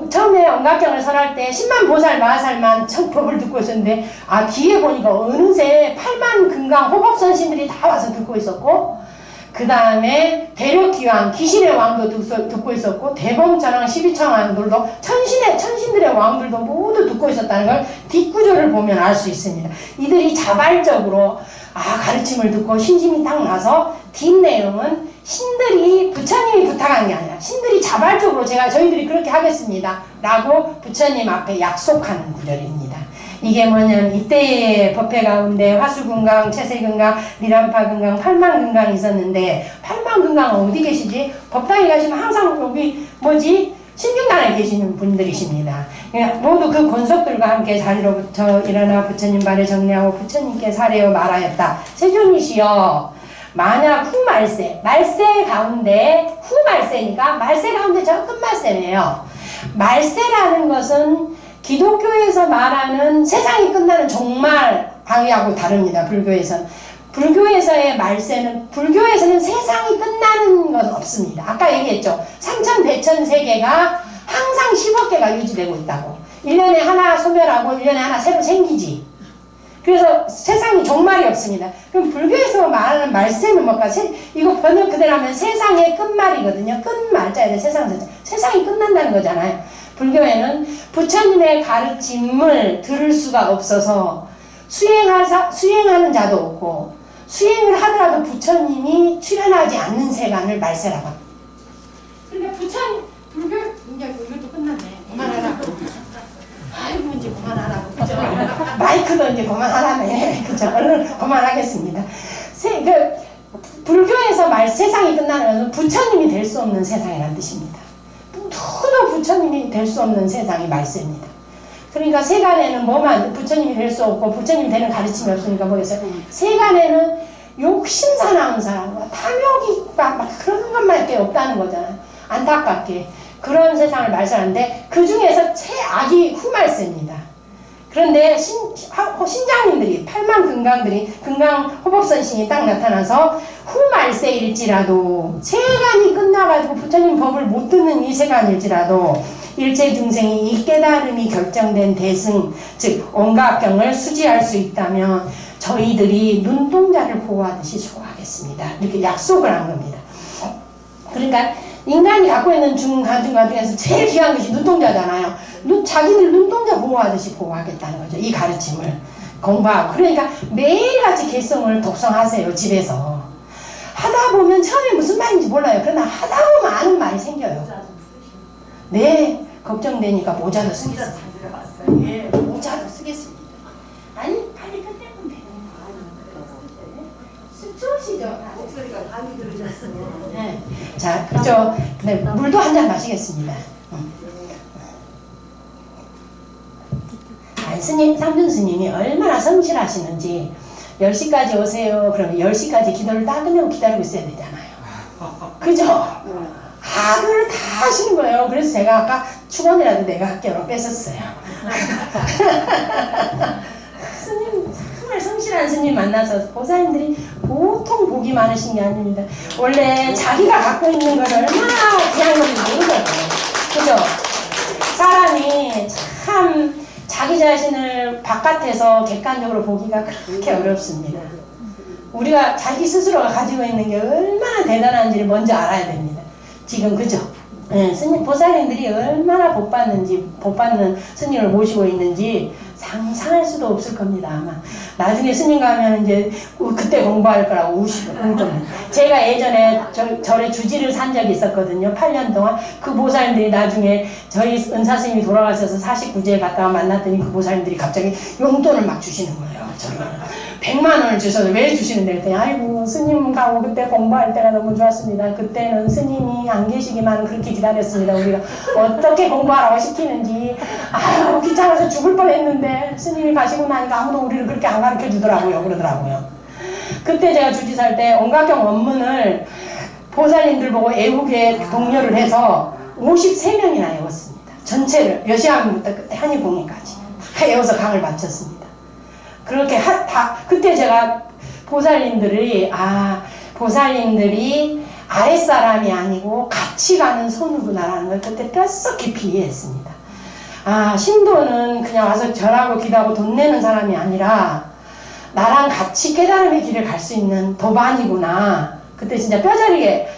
처음에 언각경을 설할 때 10만 보살 마살만 법을 듣고 있었는데 뒤에 보니까 어느새 8만 금강 호법선신들이 다 와서 듣고 있었고 그 다음에 대력기왕 기신의 왕도 듣고 있었고 대범천왕 12천왕들도 천신들의 왕들도 모두 듣고 있었다는 걸 뒷구조를 보면 알 수 있습니다. 이들이 자발적으로 가르침을 듣고 신심이 딱 나서 뒷내용은 신들이 부처님이 부탁한 게 아니라 신들이 자발적으로 저희들이 그렇게 하겠습니다 라고 부처님 앞에 약속하는 구절입니다. 이게 뭐냐면 이때의 법회 가운데 화수금강, 채세금강, 리람파금강, 팔만금강이 있었는데 팔만금강은 어디 계시지? 법당에 가시면 항상 여기 신중단에 계시는 분들이십니다. 모두 그 권속들과 함께 자리로부터 일어나 부처님 발에 정리하고 부처님께 사례어 말하였다. 세존이시여 만약 후말세, 말세 가운데 후말세니까 말세 가운데 저 끝말세네요. 말세라는 것은 기독교에서 말하는 세상이 끝나는 종말 방위하고 다릅니다. 불교에서의 말세는 불교에서는 세상이 끝나는 건 없습니다. 아까 얘기했죠. 삼천대천 세계가 항상 10억 개가 유지되고 있다고. 1년에 하나 소멸하고 1년에 하나 새로 생기지. 그래서 세상이 종말이 없습니다. 그럼 불교에서 말하는 말세는 뭘까? 이거 번역 그대로 하면 세상의 끝말이거든요. 끝말자에 세상이 끝난다는 거잖아요. 불교에는 부처님의 가르침을 들을 수가 없어서 수행하는 자도 없고 수행을 하더라도 부처님이 출현하지 않는 세간을 말세라고 합니다. 그러니까 불교 이제 이것도 끝났네. 그만하라고. 아이고 이제 그만하라고. 그죠? 마이크도 이제 그만하라네. 그죠? 얼른 그만하겠습니다. 불교에서 세상이 끝나는 것은 부처님이 될 수 없는 세상이라는 뜻입니다. 도도 부처님이 될 수 없는 세상이 말세입니다. 그러니까 세간에는 부처님이 될 수 없고 부처님이 되는 가르침이 없으니까 뭐겠어요? 세간에는 욕심사나운 사람과 탐욕이가 막 그런 것만밖에 없다는 거잖아요. 안타깝게 그런 세상을 말세하는데 그 중에서 최악이 후말세입니다. 그런데 신장님들이 8만 금강 호법선신이 딱 나타나서 후말세일지라도 세간이 끝나가지고 부처님 법을 못 듣는 이 세간일지라도 일체 중생이 이 깨달음이 결정된 대승 즉 온각경을 수지할 수 있다면 저희들이 눈동자를 보호하듯이 수호하겠습니다. 이렇게 약속을 한 겁니다. 그러니까 인간이 갖고 있는 중간중간 중에서 제일 귀한 것이 눈동자잖아요. 자기들 눈동자 보호하듯이 보호하겠다는 거죠. 이 가르침을 공부하고. 그러니까 매일같이 개성을 독성하세요. 집에서. 하다 보면 처음에 무슨 말인지 몰라요. 그러나 하다 보면 아는 말이 생겨요. 네, 걱정되니까 모자도 쓰겠습니다. 예, 모자도 쓰겠습니다. 아니, 빨리 끝내면 돼요. 쑥쑥이죠. 목소리가 감이 들으셨어요. 네. 자, 그죠. 네, 물도 한 잔 마시겠습니다. 상준 스님이 얼마나 성실하시는지 10시까지 오세요. 그러면 10시까지 기도를 딱 끝내고 기다리고 있어야 되잖아요. 그죠? 그걸 다 하시는 거예요. 그래서 제가 아까 축원이라도 내가 할게요. 뺐었어요. 스님, 정말 성실한 스님 만나서 보살님들이 보통 복이 많으신 게 아닙니다. 원래 자기가 갖고 있는 걸 얼마나 귀한 건지 모르거든요. 그죠? 사람이 참 자기 자신을 바깥에서 객관적으로 보기가 그렇게 어렵습니다. 우리가 자기 스스로가 가지고 있는 게 얼마나 대단한지를 먼저 알아야 됩니다. 지금 그죠? 네, 스님, 보살님들이 얼마나 복받는 스님을 모시고 있는지 상상할 수도 없을 겁니다, 아마. 나중에 스님 가면 이제 그때 공부할 거라고 울 겁니다. 제가 예전에 절에 주지를 산 적이 있었거든요. 8년 동안. 그 보살님들이 나중에 저희 은사 스님이 돌아가셔서 49제에 갔다가 만났더니 그 보살님들이 갑자기 용돈을 막 주시는 거예요. 저를. 100만 원을 주셔서 왜 주시는데 그랬더니 아이고 스님하고 그때 공부할 때가 너무 좋았습니다. 그때는 스님이 안 계시기만 그렇게 기다렸습니다. 우리가 어떻게 공부하라고 시키는지 아유 귀찮아서 죽을 뻔했는데 스님이 가시고 나니까 아무도 우리를 그렇게 안 가르쳐 주더라고요. 그러더라고요. 그때 제가 주지 살 때 온각경 원문을 보살님들 보고 애우게 독려를 해서 53명이나 애웠습니다. 전체를 여시암부터 한의공예까지 다 애워서 강을 마쳤습니다. 그렇게 그때 제가 보살님들이 보살님들이 아랫사람이 아니고 같이 가는 손으로나라는 걸 그때 뼛속 깊이 이해했습니다. 신도는 그냥 와서 절하고 기도하고 돈 내는 사람이 아니라 나랑 같이 깨달음의 길을 갈 수 있는 도반이구나. 그때 진짜 뼈저리게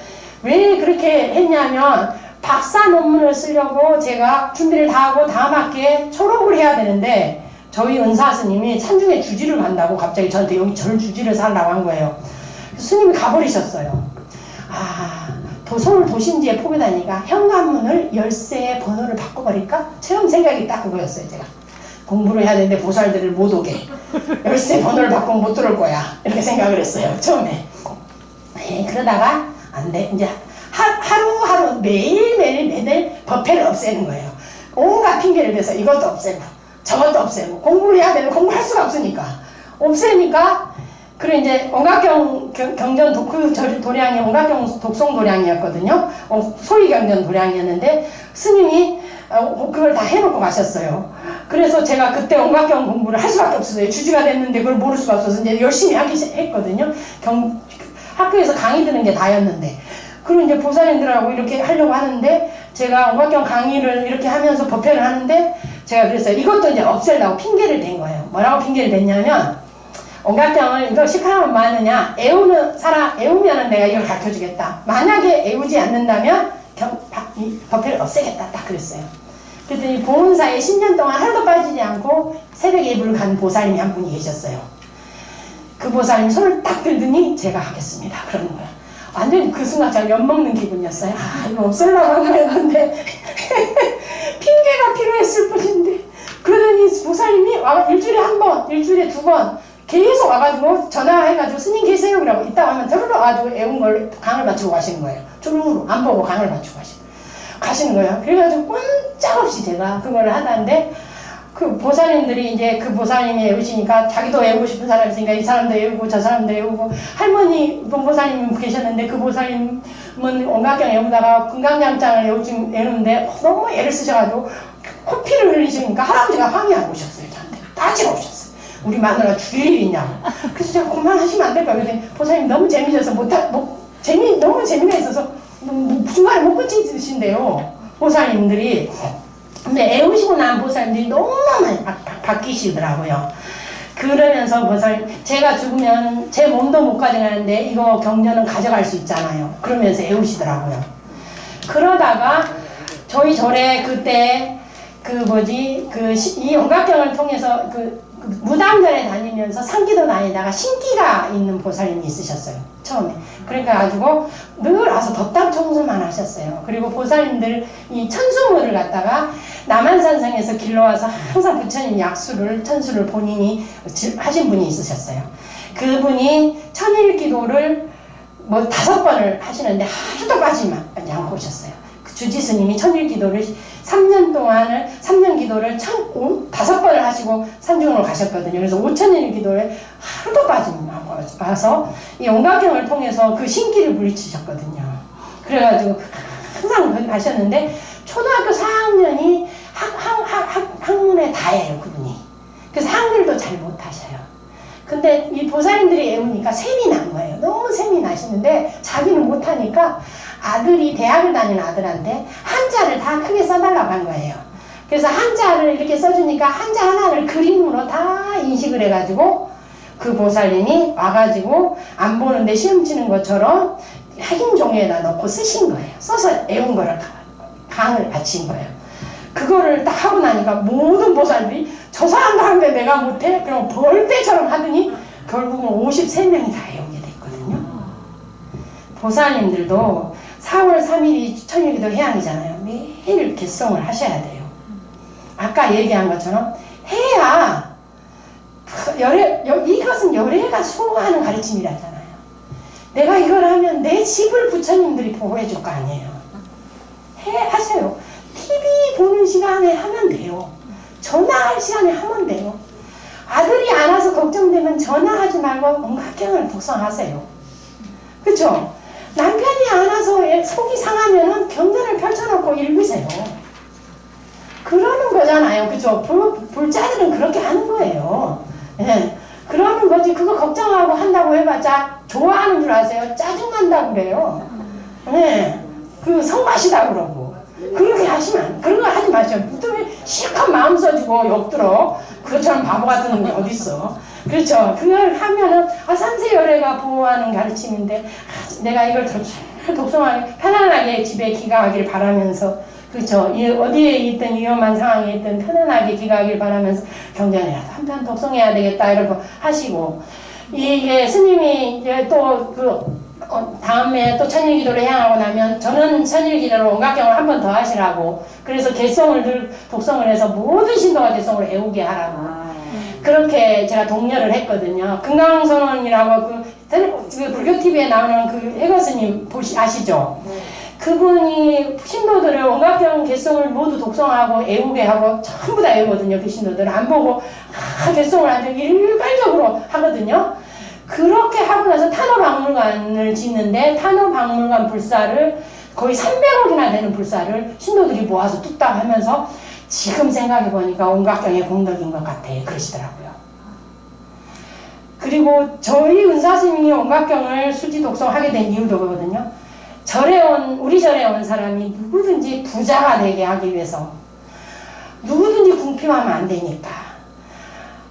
왜 그렇게 했냐면 박사 논문을 쓰려고 제가 준비를 다 하고 다음 학기에 졸업을 해야 되는데 저희 은사 스님이 산중에 주지를 간다고 갑자기 저한테 여기 절 주지를 살라고 한 거예요. 스님이 가버리셨어요. 서울 도심지에 포교다니까 현관문을 열쇠의 번호를 바꿔버릴까? 처음 생각이 딱 그거였어요. 제가 공부를 해야 되는데 보살들을 못 오게 열쇠 번호를 바꾸면 못 들어올 거야 이렇게 생각을 했어요. 처음에. 그러다가 안 돼. 이제 하루하루 매일 법회를 없애는 거예요. 온갖 핑계를 대서 이것도 없애고 저것도 없애고 공부를 해야 되는 공부할 수가 없으니까 없애니까 그래 이제 온각경 경전 그 도량이 온각경 독송 도량이었거든요. 소위 경전 도량이었는데 스님이 그걸 다 해놓고 가셨어요. 그래서 제가 그때 온각경 공부를 할 수밖에 없었어요. 주지가 됐는데 그걸 모를 수가 없어서 이제 열심히 하기 했거든요. 학교에서 강의 듣는 게 다였는데 그리고 이제 보살님들하고 이렇게 하려고 하는데 제가 온각경 강의를 이렇게 하면서 법회를 하는데 제가 그랬어요. 이것도 이제 없애려고 핑계를 댄 거예요. 뭐라고 핑계를 댔냐면 온각경을 이거 시카하면 뭐 하느냐 애우면은 내가 이걸 가르쳐주겠다. 만약에 애우지 않는다면 법회를 없애겠다. 딱 그랬어요. 그랬더니 보문사에 10년 동안 하루도 빠지지 않고 새벽 예불 간 보살님이 한 분이 계셨어요. 그 보살님 손을 딱 들더니 제가 하겠습니다. 그러는 거야. 완전히 그 순간 제가 엿먹는 기분이었어요. 이거 없애려고 한 거였는데 핑계가 필요했을 뿐인데 그러더니 보살님이 일주일에 한 번, 일주일에 2번 계속 와가지고 전화해가지고 스님 계세요? 그러고 이따 하면 저르르 와가지고 애운 걸 강을 마치고 가시는 거예요. 주르르 안 보고 강을 마치고 가시는 거예요. 그래가지고 꼼짝없이 제가 그거를 하다는데 그 보살님들이 이제 그 보살님이 애우시니까 자기도 애우고 싶은 사람이 있으니까 이 사람도 애우고 저 사람도 애우고 할머니 보살님 계셨는데 그 보살님은 온각경 애우다가 금강장장을 애우는데 너무 애를 쓰셔가지고 코피를 흘리시니까 할아버지가 항의하고 오셨어요. 저한테 따지러 오셨어요. 우리 마누라 죽일 일 있냐고. 그래서 제가 그만하시면 안 될까요? 그랬더니 보살님 너무 재미져서 너무 재미가 있어서 중간에 못 끊으신대요. 보살님들이. 근데 애우시고 난 보살님들이 너무 많이 바뀌시더라고요. 그러면서 보살님, 제가 죽으면 제 몸도 못 가져가는데 이거 경전은 가져갈 수 있잖아요. 그러면서 애우시더라고요. 그러다가 저희 절에 그때 이 온각경을 통해서 무당전에 다니면서 상기도 다니다가 신기가 있는 보살님이 있으셨어요. 처음에. 그러니까 가지고 늘 와서 덕담 청소만 하셨어요. 그리고 보살님들 이 천수물을 갖다가 남한산성에서 길러와서 항상 부처님 천수를 본인이 하신 분이 있으셨어요. 그분이 천일기도를 5번을 하시는데 하루도 빠지지 않고 오셨어요. 그 주지스님이 천일기도를 3년 기도를 5번을 하시고 산중으로 가셨거든요. 그래서 5천일 기도를 하루도 빠지지 않고 와서 이 온각경을 통해서 그 신기를 물리치셨거든요. 그래가지고 항상 하셨는데 초등학교 4학년이 학문에 다예요, 그분이. 그래서 한글도 잘 못하셔요. 근데 이 보살님들이 애우니까 셈이 난 거예요. 너무 셈이 나시는데 자기는 못하니까 아들이 대학을 다니는 아들한테 한자를 다 크게 써달라고 한 거예요. 그래서 한자를 이렇게 써주니까 한자 하나를 그림으로 다 인식을 해가지고 그 보살님이 와가지고 안 보는데 시험 치는 것처럼 핵인 종이에다 넣고 쓰신 거예요. 써서 애운 거를 강을 바친 거예요. 그거를 딱 하고 나니까 모든 보살들이 저 사람도 하는데 내가 못해? 그럼 벌떼처럼 하더니 결국은 53명이 다 애우게 됐거든요. 보살님들도 4월 3일이 천일기도 해양이잖아요. 매일 개성을 하셔야 돼요. 아까 얘기한 것처럼 해야 이것은 열애가 수호하는 가르침이라잖아요. 내가 이걸 하면 내 집을 부처님들이 보호해 줄 거 아니에요. 하세요. TV 보는 시간에 하면 돼요. 전화할 시간에 하면 돼요. 아들이 안 와서 걱정되면 전화하지 말고 엄각경을 독서하세요. 그쵸? 남편이 안 와서 속이 상하면은 경전을 펼쳐놓고 읽으세요. 그러는 거잖아요. 그죠? 불자들은 그렇게 하는 거예요. 예. 그러는 거지. 그거 걱정하고 한다고 해봤자 좋아하는 줄 아세요? 짜증난다고 그래요. 예. 그 성가시다 그러고. 그렇게 하시면, 그런 거 하지 마세요. 또 실컷 마음 써주고 욕들어. 그것처럼 바보 같은 놈이 어딨어. 그렇죠. 그걸 하면은, 삼세열애가 보호하는 가르침인데, 내가 이걸 독서하게, 편안하게 집에 귀가하길 바라면서, 그렇죠. 어디에 있든 위험한 상황에 있든 편안하게 귀가하길 바라면서 경전이라도 한 편 독송해야 되겠다, 이러고 하시고, 이게 스님이 이제 또 다음에 또 천일기도를 향하고 나면 저는 천일기도로 온각경을 한 번 더 하시라고 그래서 개성을 늘 독성을 해서 모든 신도가 개성을 애우게 하라고 그렇게 제가 독려를 했거든요. 금강선원이라고 그 불교 TV에 나오는 그 해거스님 아시죠? 그분이 신도들을 온각경 개성을 모두 독성하고 애우게 하고 전부 다 애우거든요. 그 신도들을 안 보고 개성을 아주 일괄적으로 하거든요. 그렇게 하고 나서 탄호박물관을 짓는데 탄호박물관 불사를 거의 300억이나 되는 불사를 신도들이 모아서 뚝딱 하면서 지금 생각해보니까 온각경의 공덕인 것 같아 그러시더라고요. 그리고 저희 은사스님이 온각경을 수지 독성하게 된 이유도 그거거든요. 우리 절에 온 사람이 누구든지 부자가 되게 하기 위해서 누구든지 궁핍하면 안 되니까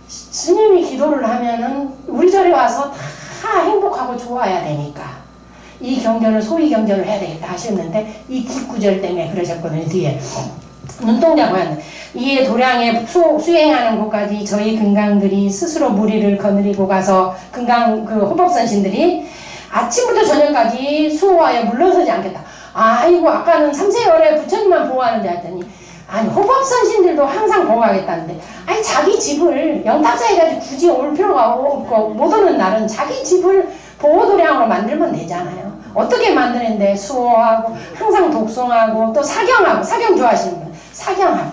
스님이 기도를 하면은 우리 절에 와서 다 행복하고 좋아야 되니까 이 경전을 소위 경전을 해야 되겠다 하셨는데 이 뒷구절 때문에 그러셨거든요. 뒤에 눈동자 보였는데 이에 도량에 수행하는 곳까지 저희 금강들이 스스로 무리를 거느리고 가서 금강 호법선신들이 아침부터 저녁까지 수호하여 물러서지 않겠다. 아이고 아까는 삼세열애 부처님만 보호하는데 했더니 아니 호법선신들도 항상 보호하겠다는데 아니 자기 집을 영탁사 해가지고 굳이 올 필요가 없고 못 오는 날은 자기 집을 보호도량으로 만들면 되잖아요. 어떻게 만드는데 수호하고 항상 독송하고 또 사경하고 사경 좋아하시는 분 사경하고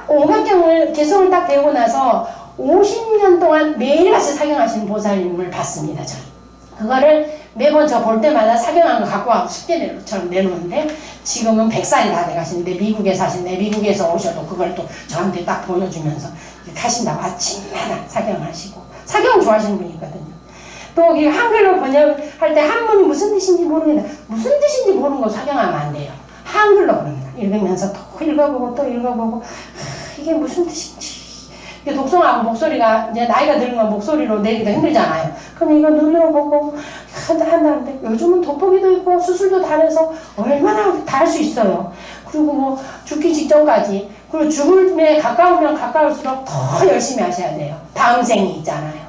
온각경을 개성을 딱 배우고 나서 50년 동안 매일같이 사경하시는 보살님을 봤습니다. 저는 그거를 매번 저 볼 때마다 사경한 거 갖고 와서 숙제처럼 내놓는데 지금은 100살이 다 돼가시는데 미국에 사시는데 미국에서 오셔도 그걸 또 저한테 딱 보여주면서 하신다고 아침마다 사경하시고 사경 좋아하시는 분이 있거든요. 또 한글로 번역할 때 한문이 무슨 뜻인지 모르겠는데 무슨 뜻인지 모르는 거 사경하면 안 돼요. 한글로 그럽니다. 읽으면서 또 읽어보고 또 읽어보고 이게 무슨 뜻인지 독성하고 목소리가 이제 나이가 들면 목소리로 내기도 힘들잖아요. 그럼 이거 눈으로 보고 한다는데 요즘은 돋보기도 있고 수술도 잘해서 얼마나 다 할 수 있어요. 그리고 뭐 죽기 직전까지 그리고 죽음에 가까우면 가까울수록 더 열심히 하셔야 돼요. 다음 생이 있잖아요.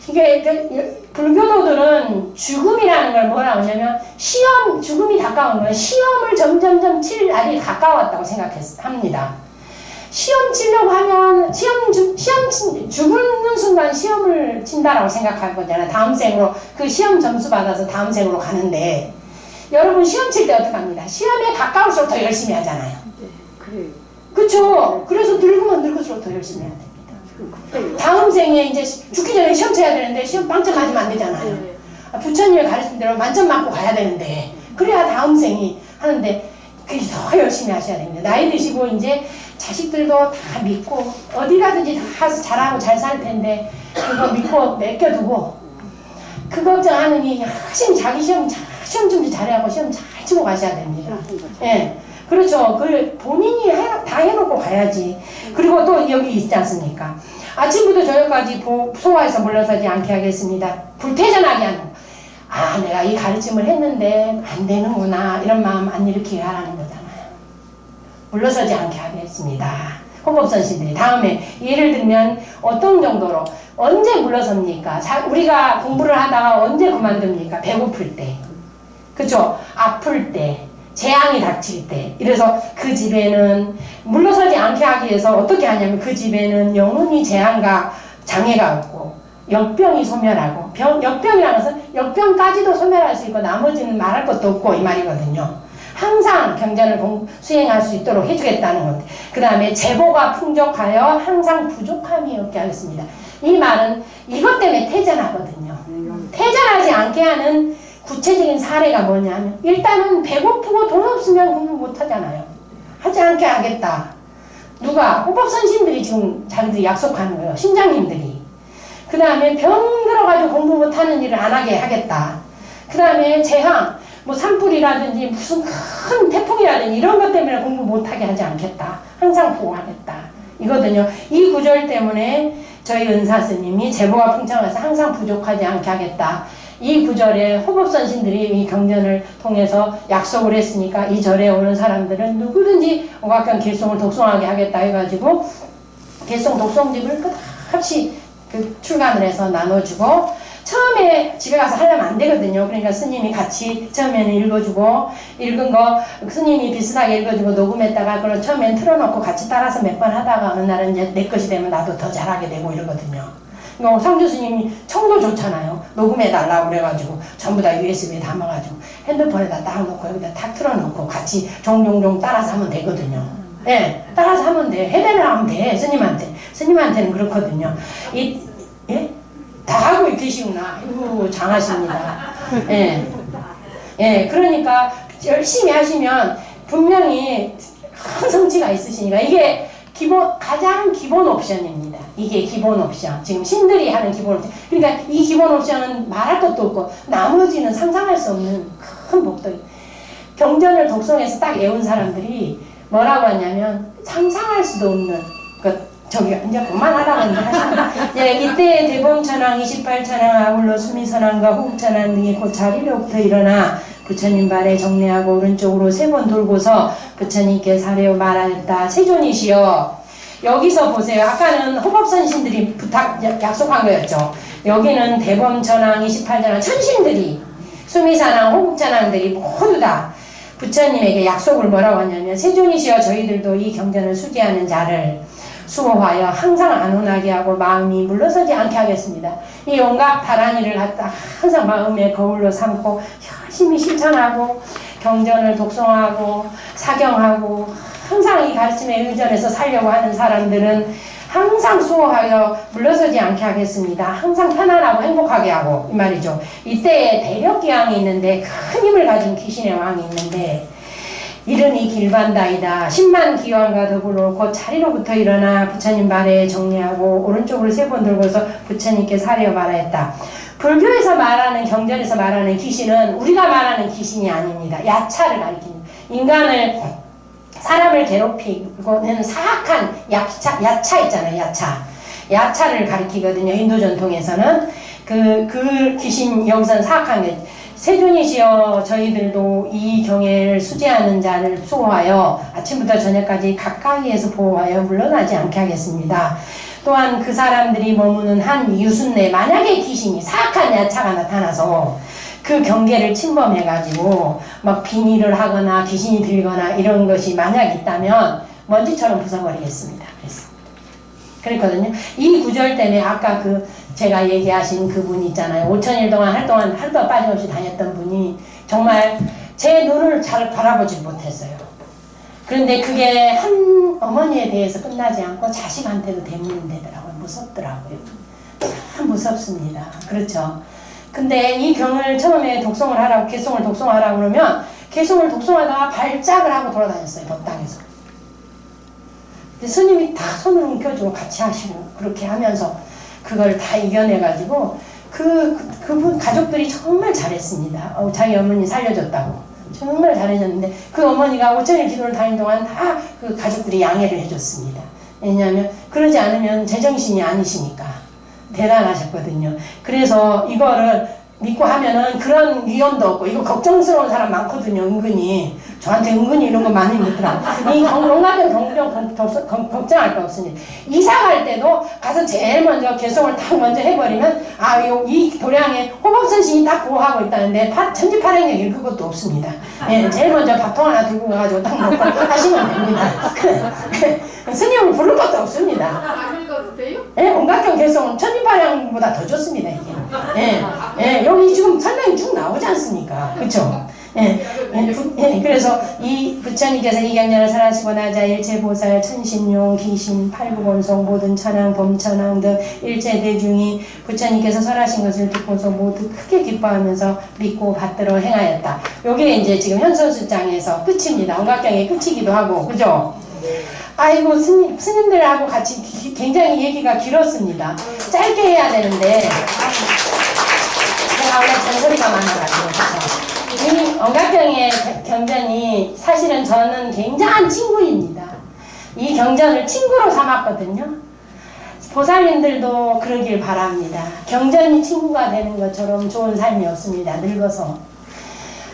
이게 불교도들은 죽음이라는 걸 뭐라고 하냐면 죽음이 가까운 거예요. 시험을 점점점 칠 날이 가까웠다고 생각합니다. 시험 치려고 하면 죽는 순간 시험을 친다라고 생각할 거잖아요. 다음 생으로 그 시험 점수 받아서 다음 생으로 가는데 여러분 시험 칠 때 어떻게 합니다? 시험에 가까울수록 더 열심히 하잖아요. 네, 그래요. 그쵸? 그래서 늙으면 늙을수록 더 열심히 해야 됩니다. 다음 생에 이제 죽기 전에 시험 쳐야 되는데 시험 빵점 맞으면 안 되잖아요. 부처님이 가르친 대로 만점 맞고 가야 되는데 그래야 다음 생이 하는데 그게 더 열심히 하셔야 됩니다. 나이 드시고 이제 자식들도 다 믿고 어디 가든지 다 가서 잘하고 잘 살 텐데 그거 믿고 맡겨두고 그 걱정하느니 열심히 자기 시험 준비 잘하고 시험 잘 치고 가셔야 됩니다. 예. 그렇죠. 그 본인이 다 해놓고 가야지. 그리고 또 여기 있지 않습니까? 아침부터 저녁까지 소화해서 물러서지 않게 하겠습니다. 불태전하게 하는 거. 아, 내가 이 가르침을 했는데 안 되는구나. 이런 마음 안 일으키게 하라는 거잖아요. 물러서지 않게 하겠습니다. 호법선신들이. 다음에 예를 들면 어떤 정도로 언제 물러섭니까? 우리가 공부를 하다가 언제 그만둡니까? 배고플 때. 그쵸? 아플 때. 재앙이 닥칠 때. 이래서 그 집에는 물러서지 않게 하기 위해서 어떻게 하냐면 그 집에는 영원히 재앙과 장애가 없고 역병이 소멸하고 역병이라는 것은 역병까지도 소멸할 수 있고 나머지는 말할 것도 없고 이 말이거든요. 항상 경전을 수행할 수 있도록 해주겠다는 것. 그 다음에 재보가 풍족하여 항상 부족함이 없게 하겠습니다. 이 말은 이것 때문에 퇴전하거든요. 퇴전하지 않게 하는 구체적인 사례가 뭐냐면 일단은 배고프고 돈 없으면 공부 못하잖아요. 하지 않게 하겠다. 누가? 호법선신들이 지금 자기들이 약속하는 거예요. 신장님들이. 그 다음에 병 들어가지고 공부 못하는 일을 안 하게 하겠다. 그 다음에 재앙, 뭐 산불이라든지 무슨 큰 태풍이라든지 이런 것 때문에 공부 못하게 하지 않겠다. 항상 보호하겠다. 이거든요. 이 구절 때문에 저희 은사스님이 재보가 풍성해서 항상 부족하지 않게 하겠다. 이 구절에 호법선신들이 이 경전을 통해서 약속을 했으니까 이 절에 오는 사람들은 누구든지 오각경 개송을 독송하게 하겠다 해가지고 개송 독송집을 끝없이 출간을 해서 나눠주고 처음에 집에 가서 하려면 안 되거든요. 그러니까 스님이 같이 처음에는 읽어주고 읽은 거 스님이 비슷하게 읽어주고 녹음했다가 그걸 처음엔 틀어놓고 같이 따라서 몇 번 하다가 어느 날은 이제 내 것이 되면 나도 더 잘하게 되고 이러거든요. 상주 스님이 청도 좋잖아요. 녹음해달라고 그래가지고 전부 다 USB에 담아가지고 핸드폰에다 딱 놓고 여기다 탁 틀어놓고 같이 종종종 따라서 하면 되거든요. 예, 따라서 하면 돼. 해배를 하면 돼. 스님한테는 그렇거든요. 예? 다 하고 계시구나. 아이고, 장하십니다. 예. 예, 그러니까 열심히 하시면 분명히 큰 성취가 있으시니까 이게 가장 기본 옵션입니다. 이게 기본 옵션. 지금 신들이 하는 기본 옵션. 그러니까 이 기본 옵션은 말할 것도 없고 나머지는 상상할 수 없는 큰 복덕이. 경전을 독송해서 딱 외운 사람들이 뭐라고 하냐면 상상할 수도 없는 저기 이제 그만하라고 하십니다. 예, 이때 대범천왕 28천왕 아울러 수미선왕과 호국천왕 등이 곧 자리로부터 일어나 부처님 발에 정례하고 오른쪽으로 3번 돌고서 부처님께 사례어 말하였다. 세존이시여. 여기서 보세요. 아까는 호법선신들이 약속한 거였죠. 여기는 대범천왕 28천왕 천신들이 수미산왕 호국천왕들이 모두 다 부처님에게 약속을 뭐라고 하냐면 세존이시여 저희들도 이 경전을 수기하는 자를 수호하여 항상 안온하게 하고 마음이 물러서지 않게 하겠습니다. 이 온갖 바란 일을 갖다 항상 마음의 거울로 삼고 열심히 실천하고 경전을 독송하고 사경하고 항상 이 가르침에 의존해서 살려고 하는 사람들은 항상 수호하여 물러서지 않게 하겠습니다. 항상 편안하고 행복하게 하고 이 말이죠. 이때에 대력기왕이 있는데 큰 힘을 가진 귀신의 왕이 있는데 이른이 길반다이다. 10만 기왕과 더불어 곧 자리로부터 일어나 부처님 발에 정리하고 오른쪽으로 3번 들고서 부처님께 사례어 말하였다. 불교에서 말하는 경전에서 말하는 귀신은 우리가 말하는 귀신이 아닙니다. 야차를 가리킵니다. 인간을 사람을 괴롭히고는 사악한 야차 있잖아요. 야차를 가리키거든요. 인도 전통에서는 그 귀신 여기서는 사악한 게 세존이시여 저희들도 이 경애를 수제하는 자를 수호하여 아침부터 저녁까지 가까이에서 보호하여 물러나지 않게 하겠습니다. 또한 그 사람들이 머무는 한 유순내 만약에 귀신이 사악한 야차가 나타나서 그 경계를 침범해가지고 막 빙의를 하거나 귀신이 들거나 이런 것이 만약 있다면 먼지처럼 부숴버리겠습니다. 그랬거든요. 이 구절 때문에 아까 제가 얘기하신 그분 있잖아요. 5000일 동안 하루도 빠짐없이 다녔던 분이 정말 제 눈을 잘 바라보지 못했어요. 그런데 그게 한 어머니에 대해서 끝나지 않고 자식한테도 대문되더라고요. 무섭더라고요. 참 무섭습니다. 그렇죠. 근데 이 경을 처음에 독송을 하라고, 개송을 독송하라고 그러면 개송을 독송하다가 발작을 하고 돌아다녔어요, 법당에서. 근데 스님이 다 손을 움켜주고 같이 하시고 그렇게 하면서 그걸 다 이겨내가지고 그분 가족들이 정말 잘했습니다. 자기 어머니 살려줬다고. 정말 잘해줬는데 그 어머니가 5천일 기도를 다닌 동안 다 그 가족들이 양해를 해줬습니다. 왜냐하면 그러지 않으면 제정신이 아니시니까. 대단하셨거든요. 그래서 이거를 믿고 하면은 그런 위험도 없고, 이거 걱정스러운 사람 많거든요, 은근히. 저한테 은근히 이런 거 많이 묻더라고. 이 온갖 걱정할 거 없으니. 이사 갈 때도 가서 제일 먼저 개송을 딱 먼저 해버리면, 이 도량에 호법선신이 딱 보호하고 있다는데, 천지팔행력이 그것도 없습니다. 예, 제일 먼저 밥통 하나 들고 가가지고 딱 먹고 하시면 됩니다. 스님을 부를 것도 없습니다. 예, 온갖경 개송은 천지팔행보다 더 좋습니다, 이게. 예, 여기 지금 설명이 쭉 나오지 않습니까? 그쵸? 그래서 이 부처님께서 이 경전을 설하시고 나자 일체보살, 천신용, 귀신, 팔구본송, 모든 천왕, 범천왕 등 일체 대중이 부처님께서 설하신 것을 듣고서 모두 크게 기뻐하면서 믿고 받들어 행하였다. 요게 이제 지금 현선수장에서 끝입니다. 온갖경의 끝이기도 하고, 그죠? 아이고, 스님들하고 같이 굉장히 얘기가 길었습니다. 짧게 해야 되는데, 제가 원래 잔소리가 많아가지고. 이 온갖경의 경전이 사실은 저는 굉장한 친구입니다. 이 경전을 친구로 삼았거든요. 보살님들도 그러길 바랍니다. 경전이 친구가 되는 것처럼 좋은 삶이 없습니다. 늙어서.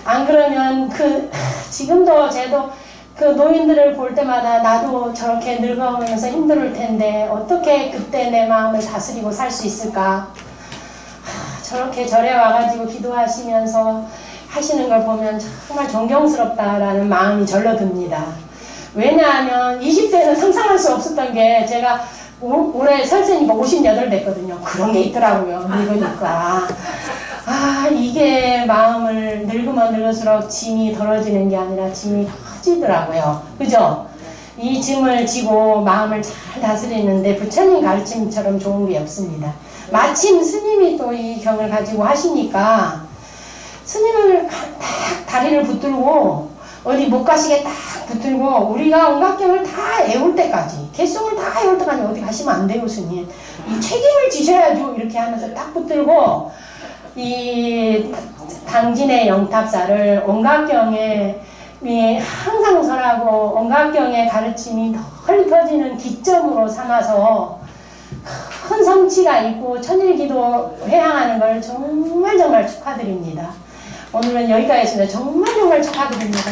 안 그러면 지금도 쟤도 그 노인들을 볼 때마다 나도 저렇게 늙어오면서 힘들 텐데 어떻게 그때 내 마음을 다스리고 살 수 있을까? 저렇게 절에 와가지고 기도하시면서 하시는 걸 보면 정말 존경스럽다라는 마음이 절로 듭니다. 왜냐하면 20대는 상상할 수 없었던 게, 제가 올해 설세니까 58 됐거든요. 그런 게 있더라고요. 늙으니까. 이게 마음을 늙으면 늙을수록 짐이 덜어지는 게 아니라 짐이 커지더라고요. 그죠? 이 짐을 지고 마음을 잘 다스리는데 부처님 가르침처럼 좋은 게 없습니다. 마침 스님이 또 이 경을 가지고 하시니까 스님을 딱 다리를 붙들고 어디 못 가시게 딱 붙들고, 우리가 온갖경을 다 애울 때까지, 개송을 다 애울 때까지 어디 가시면 안 돼요, 스님. 이 책임을 지셔야죠. 이렇게 하면서 딱 붙들고 이 당진의 영탑사를 온갖경에 항상 설하고 온갖경의 가르침이 덜 터지는 기점으로 삼아서 큰 성취가 있고 천일기도 회항하는 걸 정말 축하드립니다. 오늘은 여기까지 했습니다. 정말 축하드립니다.